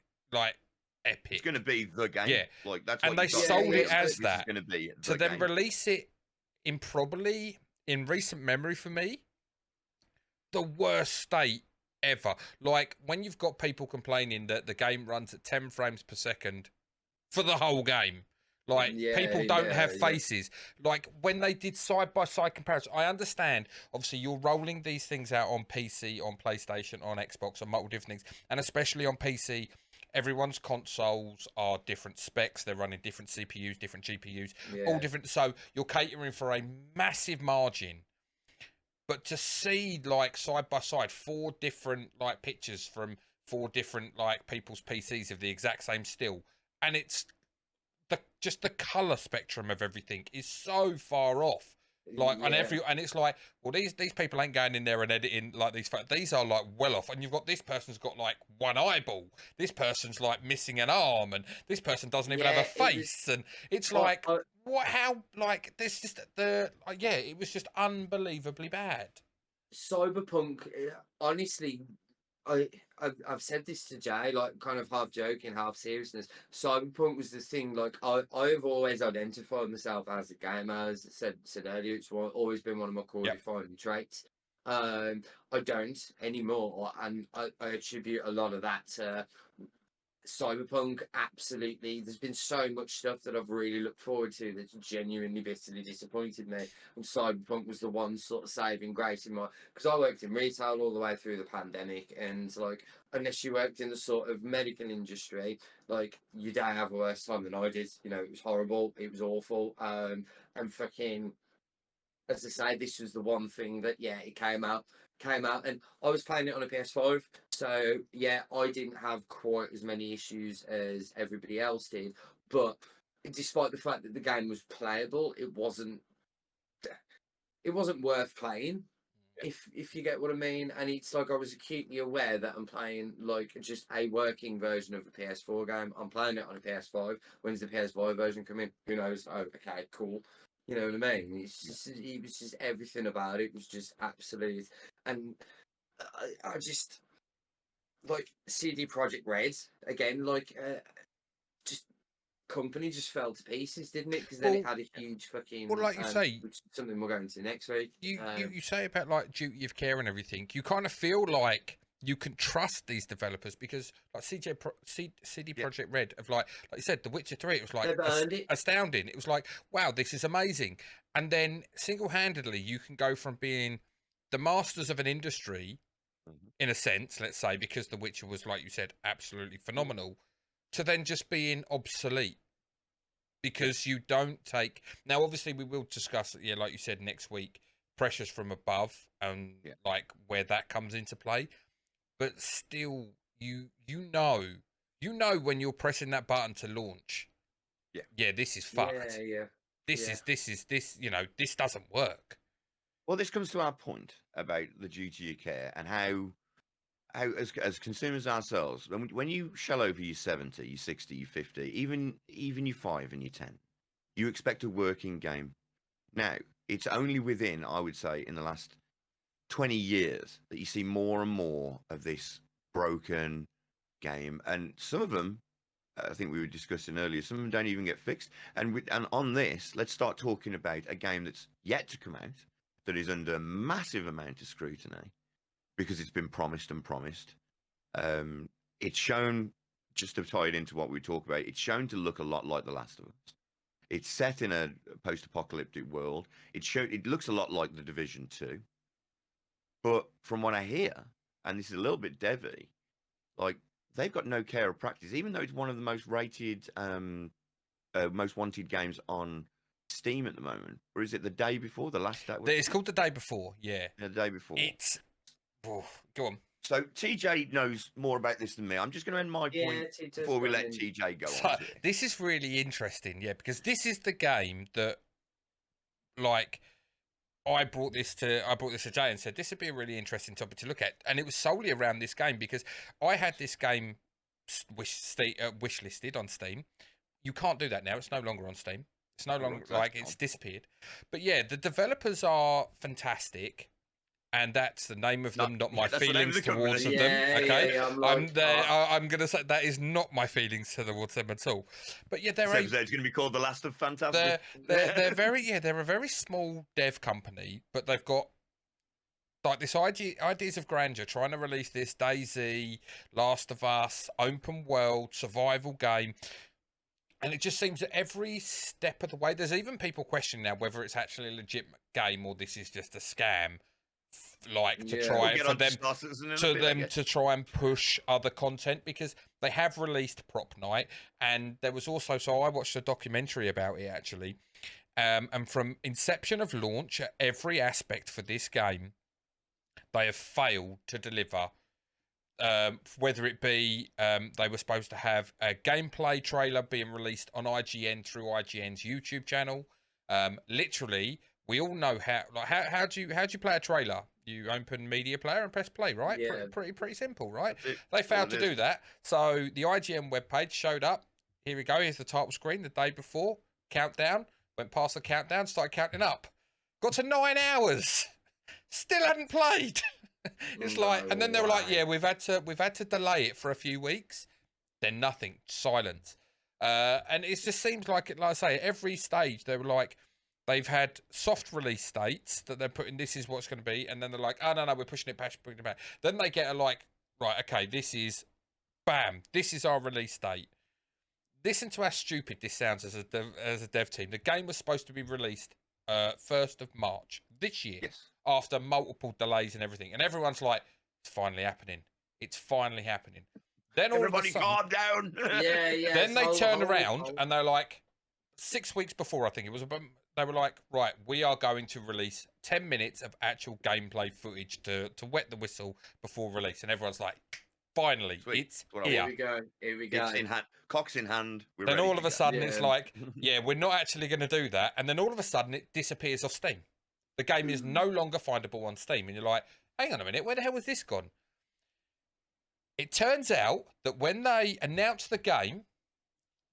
epic. It's going to be the game. Yeah, like that's. And they sold it as that. Going to be to then release it in probably in recent memory for me, the worst state ever. Like, when you've got people complaining that the game runs at 10 frames per second for the whole game. Like, people don't have faces. Like, when they did side-by-side comparison, I understand, obviously, you're rolling these things out on PC, on PlayStation, on Xbox, on multiple different things, and especially on PC, everyone's consoles are different specs. They're running different CPUs, different GPUs, all different. So you're catering for a massive margin. But to see, like, side by side, 4 different like pictures from 4 different like people's PCs of the exact same still, and it's just the color spectrum of everything is so far off. Like, and it's like, well, these people ain't going in there and editing like these are like well off, and you've got this person's got like one eyeball, this person's like missing an arm, and this person doesn't even have a face, and it's like, what? How? Like, this just it was just unbelievably bad. Cyberpunk, honestly, I've said this to Jay, like kind of half joking, half seriousness. Cyberpunk was the thing. Like I've always identified myself as a gamer, as I said earlier. It's always been one of my core defining traits. I don't anymore, and I attribute a lot of that to Cyberpunk. Absolutely, there's been so much stuff that I've really looked forward to that's genuinely bitterly disappointed me, and Cyberpunk was the one sort of saving grace in my, because I worked in retail all the way through the pandemic, and like unless you worked in the sort of medical industry, like you don't have a worse time than I did. You know, it was horrible, it was awful, and fucking, as I say, this was the one thing that it came out, and I was playing it on a PS5, so yeah, I didn't have quite as many issues as everybody else did, but despite the fact that the game was playable, it wasn't worth playing, if you get what I mean. And it's like I was acutely aware that I'm playing like just a working version of a PS4 game. I'm playing it on a PS5. When's the PS5 version coming? Who knows? Oh, okay, cool. You know what I mean? It's just, it was just everything about it was just absolute. And I just like CD Projekt Red again, like just company just fell to pieces, didn't it? Because then it had a huge fucking. Well, like you say, which is something we'll go into next week. You say about like duty of care and everything. You kind of feel like you can trust these developers because like CD Projekt Red of like you said, The Witcher 3, it was like astounding. It was like, wow, this is amazing. And then single-handedly, you can go from being the masters of an industry, in a sense, let's say, because The Witcher was, like you said, absolutely phenomenal, to then just being obsolete because you don't take. Now, obviously, we will discuss, like you said, next week, pressures from above and like where that comes into play. But still, you know when you're pressing that button to launch. Yeah, this is fucked. This is this doesn't work. Well, this comes to our point about the duty of care and how as consumers ourselves, when you shell over your 70, your 60, your 50, even your 5 and your 10, you expect a working game. Now, it's only within, I would say, in the last 20 years that you see more and more of this broken game, and some of them, I think we were discussing earlier, some of them don't even get fixed. And on this, let's start talking about a game that's yet to come out that is under massive amount of scrutiny because it's been promised and promised. It's shown, just to tie it into what we talk about, it's shown to look a lot like The Last of Us. It's set in a post-apocalyptic world. It looks a lot like The Division 2. But from what I hear, and this is a little bit devy, like they've got no care of practice, even though it's one of the most rated, most wanted games on Steam at the moment. Or is it the day before, the last day? It's called The Day Before, yeah. The day before. It's go on. So TJ knows more about this than me. I'm just going to end my point before we let TJ go on. This is really interesting, because this is the game that, like, I brought this to Jay and said this would be a really interesting topic to look at, and it was solely around this game because I had this game wish listed on Steam. You can't do that now; it's no longer on Steam. It's no longer it's disappeared. But yeah, the developers are fantastic, and that's the name of them, not my feelings towards them. Okay, I'm going to say that is not my feelings towards them at all. But yeah, it's going to be called The Last of Fantastic. They're a very small dev company, but they've got like this ideas of grandeur, trying to release this DayZ, Last of Us, open world survival game. And it just seems that every step of the way, there's even people questioning now whether it's actually a legit game or this is just a scam. Like to try to try and push other content, because they have released Prop Night, and there was also, so I watched a documentary about it actually, and from inception of launch, at every aspect for this game, they have failed to deliver. Whether it be they were supposed to have a gameplay trailer being released on IGN through IGN's YouTube channel. Literally, we all know how do you play a trailer? You open media player and press play, right? Yeah. Pretty simple, right? They failed to do that. So the IGN webpage showed up. Here we go. Here's the title screen the day before. Countdown. Went past the countdown, started counting up. Got to 9 hours. Still hadn't played. It's No like, and then they were like, way. yeah, we've had to delay it for a few weeks. Then nothing, silence. And it just seems like it. Like I say, at every stage they were like, they've had soft release dates that they're putting. This is what's going to be, and then they're like, oh no, we're pushing it back, pushing it back. Then they get a like, right, okay, this is, bam, this is our release date. Listen to how stupid this sounds as a dev team. The game was supposed to be released 1st of March this year, Yes. after multiple delays and everything, and everyone's like, it's finally happening. It's finally happening. Then all Everybody of a sudden, calm down. Yeah. then they hold- turn hold- around hold. and they're like, 6 weeks before, I think it was, they were like, right, we are going to release 10 minutes of actual gameplay footage to wet the whistle before release. And everyone's like, finally, Sweet. it's That's what I here. want. Here we go. It's in hand, cocks in hand. We're Then ready all to of a go. sudden it's Yeah. like, yeah, we're not actually going to do that. And then all of a sudden it disappears off Steam. The game is no longer findable on Steam. And you're like, hang on a minute, where the hell was this gone? It turns out that when they announced the game,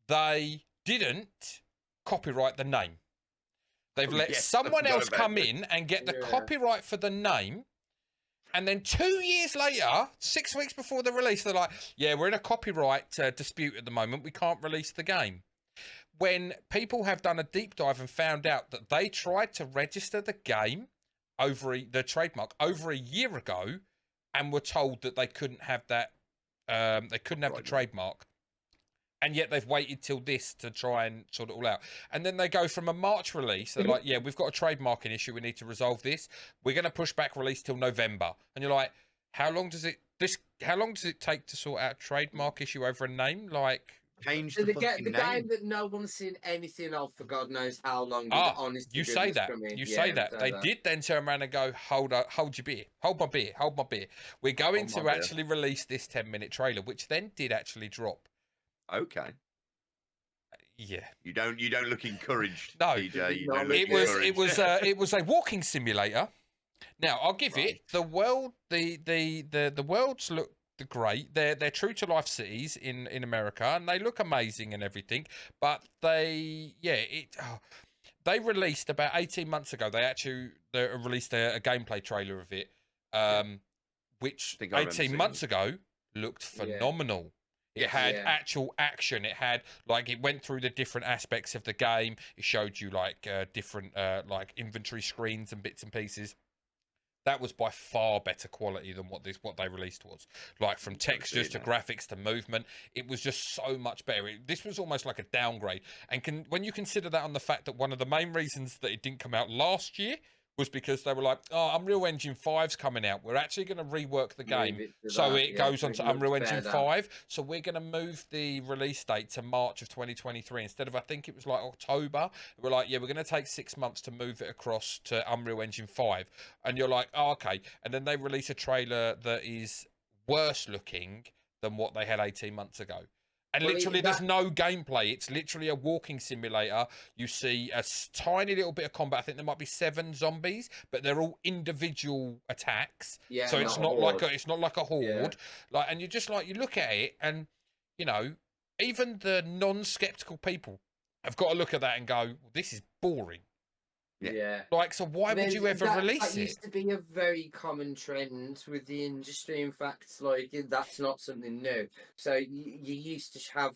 they didn't copyright the name. They've Oh, let yes, I someone forgot else about come this. in and get the Yeah. copyright for the name. And then 2 years later, 6 weeks before the release, they're like, yeah, we're in a copyright dispute at the moment. We can't release the game. When people have done a deep dive and found out that they tried to register the game the trademark over a year ago and were told that they couldn't have that, they couldn't have the trademark. And yet they've waited till this to try and sort it all out. And then they go from a March release. They're like, yeah, we've got a trademarking issue. We need to resolve this. We're going to push back release till November. And you're like, how long does it take to sort out a trademark issue over a name? Like, Change So the the fucking game name. that no one's seen anything of for God knows how long. you say that. You say that. They did then turn around and go, hold your beer. Hold my beer. Hold my beer. We're going Hold my to beer. actually release this 10-minute trailer, which then did actually drop. Okay. Yeah. You don't look encouraged, No. TJ. You No, don't look It was a walking simulator. Now I'll give Right. it the world. The worlds look great. They're true to life cities in America, and they look amazing and everything. But they released about 18 months ago. They released a gameplay trailer of it, which think I remember 18 seeing months it. ago looked phenomenal. It had Yeah. actual action. It had it went through the different aspects of the game. It showed you different inventory screens and bits and pieces. That was by far better quality than what they released was. Like from textures to graphics to movement, it was just so much better. This was almost like a downgrade. And when you consider that on the fact that one of the main reasons that it didn't come out last year was because they were like, oh, Unreal Engine 5's coming out. We're actually going to rework the game so it goes on to Unreal Engine 5. So we're going to move the release date to March of 2023 instead of, I think it was like October. We're like, yeah, we're going to take 6 months to move it across to Unreal Engine 5. And you're like, oh, okay. And then they release a trailer that is worse looking than what they had 18 months ago. And Well, literally, there's no gameplay. It's literally a walking simulator. You see a tiny little bit of combat. I think there might be 7 zombies, but they're all individual attacks. Yeah, so it's not like a horde. Yeah. And you just you look at it, and even the non-skeptical people have got to look at that and go, well, "This is boring." Yeah. So why would you ever release that it? used to be a very common trend with the industry. In fact, that's not something new. So you used to have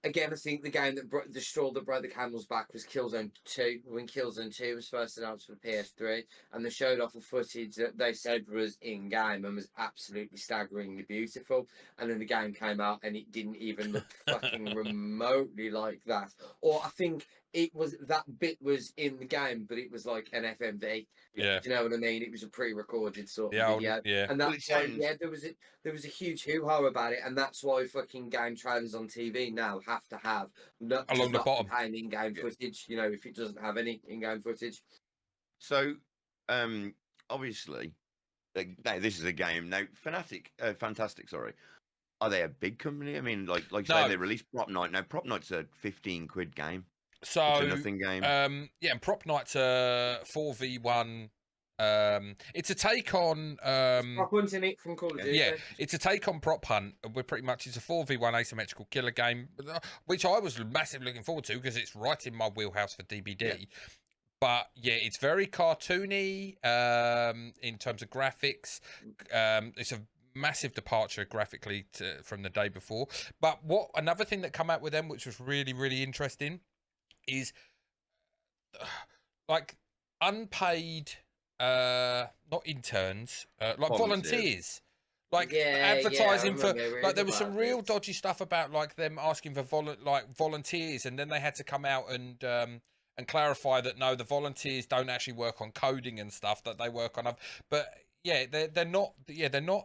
again, I think the game the straw that broke the camel's back was Killzone 2. When Killzone 2 was first announced for the PS3, and they showed off a footage that they said was in game and was absolutely staggeringly beautiful. And then the game came out and it didn't even look fucking remotely like that. Or I think that bit was in the game, but it was like an FMV. Yeah. Do you know what I mean? It was a pre-recorded sort of video. Yeah. And Well, that's it why, sounds- there was a huge hoo-ha about it, and that's why fucking game trailers on TV now have to have Along the bottom. contain in-game footage. If it doesn't have any in-game footage. So, obviously, now this is a game. Now, Fantastic. Sorry, are they a big company? I mean, like say No. they released Prop Night. Now, Prop Night's a 15 quid game. So It's a nothing game. and Prop Night's a 4v1. It's a take on Prop hunting it from Call of Duty. yeah, it's a take on Prop Hunt. We're pretty much, it's a 4v1 asymmetrical killer game, which I was massively looking forward to because it's right in my wheelhouse for DBD. but yeah, it's very cartoony in terms of graphics. It's a massive departure graphically from the day before. But another thing that come out with them, which was really, really interesting, is like unpaid, not interns, like volunteers. Like Yeah, I advertising for, remember like there reading was some about real this. dodgy stuff about like them asking for volunteers, and then they had to come out and clarify that no, the volunteers don't actually work on coding and stuff, that they work on. But yeah, they're not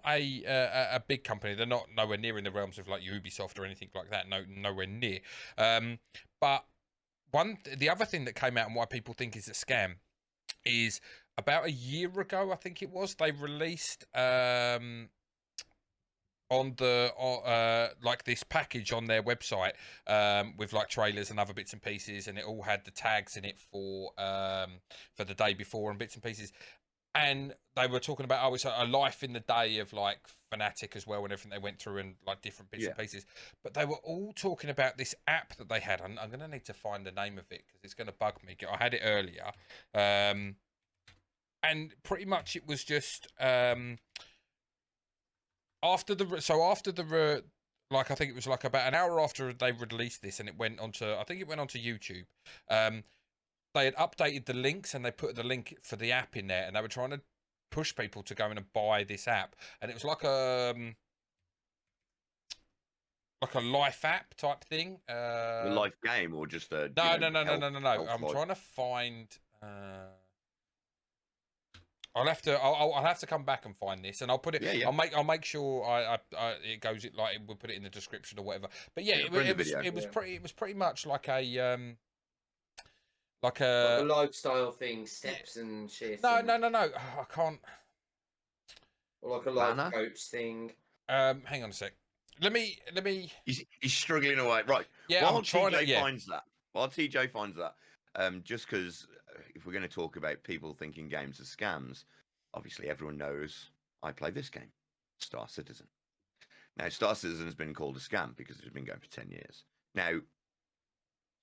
a big company. They're not nowhere near in the realms of like Ubisoft or anything like that. Nowhere near. But the other thing that came out and why people think is a scam is about a year ago, I think it was, they released on the like this package on their website with like trailers and other bits and pieces, and it all had the tags in it for the day before and bits and pieces. And they were talking about, it's a life in the day of like Fanatic as well, and everything they went through, and like different bits and pieces. But they were all talking about this app that they had. I'm going to need to find the name of it because it's going to bug me. I had it earlier, and pretty much it was just after the like, I think it was like about an hour after they released this, and it went onto, I think it went onto YouTube. They had updated the links, and they put the link for the app in there, and they were trying to push people to go in and buy this app. And it was like a life app type thing. A life game, or just a no. I'm trying to find. I'll have to come back and find this, and I'll put it. Yeah. I'll make sure it goes like we'll put it in the description or whatever. But yeah, it was pretty much like a like a lifestyle thing, steps and shit. No. I can't. Or like a life coach thing. Hang on a sec. Let me. He's struggling away. Right. Yeah, While TJ finds that, just because if we're going to talk about people thinking games are scams, obviously everyone knows I play this game, Star Citizen. Now, Star Citizen has been called a scam because it's been going for 10 years. Now,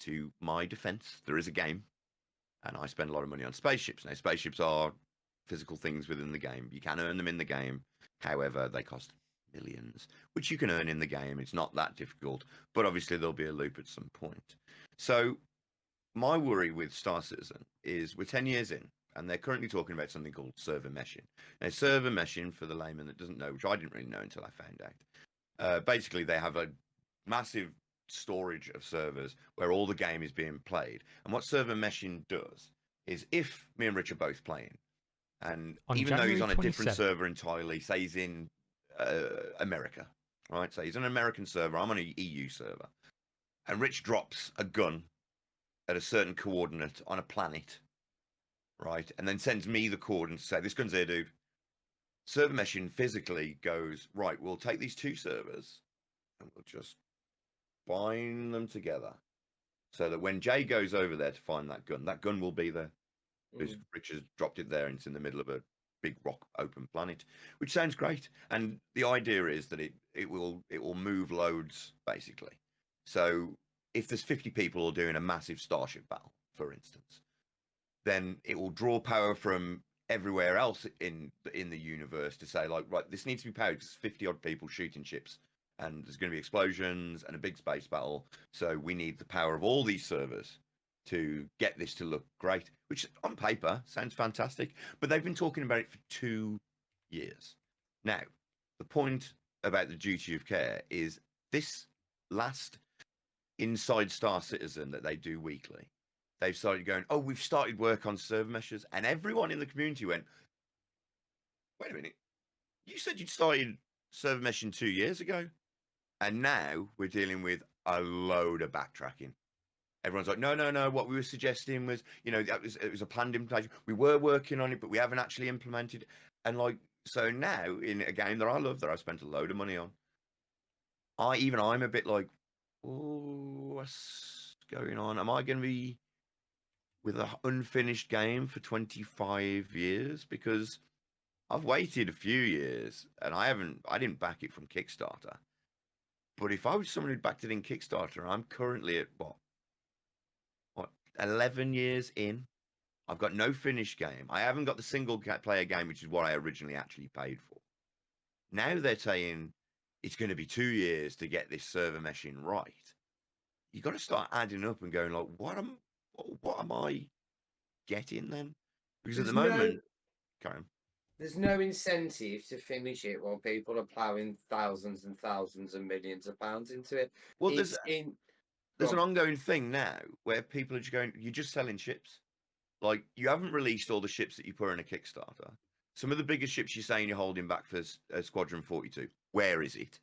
to my defense, there is a game, and I spend a lot of money on spaceships. Now, spaceships are physical things within the game. You can earn them in the game. However, they cost millions, which you can earn in the game. It's not that difficult, but obviously there'll be a loop at some point. So my worry with Star Citizen is we're 10 years in, and they're currently talking about something called server meshing. Now, server meshing, for the layman that doesn't know, which I didn't really know until I found out, basically they have a massive storage of servers where all the game is being played. And what server meshing does is, if me and Rich are both playing, and even though he's on a different server entirely, say he's in America, right? So he's on an American server, I'm on an EU server, and Rich drops a gun at a certain coordinate on a planet, right? And then sends me the coordinates to say, this gun's here, dude. Server meshing physically goes, right, we'll take these two servers and we'll just bind them together so that when Jay goes over there to find that gun will be there. Because Rich has dropped it there, and it's in the middle of a big rock open planet, which sounds great. And the idea is that it will move loads, basically. So if there's 50 people all doing a massive starship battle, for instance, then it will draw power from everywhere else in the universe to say, like, right, this needs to be powered because 50 odd people shooting ships, and there's going to be explosions and a big space battle. So we need the power of all these servers to get this to look great, which on paper sounds fantastic, but they've been talking about it for 2 years. Now, the point about the duty of care is this last Inside Star Citizen that they do weekly, they've started going, oh, we've started work on server meshes, and everyone in the community went, wait a minute, you said you'd started server meshing 2 years ago, and now we're dealing with a load of backtracking. Everyone's like, no. What we were suggesting was, it was a planned implementation. We were working on it, but we haven't actually implemented. And like, so now in a game that I love, that I spent a load of money on, I'm a bit like, oh, what's going on? Am I going to be with an unfinished game for 25 years? Because I've waited a few years, and I didn't back it from Kickstarter. But if I was someone who'd backed it in Kickstarter, I'm currently at what 11 years in I've got no finished game. I haven't got the single player game, which is what I originally actually paid for. Now they're saying it's going to be 2 years to get this server meshing right. You got to start adding up and going like, what am I getting then? Because at the moment, Karen, there's no incentive to finish it while people are ploughing thousands and thousands and millions of pounds into it. well, It's in. there's an Go on. ongoing thing now where people are just going, you're just selling ships. Like, you haven't released all the ships that you put in a Kickstarter. Some of the biggest ships you're saying you're holding back for Squadron 42. Where is it?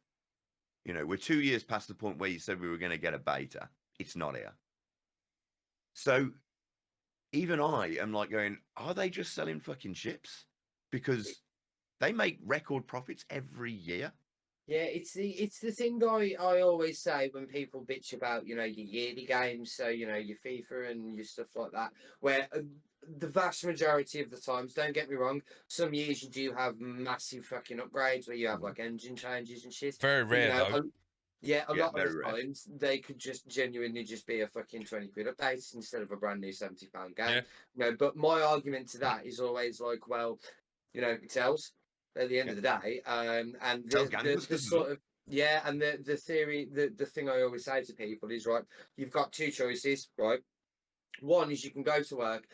You know, we're 2 years past the point where you said we were going to get a beta. It's not here. So even I am like going, are they just selling fucking ships? Because they make record profits every year. Yeah, it's the thing I always say when people bitch about, you know, your yearly games, so, you know, your FIFA and your stuff like that, where the vast majority of the times, don't get me wrong, some years you do have massive fucking upgrades where you have like engine changes and shit. Very But, you rare know, though. yeah, a Yeah, lot of very the rare. times they could just genuinely just be a fucking 20 quid update instead of a brand new £70 game. Yeah. You know, but my argument to that is always like, well, you know, it sells at the end of the day. And Sells the gangbusters as sort well. of, yeah, and the theory, the thing I always say to people is, right, you've got two choices, right? One is you can go to work,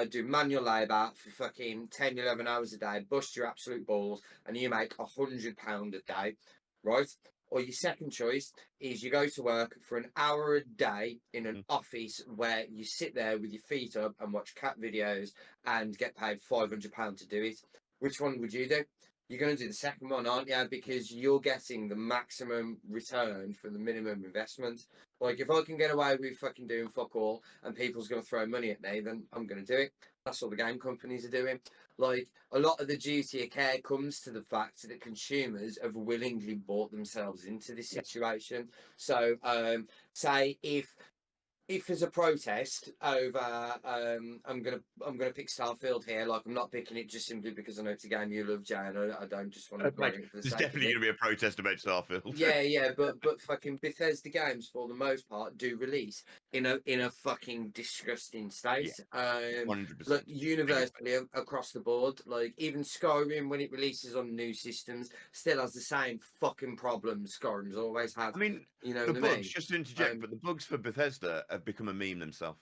do manual labour for fucking 10, 11 hours a day, bust your absolute balls, and you make £100 a day, right? Or your second choice is you go to work for an hour a day in an office where you sit there with your feet up and watch cat videos and get paid £500 to do it. Which one would you do? You're going to do the second one, aren't you? Because you're getting the maximum return for the minimum investment. Like, if I can get away with fucking doing fuck all and people's going to throw money at me, then I'm going to do it. That's what the game companies are doing. Like, a lot of the duty of care comes to the fact that consumers have willingly bought themselves into this situation. So, say if there's a protest over, I'm gonna pick Starfield here. Like, I'm not picking it just simply because I know it's a game you love, Jay, and I don't just want to buy it for the There's sake definitely of going it. to be a protest about Starfield. Yeah, but fucking Bethesda games for the most part do release in a fucking disgusting state. 100%. Like universally across the board. Like even Skyrim, when it releases on new systems, still has the same fucking problems Skyrim's always had. I mean, You know the what I bugs, mean? just to interject, Um, but the bugs for Bethesda have become a meme themselves.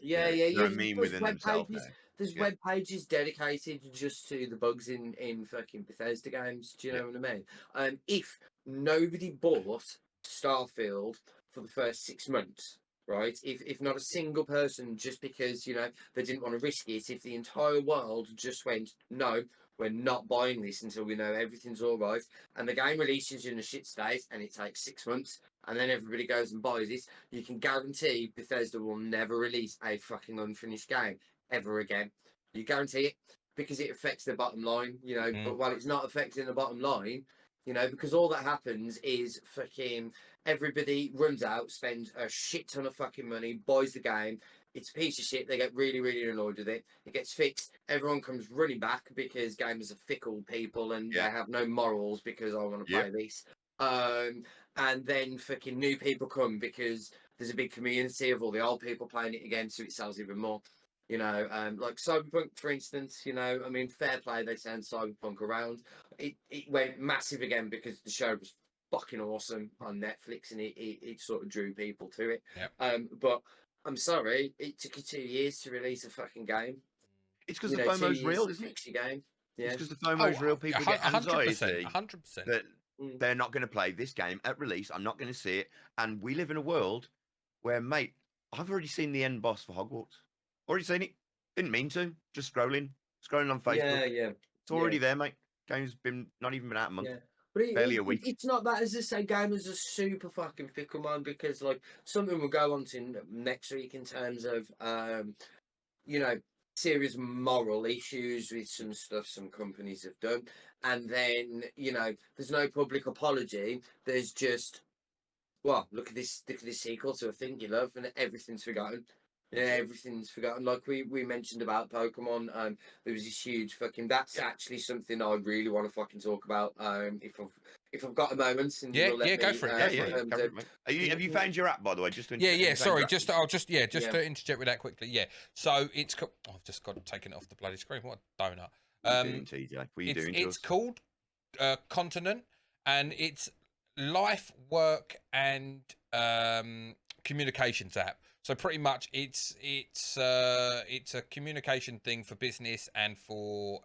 Yeah, They're a yeah. meme There's within web themselves now. pages. There's Yeah, web pages dedicated just to the bugs in fucking Bethesda games. Do you yeah. know what I mean? If nobody bought Starfield for the first 6 months, right? If not a single person, just because you know they didn't want to risk it, if the entire world just went, no, we're not buying this until we know everything's all right, and the game releases in a shit state, and it takes 6 months, and then everybody goes and buys it, you can guarantee Bethesda will never release a fucking unfinished game ever again. You guarantee it because it affects their bottom line, you know. But while it's not affecting the bottom line, you know, because all that happens is fucking everybody runs out, spends a shit ton of fucking money, buys the game. It's a piece of shit. They get really, really annoyed with it. It gets fixed. Everyone comes running back because gamers are fickle people and they Yeah. have no morals because I want to Yep. play this. And then fucking new people come because there's a big community of all the old people playing it again, so it sells even more. You know, like Cyberpunk, for instance. You know, I mean, fair play, they sent Cyberpunk around. It went massive again because the show was fucking awesome on Netflix, and it sort of drew people to it. Yep. But I'm sorry, it took you 2 years to release a fucking game. It's because You the know, 2 FOMO's years real, to isn't it? fix your game. It's Yeah. because the FOMO's real. People get 100%, anxiety 100%. that Mm. they're not going to play this game at release. I'm not going to see it. And we live in a world where, mate, I've already seen the end boss for Hogwarts. Already seen it. Didn't mean to. Just scrolling on Facebook. Yeah. It's already there, mate. Game's not even been out a month. Yeah. But Barely a week. it's not that, as I say, gamers are super fucking fickle, man, because like something we'll go on to next week in terms of you know, serious moral issues with some stuff some companies have done. And then, you know, there's no public apology. There's just, well, look at this sequel to a thing you love and everything's forgotten. Yeah, everything's forgotten. Like we mentioned about Pokemon, there was this huge fucking. That's actually something I really want to fucking talk about. If I've got a moment, and you Yeah, will let yeah, go me. for it, Yeah, go for yeah, it. yeah. Go for it, mate. Have you found your app, by the way? Just to Yeah, have you yeah. found Sorry, your app? just Yeah. to interject with that quickly. Yeah. So it's I've just got taken it off the bloody screen. What a donut. What are you doing, TJ? What are you doing to It's us? called Continent, and it's life, work, and communications app. So pretty much, it's a communication thing for business and for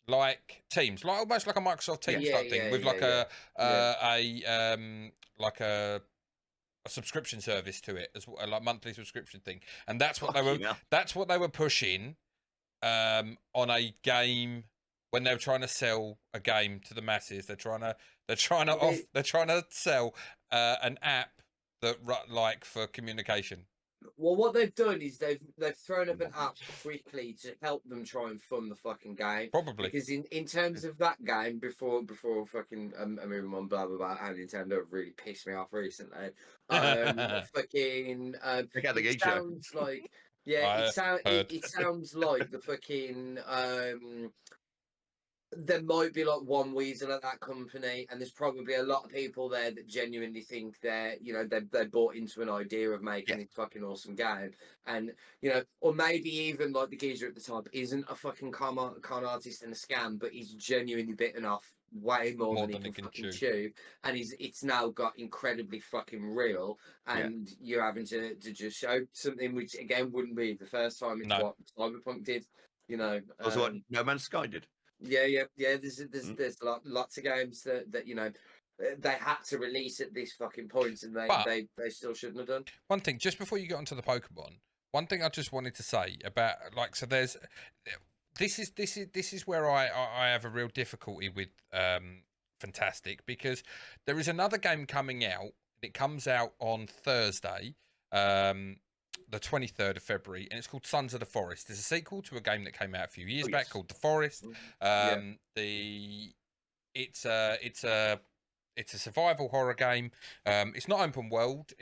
like Teams, like almost like a Microsoft Teams Yeah, type thing, yeah, with yeah, like yeah. like a subscription service to it as well, like monthly subscription thing, and that's what Fucking hell. that's what they were pushing on a game when they were trying to sell a game to the masses. They're trying to sell an app that like for communication. Well, what they've done is they've thrown up an app quickly to help them try and fund the fucking game. Probably. Because in terms of that game, before fucking moving on, blah blah blah, and Nintendo have really pissed me off recently. Fucking Check out the it Geek Show. sounds like yeah, it sounds like the fucking there might be like one weasel at that company, and there's probably a lot of people there that genuinely think they bought into an idea of making this fucking awesome game, and or maybe even like the geezer at the top isn't a fucking con artist and a scam, but he's genuinely bitten off way more than he can fucking chew, and it's now got incredibly fucking real, and you're having to just show something which again wouldn't be the first time. It's what Cyberpunk did, Also, what No Man's Sky did. Yeah. There's lots of games that they had to release at this fucking point, and they still shouldn't have done. One thing, just before you get onto the Pokemon, one thing I just wanted to say about this is where I have a real difficulty with Fantastic, because there is another game coming out. It comes out on Thursday, the 23rd of February, and it's called Sons of the Forest. It's a sequel to a game that came out a few years back called The Forest. It's a survival horror game. It's not open world.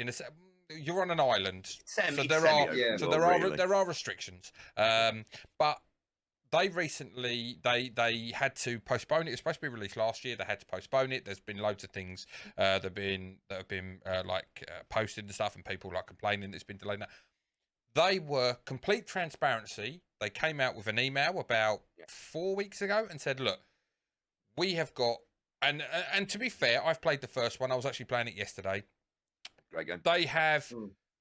You're on an island, so there are restrictions. But they recently they had to postpone it. It was supposed to be released last year. They had to postpone it. There's been loads of things that have been posted and stuff, and people like complaining it's been delayed. Now, they were complete transparency. They came out with an email about 4 weeks ago and said, "Look, we have got." And to be fair, I've played the first one. I was actually playing it yesterday. Great game. They have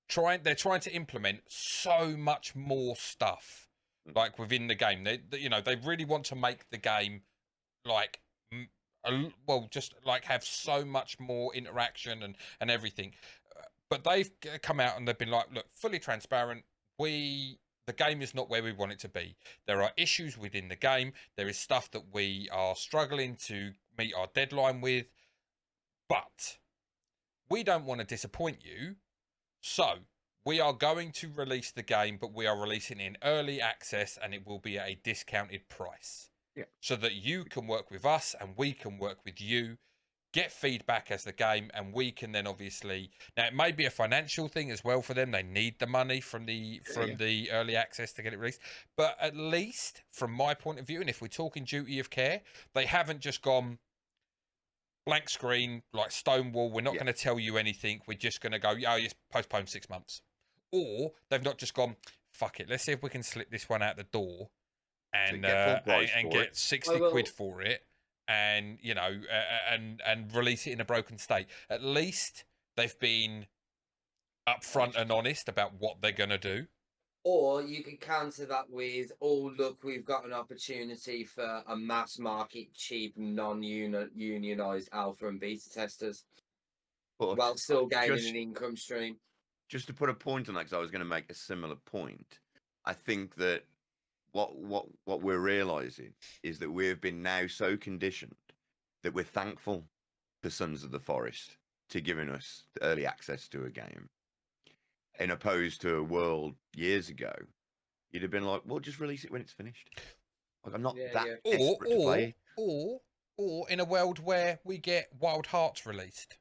they're trying to implement so much more stuff, like within the game. They really want to make the game just like have so much more interaction and everything. But they've come out and they've been like, look, fully transparent. The game is not where we want it to be. There are issues within the game. There is stuff that we are struggling to meet our deadline with. But we don't want to disappoint you. So we are going to release the game, but we are releasing it in early access, and it will be at a discounted price. Yeah. So that you can work with us and we can work with you. Get feedback as the game, and we can then obviously now it may be a financial thing as well for them. They need the money from the early access to get it released. But at least from my point of view, and if we're talking duty of care, they haven't just gone blank screen like Stonewall. We're not going to tell you anything. We're just going to go, it's postponed 6 months. Or they've not just gone, fuck it, let's see if we can slip this one out the door and get 60 quid for it. And and release it in a broken state. At least they've been upfront and honest about what they're going to do. Or you could counter that with, oh, look, we've got an opportunity for a mass market, cheap, non-unionized alpha and beta testers, while still gaining an income stream. Just to put a point on that, because I was going to make a similar point. I think that what we're realizing is that we have been now so conditioned that we're thankful to Sons of the Forest to giving us early access to a game, in opposed to a world years ago, you'd have been like, well, just release it when it's finished. Like, I'm not desperate to play. Or in a world where we get Wild Hearts released.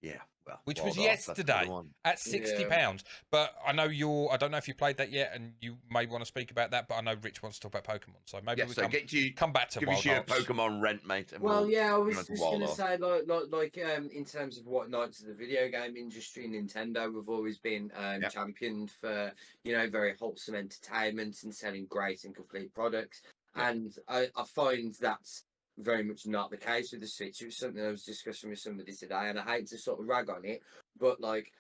Yeah, Well, which was Wild Arts, that's another yesterday one. at £60. But I know I don't know if you played that yet, and you may want to speak about that. But I know Rich wants to talk about Pokemon, so maybe Yeah, we so come back to give Wild us your Arts. Pokemon rent, mate. And Well, yeah, I go was on to just Wild gonna Arts. say, in terms of what Knights of the video game industry, Nintendo have always been Yep. championed for, very wholesome entertainment and selling great and complete products. Yep. And I find that's very much not the case with the Switch. It was something I was discussing with somebody today, and I hate to sort of rag on it, but like,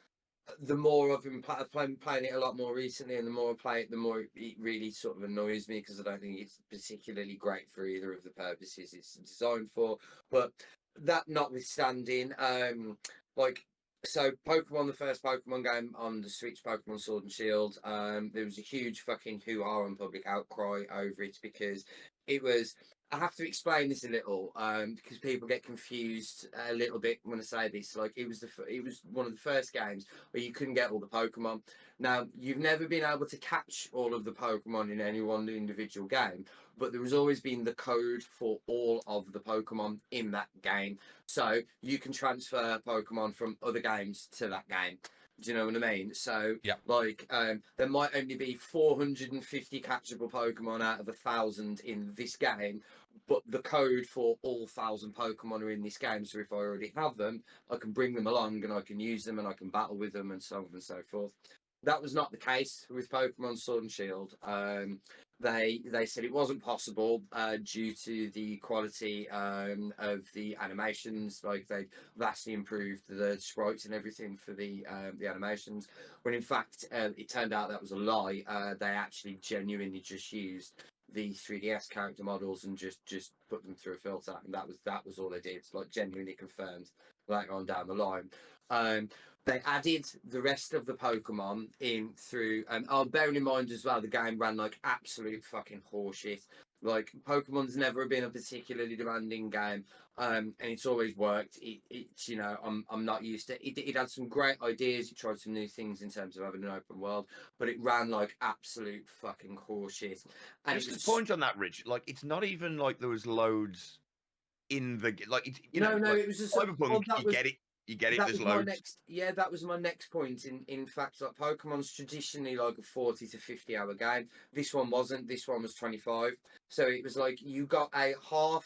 the more I've been playing it a lot more recently, and the more I play it, the more it really sort of annoys me, because I don't think it's particularly great for either of the purposes it's designed for. But that notwithstanding, so Pokemon, the first Pokemon game on the Switch, Pokemon Sword and Shield, there was a huge fucking hoo-ha and public outcry over it, because it was. I have to explain this a little, because people get confused a little bit when I say this. Like, it was one of the first games where you couldn't get all the Pokemon. Now, you've never been able to catch all of the Pokemon in any one individual game, but there has always been the code for all of the Pokemon in that game. So you can transfer Pokemon from other games to that game. Do you know what I mean? So, Yeah. like, there might only be 450 catchable Pokemon out of 1,000 in this game, but the code for all 1,000 Pokemon are in this game. So if I already have them, I can bring them along and I can use them and I can battle with them and so on and so forth. That was not the case with Pokemon Sword and Shield. They said it wasn't possible due to the quality of the animations. Like, they vastly improved the sprites and everything for the animations. When in fact it turned out that was a lie. They actually genuinely just used the 3DS character models and just put them through a filter, and that was all they did. Like, genuinely confirmed later on down the line. They added the rest of the Pokemon in through, bearing in mind as well, the game ran like absolute fucking horseshit. Like, Pokemon's never been a particularly demanding game, and it's always worked. It's I'm not used to it. It had some great ideas. It tried some new things in terms of having an open world, but it ran like absolute fucking horseshit. And Just a point on that, Rich. Like, it's not even like there was loads in the like. It was just Cyberpunk. You get it. You get it. That There's was my loads. that was my next point. In fact, like, Pokemon's traditionally like a 40 to 50 hour game. This one wasn't. This one was 25. So it was like you got a half.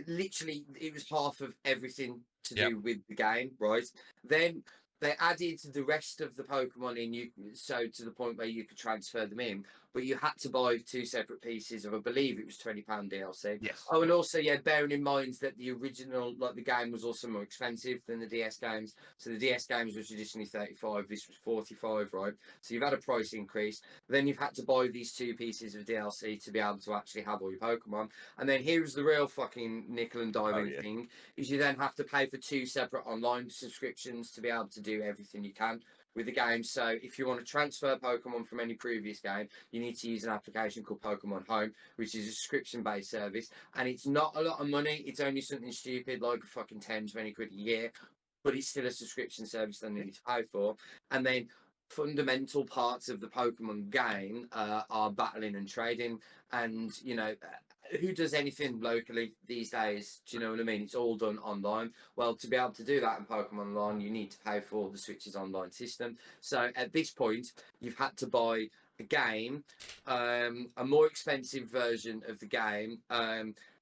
Literally, it was half of everything to do with the game, right? Then they added the rest of the Pokemon in, so to the point where you could transfer them in, but you had to buy 2 separate pieces of, I believe it was £20 DLC. Yes. Oh, and also, bearing in mind that the original, like, the game was also more expensive than the DS games. So the DS games were traditionally 35, this was 45, right? So you've had a price increase. Then you've had to buy these 2 pieces of DLC to be able to actually have all your Pokemon. And then here's the real fucking nickel and diming thing, is you then have to pay for 2 separate online subscriptions to be able to do everything you can with the game. So if you want to transfer Pokemon from any previous game, you need to use an application called Pokemon Home, which is a subscription-based service, and it's not a lot of money. It's only something stupid like fucking 10-20 quid a year, but it's still a subscription service that you need to pay for. And then fundamental parts of the Pokemon game are battling and trading, and who does anything locally these days? Do you know what I mean? It's all done online. Well, to be able to do that in Pokemon Online, you need to pay for the Switch's online system. So at this point, you've had to buy a game, a more expensive version of the game,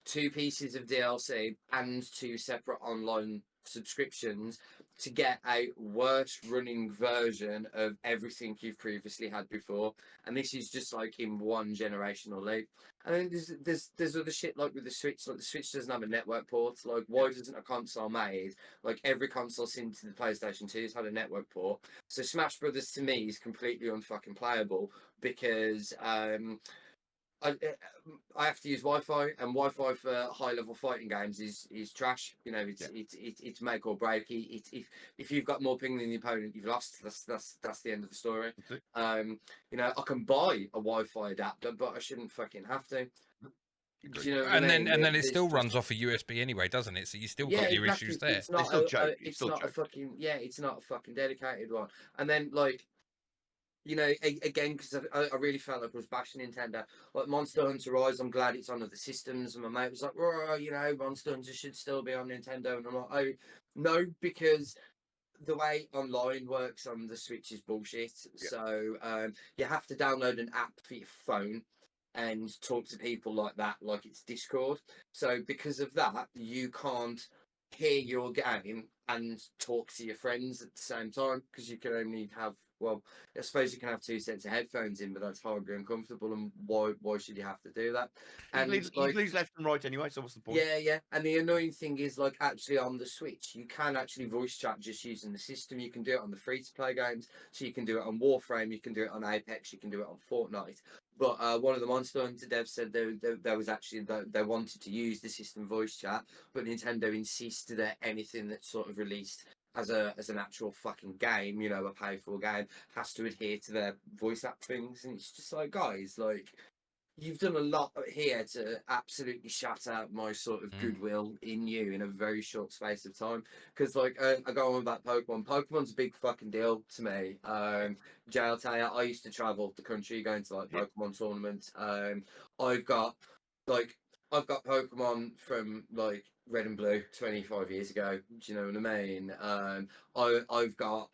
2 pieces of DLC, and 2 separate online subscriptions to get a worse running version of everything you've previously had before. And this is just like in one generational leap. And then there's other shit like with the Switch. Like, the Switch doesn't have a network port. Like, why doesn't a console made, like, every console since the PlayStation 2 has had a network port? So Smash Brothers to me is completely unfucking playable, because I have to use Wi-Fi, and Wi-Fi for high-level fighting games is trash. It's make or break. If you've got more ping than the opponent, you've lost. That's the end of the story. I can buy a Wi-Fi adapter, but I shouldn't fucking have to. Do you know what I mean? And then it still runs off a USB anyway, doesn't it? So you still got your issues there. It's not it's not a fucking dedicated one. And then, like, again, because I really felt like I was bashing Nintendo. Like, Monster Hunter Rise, I'm glad it's on other systems. And my mate was like, Monster Hunter should still be on Nintendo. And I'm like, oh, no, because the way online works on the Switch is bullshit. Yeah. So you have to download an app for your phone and talk to people like that, like it's Discord. So because of that, you can't hear your game and talk to your friends at the same time because you can only have, well, I suppose you can have two sets of headphones in, but that's hardly uncomfortable. And why should you have to do that? And You lose left and right anyway, so what's the point? yeah. And the annoying thing is, like, actually on the Switch, you can actually voice chat just using the system. You can do it on the free-to-play games, so you can do it on Warframe, you can do it on Apex, you can do it on Fortnite. But one of the Monster Hunter devs said there was actually they wanted to use the system voice chat, but Nintendo insisted that anything that's sort of released as an actual fucking game, you know, a pay-for game, has to adhere to their voice app things. And it's just like, guys, like, you've done a lot here to absolutely shut out my sort of goodwill in you in a very short space of time. Because, like, I go on about Pokemon. Pokemon's a big fucking deal to me. Jay, I'll tell you, I used to travel the country going to, like, Pokemon tournaments. I've got Pokemon from, like, Red and Blue 25 years ago. Do you know what I mean? I've got,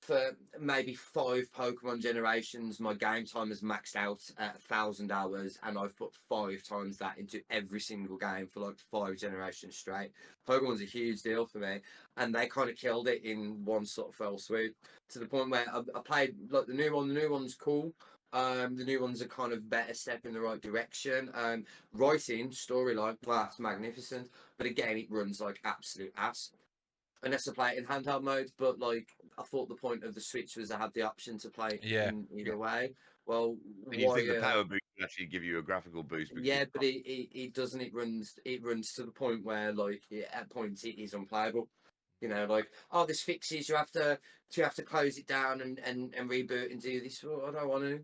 for maybe 5 Pokemon generations, my game time has maxed out at 1,000 hours, and I've put 5 times that into every single game for like 5 generations straight. Pokemon's a huge deal for me, and they kind of killed it in one sort of fell swoop, to the point where I played like the new one. The new one's cool. The new ones are kind of better step in the right direction. Writing, storyline, that's magnificent. But again, it runs like absolute ass. Unless I play it in handheld mode, but like I thought the point of the Switch was I had the option to play in either way. Well, And you think the power boost would actually give you a graphical boost? Yeah, but it doesn't. It runs to the point where, like, at points it is unplayable. You know, like, oh, this fixes, you have to close it down and reboot and do this. Well, I don't want to.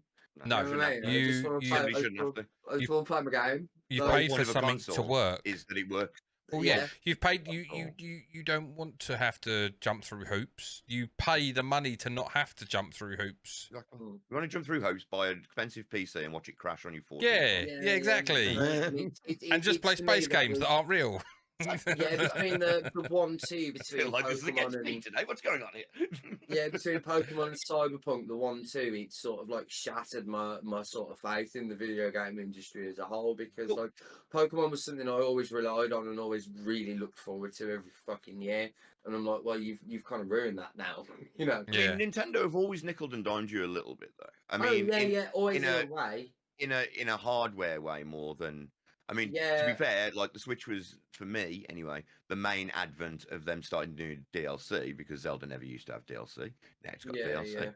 No, you know what I mean? I just want to certainly shouldn't have to. I just want to play my game. You Like, pay Point for of a something to console work. is that it works. Well, yeah, you've paid. You don't want to have to jump through hoops. You pay the money to not have to jump through hoops. Exactly. You want to jump through hoops, buy an expensive PC and watch it crash on your 14. Yeah, exactly. And just play space games that aren't real. Yeah, between the 1-2 between Like this Pokemon against me today. What's going on here? yeah, between Pokemon and Cyberpunk, the 1-2, it sort of like shattered my sort of faith in the video game industry as a whole, because like Pokemon was something I always relied on and always really looked forward to every fucking year. And I'm like, well, you've kind of ruined that now, you know. Yeah. I mean, Nintendo have always nickled and dimed you a little bit, though. I mean, always in a way. In a hardware way more than. I mean, to Yeah. be fair, like the Switch was, for me anyway, the main advent of them starting to do DLC, because Zelda never used to have DLC. Now it's got DLC. Yeah.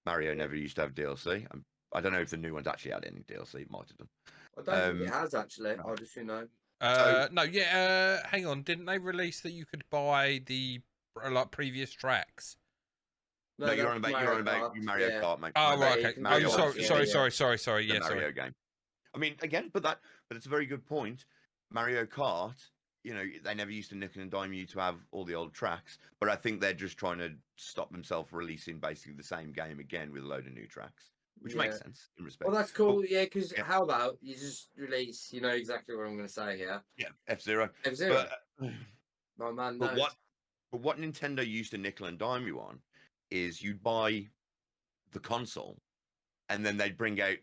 Mario never used to have DLC. I don't know if the new one's actually had any DLC. It might have done. I don't think it has, actually. I just, you know. No, yeah. Hang on, didn't they release that you could buy the like previous tracks? No, you're on about Mario Kart, mate. Oh, right, okay. Mario Sorry. The Yeah, Mario sorry. game. I mean, again, but it's a very good point. Mario Kart, you know, they never used to nickel and dime you to have all the old tracks, but I think they're just trying to stop themselves releasing basically the same game again with a load of new tracks, which makes sense in respect. Well, that's cool, because how about you just release, you know exactly what I'm going to say here. Yeah, F-Zero. F-Zero. My man knows. But what Nintendo used to nickel and dime you on is you'd buy the console, and then they'd bring out,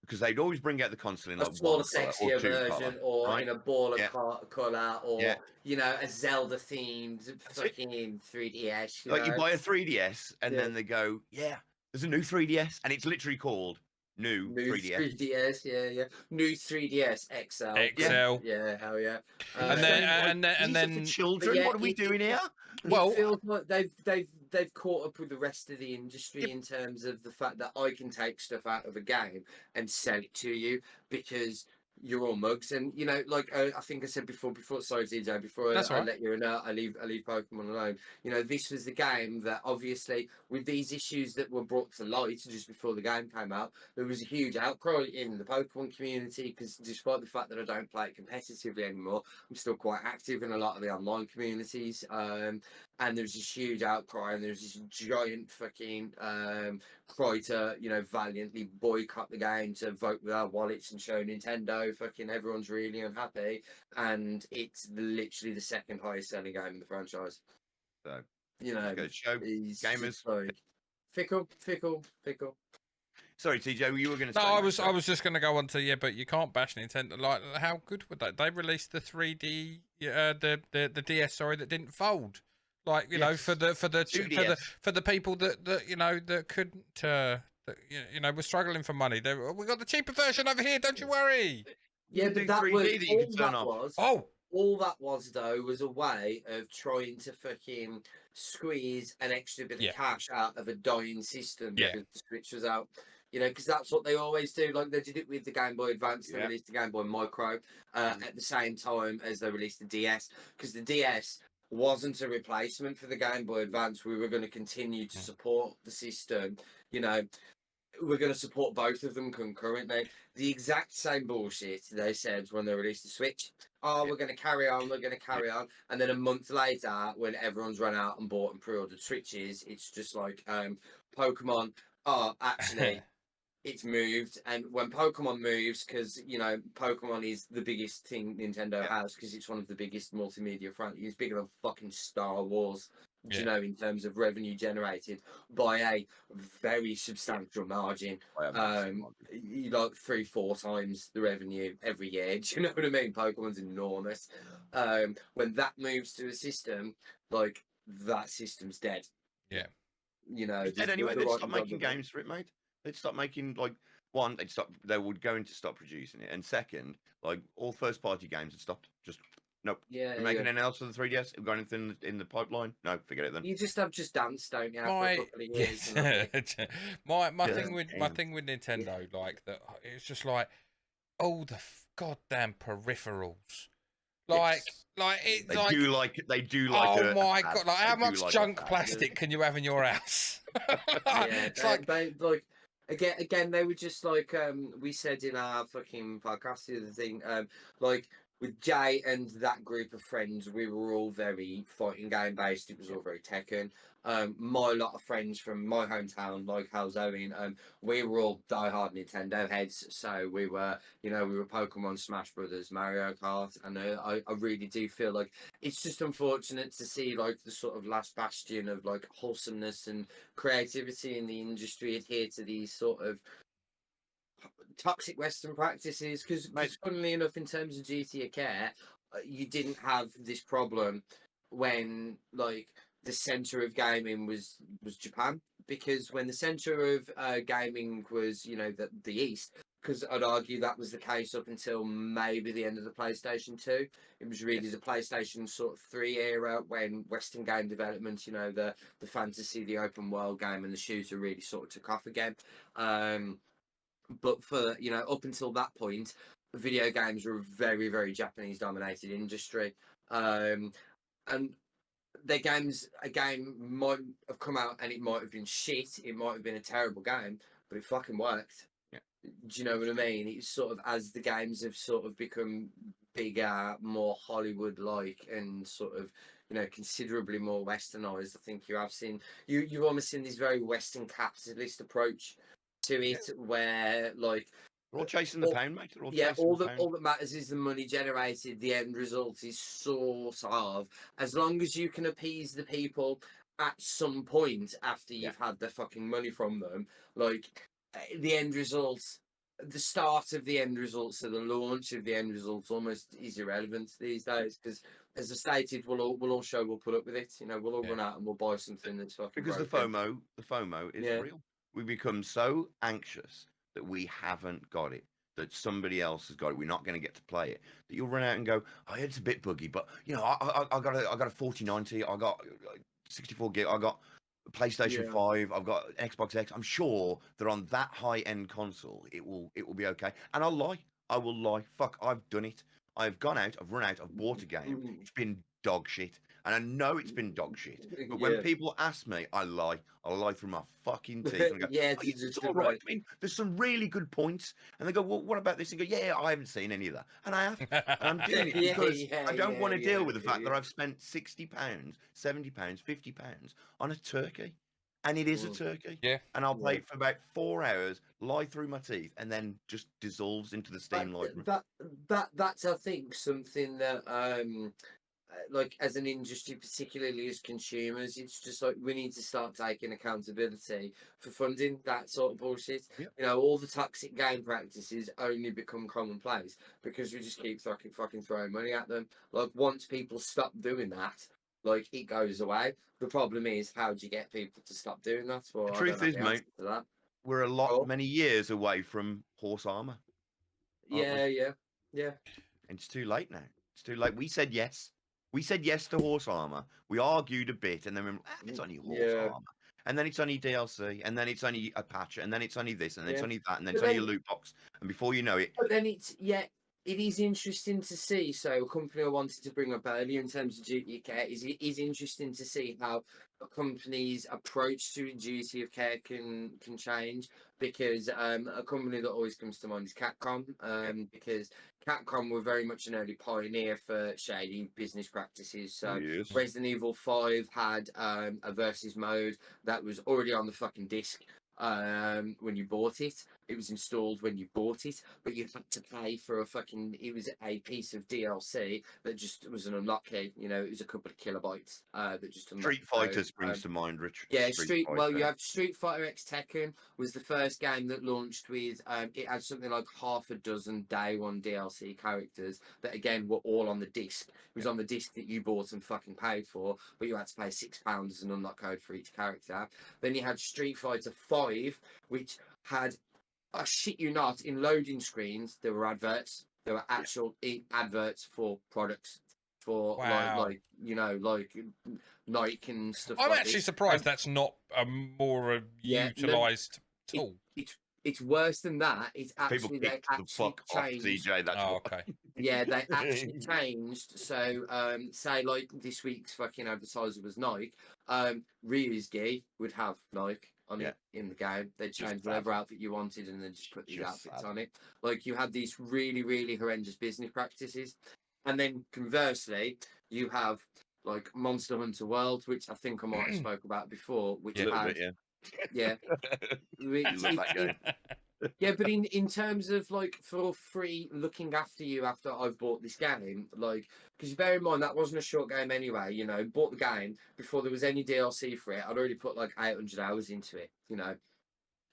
because they'd always bring out the console in a like smaller, one sexier version, or in a baller colour, or you know, a Zelda themed fucking 3DS. Like you buy a 3DS, and then they go, "Yeah, there's a new 3DS," and it's literally called new 3DS. 3DS, yeah. New 3DS XL. Yeah, hell yeah. And then for children. What are we doing here? Well, it feels like they've caught up with the rest of the industry in terms of the fact that I can take stuff out of a game and sell it to you because you're all mugs. And you know, like I think I said before, sorry DJ, before I let you know, I leave Pokemon alone. You know, this was the game that obviously, with these issues that were brought to light just before the game came out, there was a huge outcry in the Pokemon community, because despite the fact that I don't play it competitively anymore, I'm still quite active in a lot of the online communities. And there's this huge outcry, and there's this giant fucking cry to, you know, valiantly boycott the game, to vote with our wallets and show Nintendo. Fucking everyone's really unhappy, and it's literally the second highest selling game in the franchise. So You know, Go show he's gamers. just like fickle. Sorry, TJ, you were going to No, say. I mate, was sorry. just going to go on to but you can't bash Nintendo. Like, how good were they? They released the 3D, the DS, sorry, that didn't fold. Like, you know, Yes. for DS. the people that you know that couldn't, that, you know, were struggling for money. We got the cheaper version over here. Don't you worry. Yeah, You but do that 3D was that you all can turn that off. was. Oh, All that was though was a way of trying to fucking squeeze an extra bit Yeah. of cash out of a dying system Yeah. because the Switch was out. You know, because that's what they always do. Like they did it with the Game Boy Advance. They Yeah. released the Game Boy Micro at the same time as they released the DS. Because the DS wasn't a replacement for the Game Boy Advance. We were going to continue to support the system. You know, we're going to support both of them concurrently. The exact same bullshit they said when they released the Switch. Oh, we're going to carry on, And then a month later, when everyone's run out and bought and pre-ordered Switches, it's just like Pokemon. Oh, actually, it's moved. And when Pokemon moves, because, you know, Pokemon is the biggest thing Nintendo has, because it's one of the biggest multimedia franchises. It's bigger than fucking Star Wars. Do you know, in terms of revenue generated by a very substantial margin, By a massive margin. you like 3-4 times the revenue every year. Do you know what I mean? Pokemon's enormous. When that moves to a system, like that system's dead. Yeah. You know, It's dead anyway. They'd stop making games for it, mate. They'd stop making like one. They would go into stop producing it, and second, like all first-party games had stopped. Just nope. Yeah, We're making anything else for the 3DS? We've got anything in the pipeline? No, forget it then. You just have Just Dance, don't you? For a couple of years. My Yeah. thing with Nintendo, like that, it's just like all the goddamn peripherals. Like, Yes. it's They do like. oh my fad. god! Like, They how do much like a junk fad. plastic can you have in your house? Yeah, It's like, they like again they were just like we said in our fucking podcast the other thing, like with Jay and that group of friends, we were all very fighting game based. It was all very Tekken. My lot of friends from my hometown, like How's Owen, we were all diehard Nintendo heads. So we were, you know, we were Pokemon, Smash Brothers, Mario Kart, and I really do feel like it's just unfortunate to see like the sort of last bastion of like wholesomeness and creativity in the industry adhere to these sort of toxic Western practices. Because funnily enough, in terms of GTA Care, you didn't have this problem when like the center of gaming was Japan, because when the center of gaming was, you know, the East, because I'd argue that was the case up until maybe the end of the PlayStation 2. It was really the PlayStation sort of 3 era when Western game development, you know, the fantasy, the open world game and the shooter really sort of took off again. But for, you know, up until that point, video games were a very, very Japanese dominated industry. And their games, a game might have come out and it might have been shit, it might have been a terrible game, but it fucking worked. Do you know what I mean? It's sort of, as the games have sort of become bigger, more Hollywood-like, and sort of, you know, considerably more westernized, I think you have seen, you've almost seen this very Western capitalist approach to it, where like They're all chasing the pound, mate. They're all all that matters is the money generated. The end result is sort of, as long as you can appease the people at some point after you've had the fucking money from them, like the end result, the start of the end result, so the launch of the end results almost is irrelevant these days, because as I stated, we'll all show we'll put up with it. You know, we'll all run out and we'll buy something that's fucking because broken. the FOMO is real. We become so anxious that we haven't got it, that somebody else has got it, we're not going to get to play it, that you'll run out and go, oh, it's a bit buggy, but you know, I got a 4090, I got 64 gig, I got PlayStation 5, I've got Xbox X. I'm sure that on that high end console it will be okay. And I will lie. Fuck, I've done it. I've gone out, I've run out, I've bought a game. It's been dog shit. And I know it's been dog shit. But when people ask me, I lie. I'll lie through my fucking teeth and go, it's all right. I mean, there's some really good points. And they go, well, what about this? And go, yeah, I haven't seen any of that. And I have. And I'm doing it because I don't want to deal with the fact that I've spent £60, £70, £50 on a turkey. And it is a turkey. Yeah. And I'll play it for about 4 hours, lie through my teeth, and then just dissolves into the Steam library. That's, I think, something that like as an industry, particularly as consumers, it's just like we need to start taking accountability for funding that sort of bullshit. Yep. You know, all the toxic game practices only become commonplace because we just keep fucking throwing money at them. Like once people stop doing that, like it goes away. The problem is, how do you get people to stop doing that? Well, The I truth don't have is, the mate, answer to that. we're Oh, many years away from horse armor, aren't we? yeah. And it's too late now. It's too late. We said yes. We said yes to horse armor. We argued a bit, and then we went, it's only horse Yeah. armor. And then it's only DLC, and then it's only a patch, and then it's only this, and then it's Yeah. only that, and then But it's only a then- loot box. And before you know it, But then it is interesting to see. So a company I wanted to bring up earlier in terms of duty of care it is interesting to see how a company's approach to duty of care can change. Because a company that always comes to mind is Capcom. Because Capcom were very much an early pioneer for shady business practices. So yes. Resident Evil 5 had a versus mode that was already on the fucking disc when you bought it. It was installed when you bought it, but you had to pay for it was a piece of DLC that just was an unlock key. You know, it was a couple of kilobytes that just unlocked. Street Fighter springs to mind, Rich. Yeah, Fighter. you have Street Fighter X Tekken was the first game that launched with it had something like half a dozen day one DLC characters that again were all on the disc. It was on the disc that you bought and fucking paid for, but you had to pay £6 as an unlock code for each character. Then you had Street Fighter 5, which had, I shit you not, in loading screens there were adverts. There were actual adverts for products for Wow. like Nike and stuff. I'm like actually this. surprised that's not a more Yeah, no, utilised tool. It's worse than that. It's People actually they kicked the actually fuck off changed. CJ. That's Oh, what. okay. Yeah, they actually changed. So, say like this week's fucking advertiser was Nike. Ryusuke would have Nike on it in the game. They Just changed sad. whatever outfit you wanted and then just put these Just outfits sad. on it. Like you had these really, really horrendous business practices, and then conversely, you have like Monster Hunter World, which I think I might have spoke about before, which A little had bit, yeah. You love that game. Yeah, but in terms of like for free looking after you after I've bought this game, like because you bear in mind that wasn't a short game anyway. You know, bought the game before there was any DLC for it. I'd already put like 800 hours into it. You know,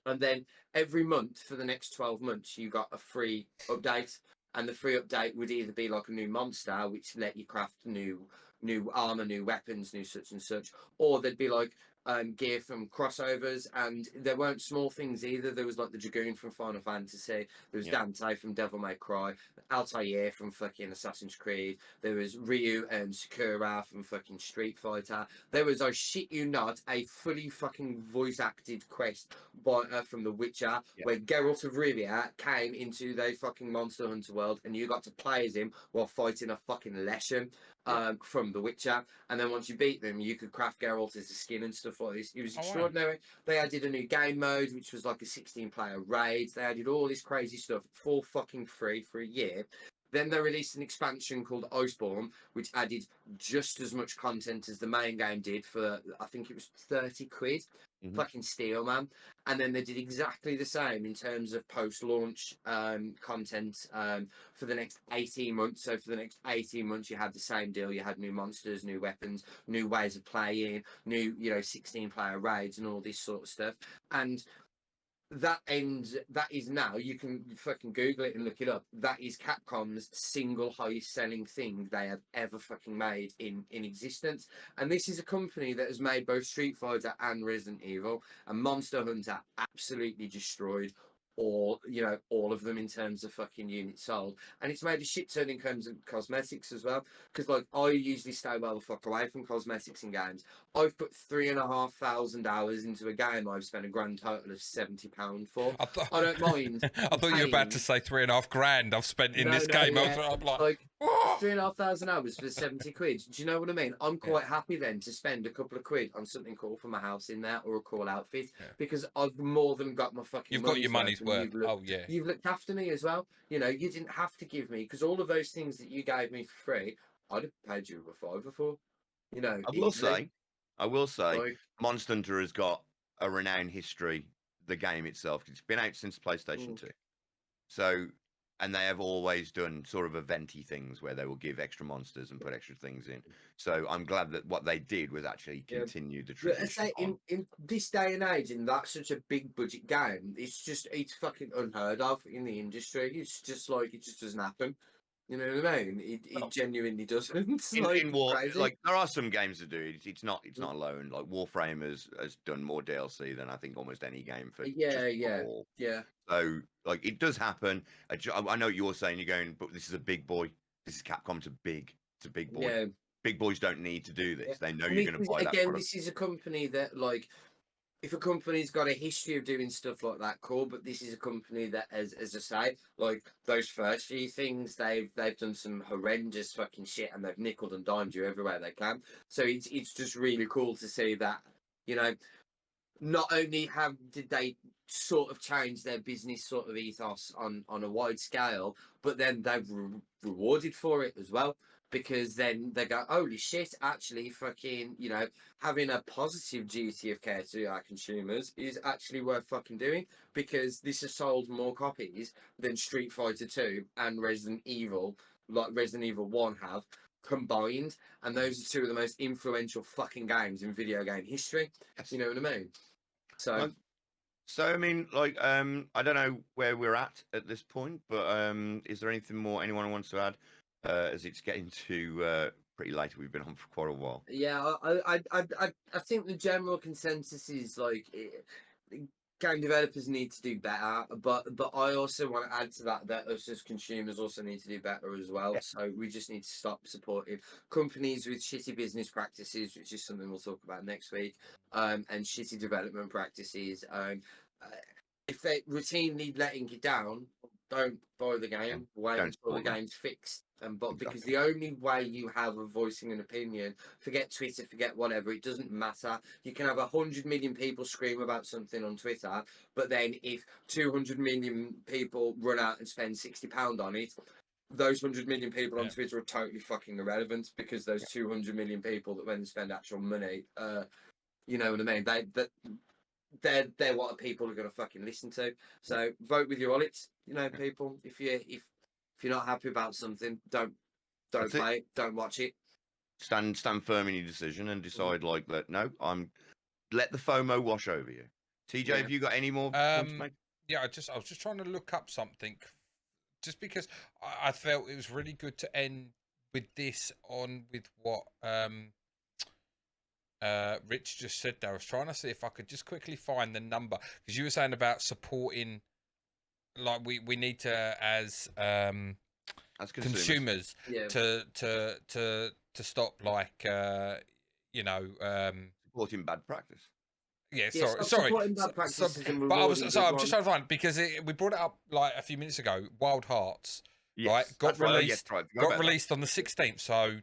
and then every month for the next 12 months you got a free update, and the free update would either be like a new monster which let you craft new armor, new weapons, new such and such, or there'd be like gear from crossovers, and there weren't small things either. There was like the Dragoon from Final Fantasy, there was Dante from Devil May Cry, Altair from fucking Assassin's Creed, there was Ryu and Sakura from fucking Street Fighter, there was, I shit you not, a fully fucking voice acted quest by from The Witcher where Geralt of Rivia came into the fucking Monster Hunter world and you got to play as him while fighting a fucking Leshen from The Witcher, and then once you beat them you could craft Geralt as a skin and stuff like this. It was extraordinary. They added a new game mode which was like a 16-player raid. They added all this crazy stuff for fucking free for a year. Then they released an expansion called Iceborne, which added just as much content as the main game did for, I think it was 30 quid. Fucking steal, man. And then they did exactly the same in terms of post-launch content for the next 18 months. So for the next 18 months, you had the same deal. You had new monsters, new weapons, new ways of playing, new, 16-player raids and all this sort of stuff. And that is now, you can fucking Google it and look it up. That is Capcom's single highest selling thing they have ever fucking made in existence. And this is a company that has made both Street Fighter and Resident Evil, and Monster Hunter absolutely destroyed all of them in terms of fucking units sold, and it's made a shit ton in terms of cosmetics as well, because like I usually stay well the fuck away from cosmetics in games. I've put 3,500 hours into a game I've spent a grand total of £70 for. I don't mind. I thought you were about to say 3.5 grand I've spent in this game. Yeah. I'm like 3,500 hours for 70 quid. Do you know what I mean? I'm quite happy then to spend a couple of quid on something cool for my house in there, or a cool outfit, because I've more than got my fucking You've got your money's worth. You've looked after me as well. You know, you didn't have to give me, because all of those things that you gave me for free, I'd have paid you a fiver for. You know, I will say, like, Monster Hunter has got a renowned history. The game itself, it's been out since PlayStation 2. So, and they have always done sort of eventy things where they will give extra monsters and put extra things in. So I'm glad that what they did was actually continue the But I tradition. say in this day and age, in that such a big budget game, it's fucking unheard of in the industry. It's just like it just doesn't happen. You know what I mean? It genuinely doesn't. In war, crazy. like there are some games that do it. It's not alone. Like Warframe has done more DLC than I think almost any game for yeah. So like it does happen. I know what you're saying. You're going, but this is a big boy. This is Capcom to big. It's a big boy. Yeah. Big boys don't need to do this. Yeah. They know you're going to buy that again, product. this is a company that like. If a company's got a history of doing stuff like that, cool. But this is a company that, as I say, like those first few things, they've done some horrendous fucking shit, and they've nickled and dimed you everywhere they can. So it's just really cool to see that, you know, not only did they sort of change their business sort of ethos on a wide scale, but then they've rewarded for it as well. Because then they go, holy shit, actually fucking, you know, having a positive duty of care to our consumers is actually worth fucking doing, because this has sold more copies than Street Fighter 2 and Resident Evil, like Resident Evil 1 have combined. And those are two of the most influential fucking games in video game history. You know what I mean? So... So I mean, like, I don't know where we're at this point, but is there anything more anyone wants to add? As it's getting to pretty late, we've been on for quite a while. Yeah, I think the general consensus is like game developers need to do better, but I also want to add to that us as consumers also need to do better as well. Yeah. So we just need to stop supporting companies with shitty business practices, which is something we'll talk about next week, and shitty development practices. If they're routinely letting you down, don't buy the game. Wait until the game's fixed. But because the only way you have of voicing an opinion, forget Twitter, forget whatever, it doesn't matter. You can have 100 million people scream about something on Twitter, but then if 200 million people run out and spend £60 on it, those 100 million people on Twitter are totally fucking irrelevant, because those 200 million people that then spend actual money, you know what I mean? They're what people are going to fucking listen to. So vote with your wallets, you know, people. If you're not happy about something, don't play it, don't watch it. Stand firm in your decision and decide like that. No, let the FOMO wash over you. TJ, have you got any more points to make? Yeah, I was just trying to look up something, just because I felt it was really good to end with this with what Rich just said there. I was trying to see if I could just quickly find the number, because you were saying about supporting, like we need to as consumers to stop, like you know, supporting bad practice. Yeah, sorry. I'm just trying to find, because we brought it up like a few minutes ago. Wild Hearts, right? Got released. Got released on the 16th. So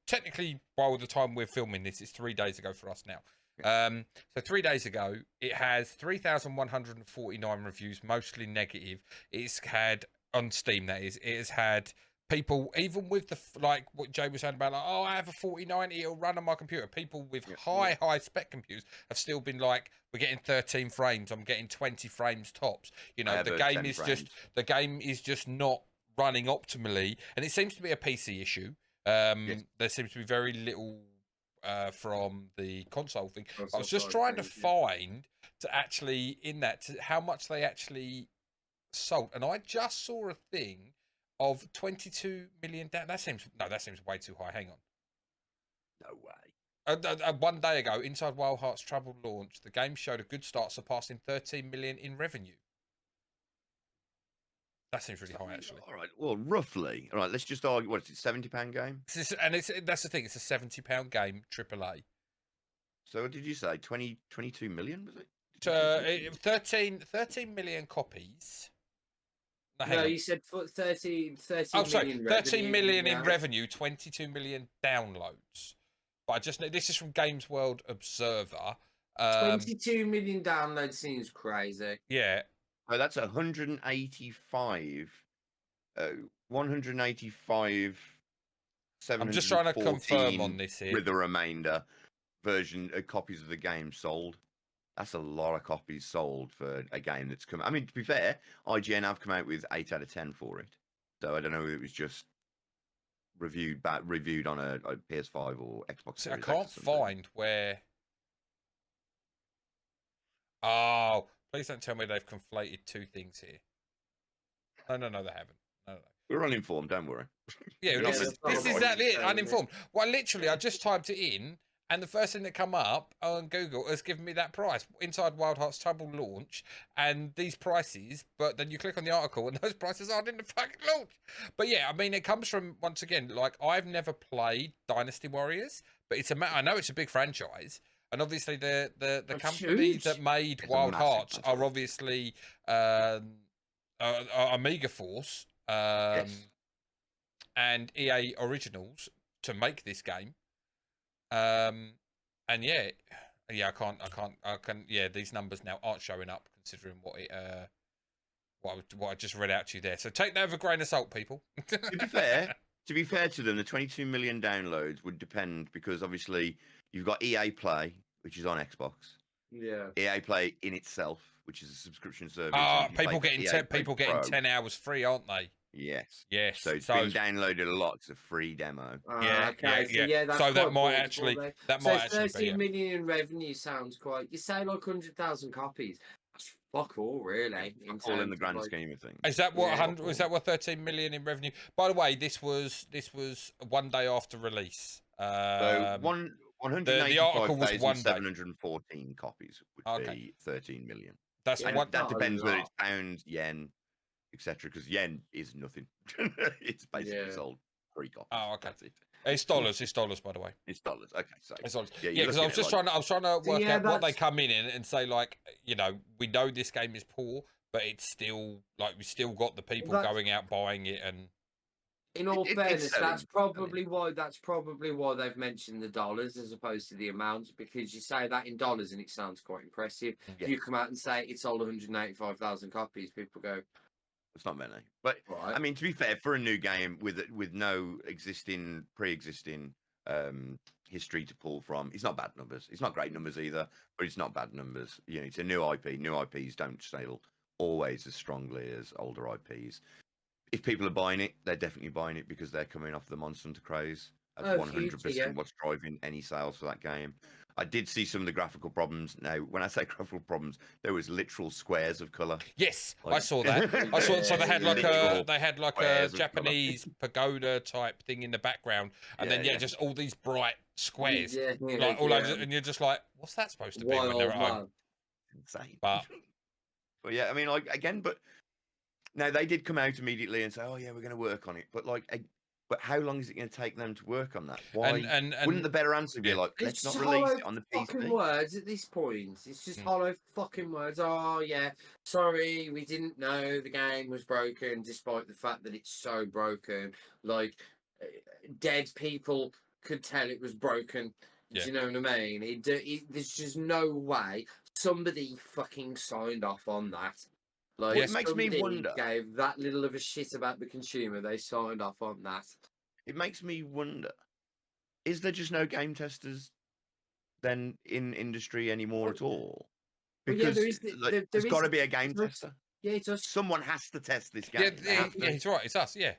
technically, by the time we're filming this, it's 3 days ago for us now. So 3 days ago, it has 3,149 reviews, mostly negative. It's had on Steam, that is. It has had people, even with the like what Jay was saying about, like, oh, I have a 4090, it'll run on my computer. People with high spec computers have still been like, we're getting 13 frames. I'm getting 20 frames tops. You know, the game is just not running optimally, and it seems to be a PC issue. There seems to be very little from the console thing. I was just trying to find how much they actually sold, and I just saw a thing of 22 million down. That seems way too high. Hang on. No way. 1 day ago, inside Wild Hearts Travel launch, the game showed a good start, surpassing 13 million in revenue. That seems really high, actually. All right. Well, roughly. All right. Let's just argue. What is it? £70 game? That's the thing. It's a £70 game, AAA. So what did you say? 22 million, was it? 13 million copies. No, you said 13 million 13 million in revenue, 22 million downloads. But this is from Games World Observer. 22 million downloads seems crazy. Yeah. Oh, that's 185. 185. I'm just trying to confirm on this here. With the remainder copies of the game sold. That's a lot of copies sold for a game that's come. I mean, to be fair, IGN have come out with 8 out of 10 for it. So I don't know if it was just reviewed on a PS5 or Xbox See, I Series X can't or something. find where. Oh, please don't tell me they've conflated two things here. No, they haven't. No. We're uninformed, don't worry. Yeah, We're not this meant is to be right. exactly it. Uninformed. Well, literally, I just typed it in, and the first thing that come up on Google has given me that price inside Wild Hearts Trouble launch, and these prices. But then you click on the article, and those prices aren't in the fucking launch. But yeah, I mean, it comes from, once again, like, I've never played Dynasty Warriors, but I know it's a big franchise. And obviously, the company huge. that made It's a Wild massive Hearts franchise. are obviously Amiga Force. Yes. And EA Originals to make this game. And yeah, I can. Yeah, these numbers now aren't showing up considering what I just read out to you there. So take that with a grain of salt, people. To be fair to them, the 22 million downloads would depend because obviously you've got EA Play, which is on Xbox. Yeah. EA Play in itself, which is a subscription service. Ah, and if you people play getting EA Play people getting Pro, 10 hours free, aren't they? Yes. Yes. So it's been downloaded a lot. It's a free demo. Yeah, okay. So that's so that quite might plausible actually then. that So might actually be 13 it. million in revenue sounds quite. You say like 100,000 copies. That's fuck all, really. All in the terms grand of, like, scheme of things. Is that what Yeah. 100? Was that what 13 million in revenue? By the way, this was one day after release. So the article was 195,714 copies would Okay. be 13 million. That's Yeah, And what. that not a depends whether lot. it's pounds, yen, etc. Because yen is nothing. It's basically Yeah. sold 3 copies. Oh, okay. That's it. It's dollars. It's dollars, by the way. It's dollars. Okay, so It's dollars. yeah, Yeah, because I was just trying to. I was trying to So, work yeah, out what they that's- come in and say, like, you know, we know this game is poor, but it's still like we still got the people That's- going out buying it and. In all it's fairness, selling. that's probably why they've mentioned the dollars as opposed to the amount, because you say that in dollars and it sounds quite impressive. Yeah. You come out and say it's sold 185,000 copies, people go, It's not many, but right. I mean, to be fair, for a new game with no pre-existing history to pull from, it's not bad numbers. It's not great numbers either, but it's not bad numbers. You know, it's a new IP. New IPs don't sell always as strongly as older IPs. If people are buying it, they're definitely buying it because they're coming off the Monster Hunter craze. That's Oh, 100% hugely, yeah. what's driving any sales for that game. I did see some of the graphical problems. Now, when I say graphical problems, there was literal squares of color. Yes, I Like- saw that. I saw. So they had like Literal a squares of Japanese pagoda type thing in the background, and then Yeah. just all these bright squares, Yeah, like all over, and you're just like, what's that supposed to be when they're at home? man. Insane. But But yeah, I mean, like again, but now they did come out immediately and say, "Oh yeah, we're going to work on it." But like, but how long is it going to take them to work on that? Why and wouldn't the better answer be yeah. like, It's let's not just release hollow it on the fucking PC? words at this point. It's just hollow fucking words. Oh yeah, sorry, we didn't know the game was broken, despite the fact that it's so broken. Like dead people could tell it was broken. Yeah. Do you know what I mean? There's just no way somebody fucking signed off on that. Like, It makes me somebody wonder. gave that little of a shit about the consumer. They signed off on that. It makes me wonder: is there just no game testers then in industry anymore at all? Well, yeah, Because there is- like, there there's got to is- be a game there- tester. Yeah, it does. Someone has to test this game. yeah, They have to. he's right. It's us. Yeah,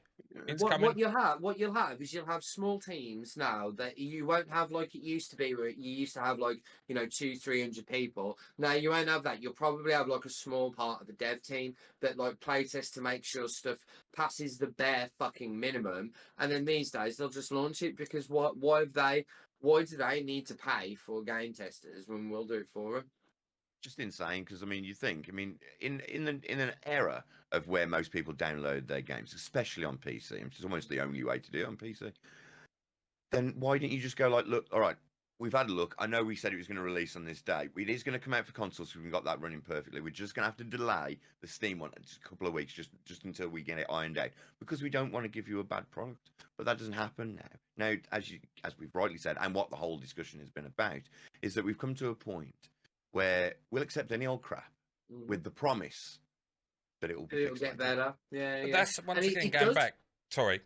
it's What coming. you'll have is you'll have small teams now that you won't have like it used to be, where you used to have like 200-300 people. Now you won't have that. You'll probably have like a small part of the dev team that like playtest to make sure stuff passes the bare fucking minimum. And then these days they'll just launch it because why do they need to pay for game testers when we'll do it for them? Just insane because I mean, in an era of where most people download their games, especially on PC, which is almost the only way to do it on PC. Then why didn't you just go like, look, all right, we've had a look. I know we said it was going to release on this day. It is going to come out for consoles, so we've got that running perfectly. We're just going to have to delay the Steam one just a couple of weeks, just until we get it ironed out, because we don't want to give you a bad product. But that doesn't happen now. Now, as we've rightly said, and what the whole discussion has been about, is that we've come to a point where we'll accept any old crap with the promise that it will be It'll fixed get later. better. Yeah, But yeah. that's once And again it going does- back. Sorry.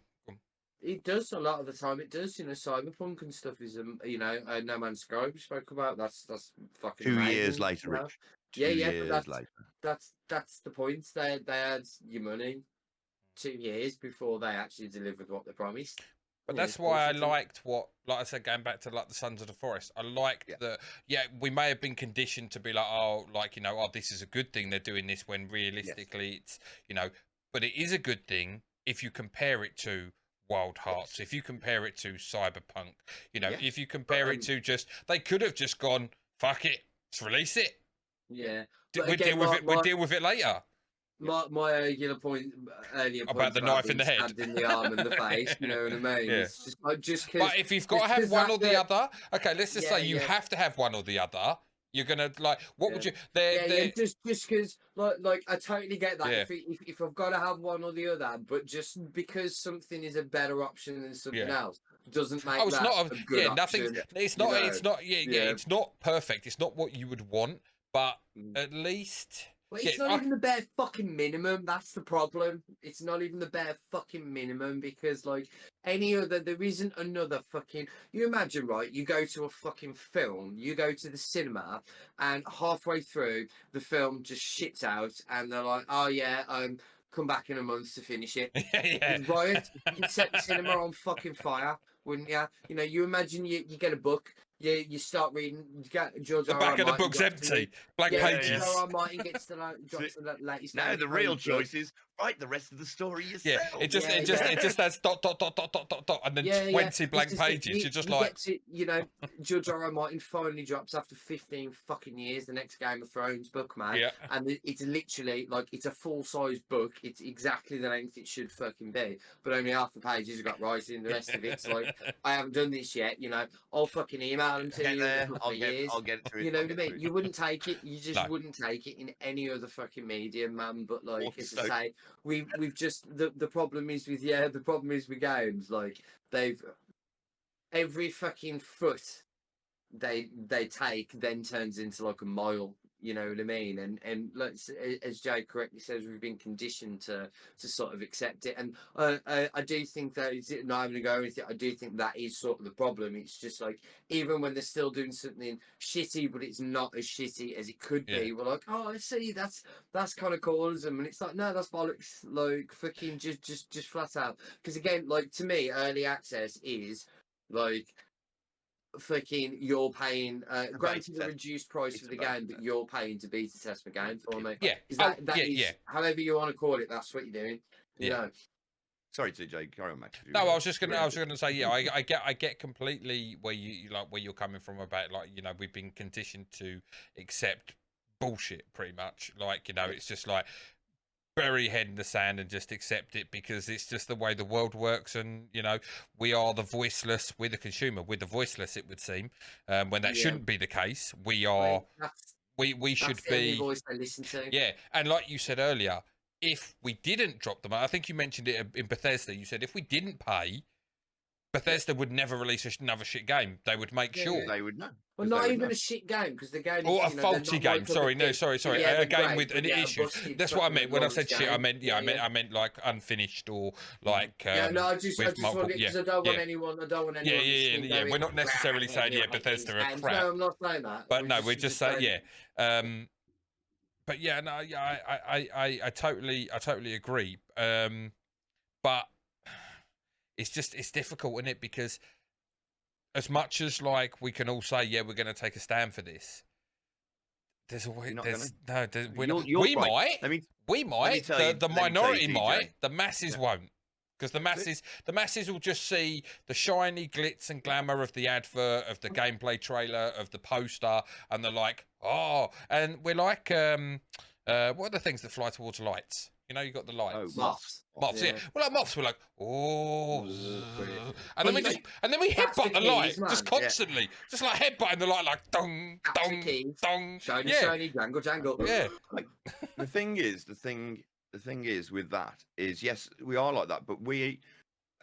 It does a lot of the time. It does, Cyberpunk and stuff is, No Man's Sky we spoke about. That's fucking 2 amazing. years later, you know? Rich. Yeah, 2 yeah, but years later. that's the point. They had your money 2 years before they actually delivered what they promised. But Yeah, that's it's why I bullshit, isn't it? liked what, like I said, going back to like the Sons of the Forest. I liked Yeah. that. Yeah, we may have been conditioned to be like, oh, like this is a good thing they're doing this, when realistically it's, but it is a good thing if you compare it to Wild Hearts, if you compare it to Cyberpunk, Yeah. if you compare it to they could have just gone, fuck it, let's release it. Yeah. We'll But again, deal with it. We'll deal with it later. My earlier point About the knife in the being head. stabbed in the arm and the face, you know what I mean? Yeah. It's just like But if you've got to have one or the other, okay, let's just say you yeah. have to have one or the other. You're gonna what would you? Just because like I totally get that. Yeah. If I've got to have one or the other, but just because something is a better option than something else doesn't make it's that not a good nothing. option. It's not. It's not. It's not perfect. It's not what you would want, but at least. Well, it's not even the bare fucking minimum. That's the problem. It's not even the bare fucking minimum because, like, there isn't another fucking. You imagine, right? You go to a fucking film, you go to the cinema, and halfway through, the film just shits out, and they're like, oh, yeah, come back in a month to finish it. Yeah. Riot, you'd set the cinema on fucking fire, wouldn't you? You imagine you get a book. You start reading. You get George The R. back R. of the Martin book's drops to empty. Blank pages. George R. R. Martin gets to drops to that latest. Now the real page, choice is write the rest of the story yourself. Yeah, it just has dot dot dot dot dot dot dot, and then 20 blank pages. You're just like, George R. R. Martin finally drops after 15 fucking years the next Game of Thrones book, man. Yeah. And it's literally like it's a full size book. It's exactly the length it should fucking be, but only half the pages have got writing. The rest of it's like I haven't done this yet. I'll fucking email them to you in a couple of years. I'll get to it. You know what I mean? You wouldn't take it. You just wouldn't take it in any other fucking medium, man. But like, as I say, we've just the problem is with games. Like they've every fucking foot they take then turns into like a mile. You know what I mean? And as Jay correctly says, we've been conditioned to sort of accept it. And I do think that it's not having to go with it. I do think that is sort of the problem. It's just like even when they're still doing something shitty, but it's not as shitty as it could be. We're like, oh, I see, that's kind of cool. And it's like, no, that's bollocks. Like fucking just flat out. Because again, like to me, early access is like. Fucking, you're paying. Granted, the reduced price for the game, but you're paying to beta test the game for me. Yeah, However you want to call it, that's what you're doing. Sorry, TJ, carry on, mate. No, I was just gonna say, yeah, I get completely where you're coming from about like we've been conditioned to accept bullshit pretty much. Like it's just like bury your head in the sand and just accept it because it's just the way the world works, and we are the voiceless. We're the consumer. We're the voiceless. It would seem when that shouldn't be the case. We are. We should that's the be. only voice I listen to. Yeah, and like you said earlier, if we didn't drop them, I think you mentioned it in Bethesda. You said if we didn't pay, Bethesda would never release another shit game. They would make sure. They would know. Well, not even a shit game because the game. Or a faulty game. Sorry, no, sorry. A game with an issue. That's what I meant when I said shit. I meant I meant like unfinished or like. No, I just want it because I don't want anyone. Yeah. We're not necessarily saying Bethesda are crap. No, I'm not saying that. But no, we're just saying But yeah, no, yeah, I totally agree. But it's difficult, isn't it? Because as much as like we can all say, yeah, we're going to take a stand for this. There's a way. We might. The minority might. The masses won't. Because the masses will just see the shiny glitz and glamour of the advert, of the gameplay trailer, of the poster, and they're like, oh, and we're like, what are the things that fly towards lights? You got the lights. Oh, moths. Moths, yeah. Well, like moths, we're like, oh, and then we headbutt the light just constantly, just like headbutting the light, like dong, dong, dong. Shiny, jangle, jangle. Yeah. The thing is with that is, yes, we are like that, but we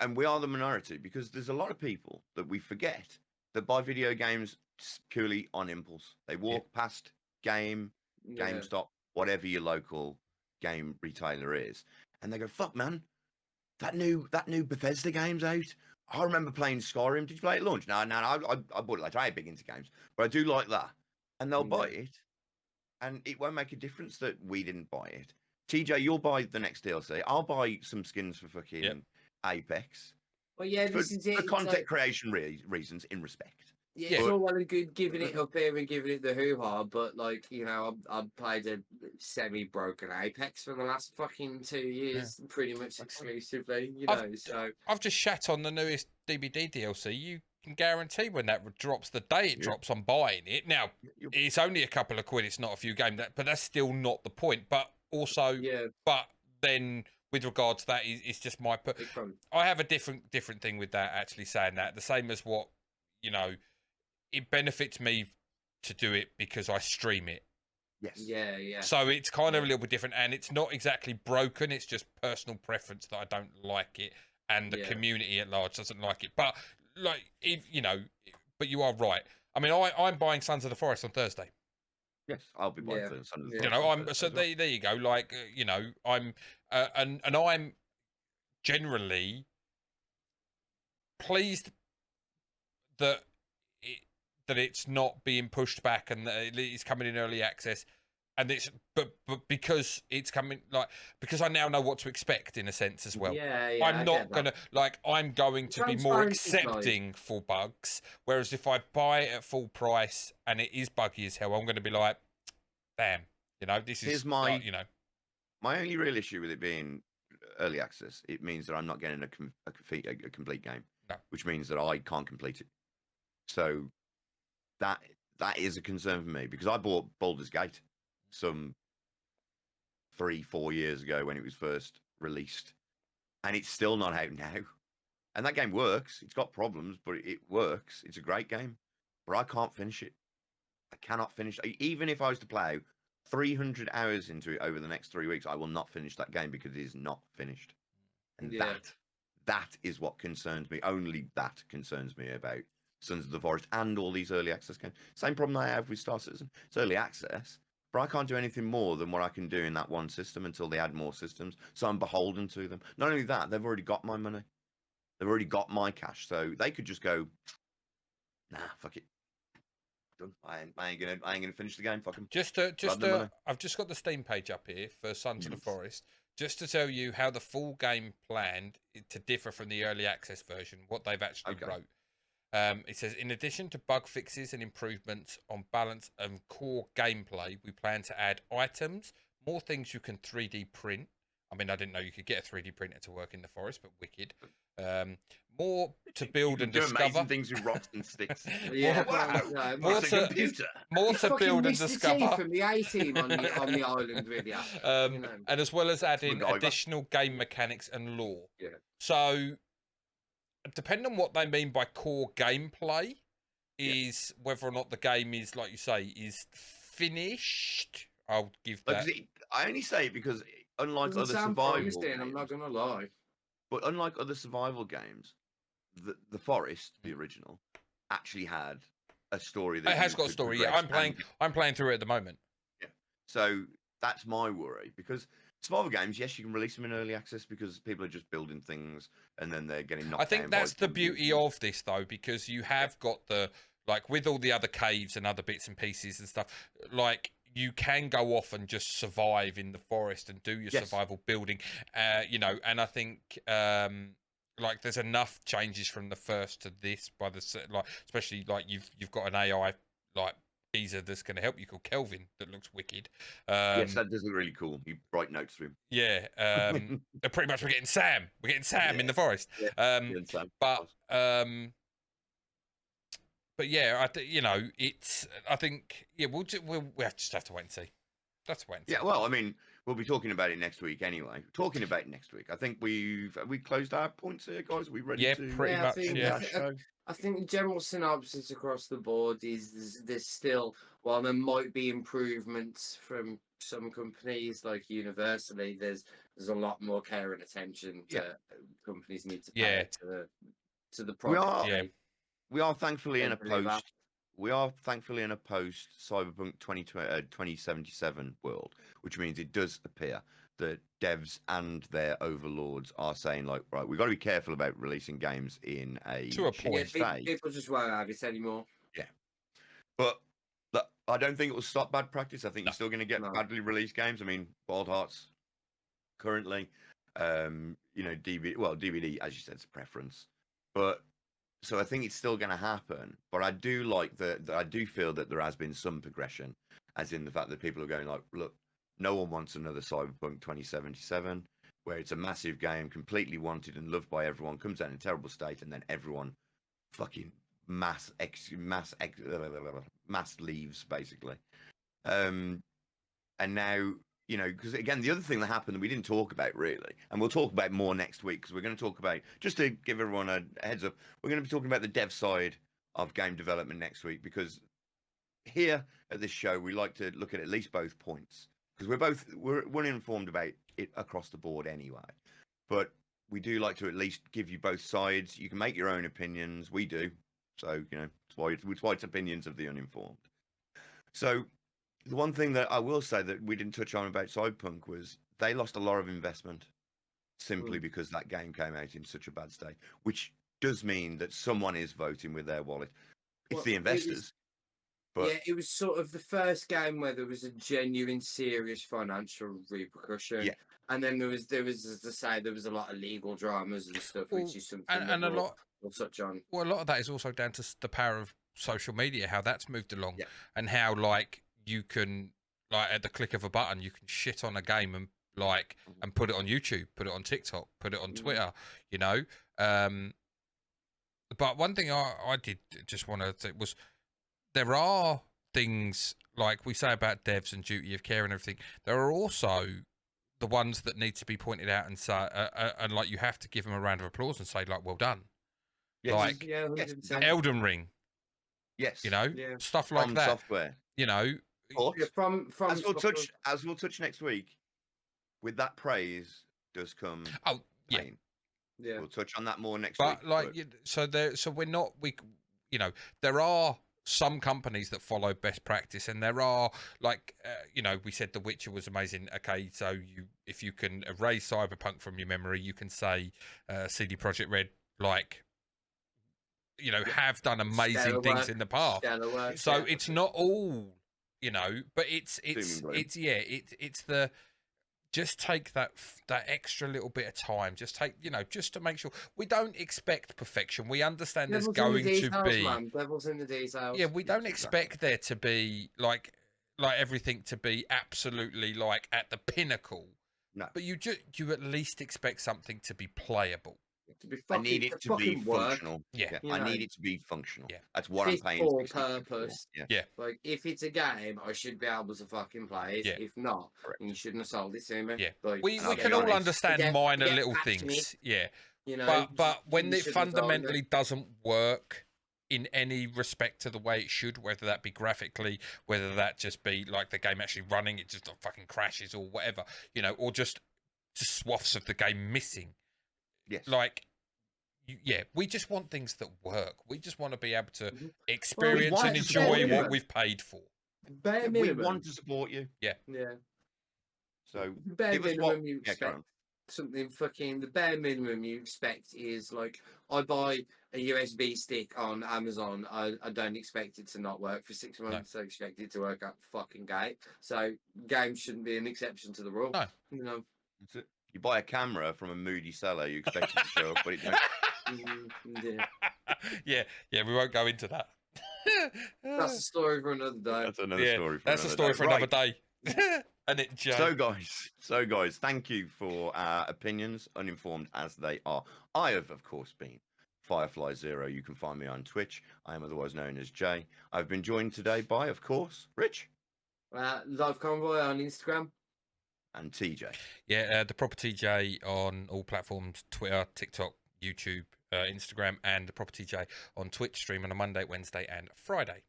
are the minority because there's a lot of people that we forget that buy video games purely on impulse. They walk past GameStop, whatever your local game retailer is, and they go, fuck, man, that new Bethesda game's out. I remember playing Skyrim. Did you play it at launch? No. I bought it later. I ain't big into games, but I do like that. And they'll buy it, and it won't make a difference that we didn't buy it. TJ, you'll buy the next DLC. I'll buy some skins for fucking Apex. Well, yeah, For, this is it. for It's content like, creation reasons, in respect. yeah, it's all well and good giving it up here and giving it the hoo-ha, but like, you know, I've played a semi-broken Apex for the last fucking 2 years, pretty much exclusively, you know, so... I've just shat on the newest DBD DLC. You can guarantee when that drops, the day it drops, I'm buying it. Now, it's only a couple of quid, it's not a few games, but that's still not the point. But also, but then... with regard to that, it's just my... I have a different thing with that, actually, saying that. The same as what, you know, it benefits me to do it because I stream it. Yes. Yeah. So it's kind of a little bit different, and it's not exactly broken. It's just personal preference that I don't like it, and the community at large doesn't like it. But, like, if you know, but you are right. I mean, I'm buying Sons of the Forest on Thursday. Yes, I'll be buying Sons of the Forest. You know, so there you go. Like, you know, I'm and I'm generally pleased that it's not being pushed back and that it's coming in early access, and it's but because it's coming, like, because I now know what to expect in a sense as well. I'm not gonna, like, I'm going to be more accepting for bugs, whereas if I buy it at full price and it is buggy as hell, I'm going to be like, damn, you know, this is my, you know, my only real issue with it being early access. It means that I'm not getting a complete game, which means that I can't complete it. So that is a concern for me, because I bought Baldur's Gate some 3-4 years ago when it was first released, and it's still not out now. And that game works. It's got problems, but it works. It's a great game, but I can't finish it. I cannot finish. Even if I was to plow 300 hours into it over the next 3 weeks, I will not finish that game because it is not finished. And that is what concerns me. Only that concerns me about Sons of the Forest and all these early access games. Same problem I have with Star Citizen. It's early access, but I can't do anything more than what I can do in that one system until they add more systems. So I'm beholden to them. Not only that, they've already got my money. They've already got my cash. So they could just go, nah, fuck it. Done. I ain't gonna finish the game. Fuck them. I've just got the Steam page up here for Sons of the Forest, just to tell you how the full game planned to differ from the early access version. What they've actually wrote. It says, in addition to bug fixes and improvements on balance and core gameplay, we plan to add items, more things you can 3D print. I mean, I didn't know you could get a 3D printer to work in the forest, but wicked. More to build and discover. Amazing things with rocks and sticks. More to build and discover. From the A-team on the island with you. And as well as adding additional game mechanics and lore. Yeah. So, depending on what they mean by core gameplay, is whether or not the game is, like you say, is finished. I'll give that. I only say it because unlike other survival games, I'm not gonna lie. But unlike other survival games, the Forest, the original, actually had a story. That it has got a story. Yeah, I'm playing through it at the moment. Yeah, so that's my worry, because survival games, yes, you can release them in early access because people are just building things and then they're getting knocked down. I think that's the beauty of this, though, because you have got the, like, with all the other caves and other bits and pieces and stuff, like, you can go off and just survive in the forest and do your survival building, you know. And I think, like, there's enough changes from the first to this, by the like, especially like you've got an AI like geezer that's going to help you called Kelvin that looks wicked. Yes, that does look really cool. You write notes to him. Yeah, pretty much we're getting Sam. We're getting Sam in the forest. But yeah, you know, it's. I think we'll just have to wait and see. That's wait and see. Yeah, well, I mean, we'll be talking about it next week anyway. Talking about it next week. I think we closed our points here, guys. Are we ready? Yeah, pretty much. I think the general synopsis across the board is there's still, while there might be improvements from some companies like universally, there's a lot more care and attention that companies need to pay to the product. We are thankfully in a post. We are thankfully in a post Cyberpunk 2077 world, which means it does appear that devs and their overlords are saying, like, right, we've got to be careful about releasing games in a To a shitty point. state. People just won't have it anymore. But look, I don't think it will stop bad practice. I think No. you're still going to get No. badly released games. I mean, Wild Hearts currently, DVD, as you said, it's a preference. But so I think it's still going to happen. But I do like that I do feel that there has been some progression, as in the fact that people are going like, look, no one wants another Cyberpunk 2077, where it's a massive game, completely wanted and loved by everyone, comes out in a terrible state, and then everyone fucking mass leaves basically. And now, because again, the other thing that happened that we didn't talk about really, and we'll talk about more next week, because we're going to talk about, just to give everyone a heads up, we're going to be talking about the dev side of game development next week, because here at this show we like to look at least both points, because we're informed about it across the board anyway, but we do like to at least give you both sides. You can make your own opinions. We do. So, it's why it's opinions of the uninformed. So the one thing that I will say that we didn't touch on about Cyberpunk was they lost a lot of investment simply because that game came out in such a bad state, which does mean that someone is voting with their wallet. It's the investors. It was sort of the first game where there was a genuine, serious financial repercussion. Yeah. And then there was, as I say, there was a lot of legal dramas and stuff, which is something and a lot. We'll touch on. Well, a lot of that is also down to the power of social media, how that's moved along, Yeah. and how you can at the click of a button you can shit on a game and and put it on YouTube, put it on TikTok, put it on Twitter, But one thing I did just want to say was there are things like we say about devs and duty of care and everything. There are also the ones that need to be pointed out and say, and you have to give them a round of applause and say well done. Yes. Like 100%. Elden Ring, Yes. stuff like From that. software. From As we'll touch next week, with that praise does come pain. Yeah. We'll touch on that more next But week. so we're not there are some companies that follow best practice, and there are we said The Witcher was amazing. Okay, so if you can erase Cyberpunk from your memory, you can say CD Projekt Red have done amazing things in the past. So it's not all, but it's the just take that extra little bit of time. Just take, just to make sure we don't expect perfection. We understand there's going to be devil's in the details. Yeah, we don't expect there to be like everything to be absolutely at the pinnacle. No, but you at least expect something to be playable. I need it to be functional. Yeah. I need it to be functional. Yeah. That's what I'm paying for $60 for. purpose. Yeah. Like if it's a game, I should be able to fucking play it. Yeah. If not, Correct. you shouldn't have sold it to me. Yeah. Like, We I'll can be all honest. understand minor little patch me. things. Yeah. But But when you it shouldn't have sold fundamentally it. doesn't work in any respect to the way it should, whether that be graphically, whether that just be the game actually running, it just fucking crashes or whatever, or just swaths of the game missing. Yes. We just want things that work. We just want to be able to experience want and to enjoy support what you. we've paid for. Bare We minimum. want to support you. Yeah. So Bare give us minimum what you yeah, go expect. on. Something fucking the bare minimum you expect is I buy a USB stick on Amazon. I don't expect it to not work for 6 months. I expect it to work at fucking gate. So games shouldn't be an exception to the rule. No. That's it. You buy a camera from a moody seller, you expect it to show up, but it don't. Yeah, we won't go into that. That's a story for another day. That's another story for that's another a story day. for another day. And it just So guys, thank you for our opinions, uninformed as they are. I have, of course, been Firefly Zero. You can find me on Twitch. I am otherwise known as Jay. I've been joined today by, of course, Rich. LiveConvoy on Instagram. And TJ. Yeah, the proper TJ on all platforms: Twitter, TikTok, YouTube, Instagram, and the proper TJ on Twitch, stream on a Monday, Wednesday, and Friday.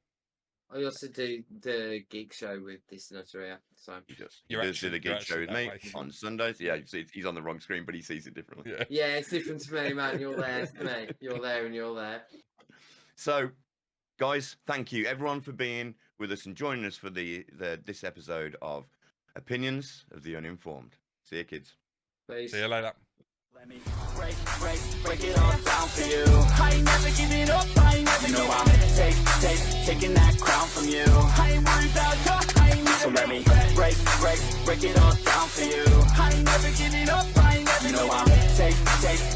I also do the geek show with this nutter here. So He does. You're He does do actually- the you're gig show actually with that me way. on Sundays. Yeah, he's on the wrong screen, but he sees it differently. yeah, it's different to me, man. You're there, to me. You're there, and you're there. So, guys, thank you everyone for being with us and joining us for this episode of Opinions of the Uninformed. See you, kids. Peace. See you later. Let me break it all down for you. I ain't never giving up, I ain't never giving up. Taking that crown from you. I ain't worried about you, I ain't never. So let me break it all down for you. I ain't never giving up, I ain't never giving up. I'm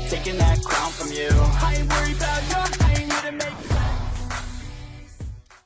taking that crown from you. I ain't worried about you.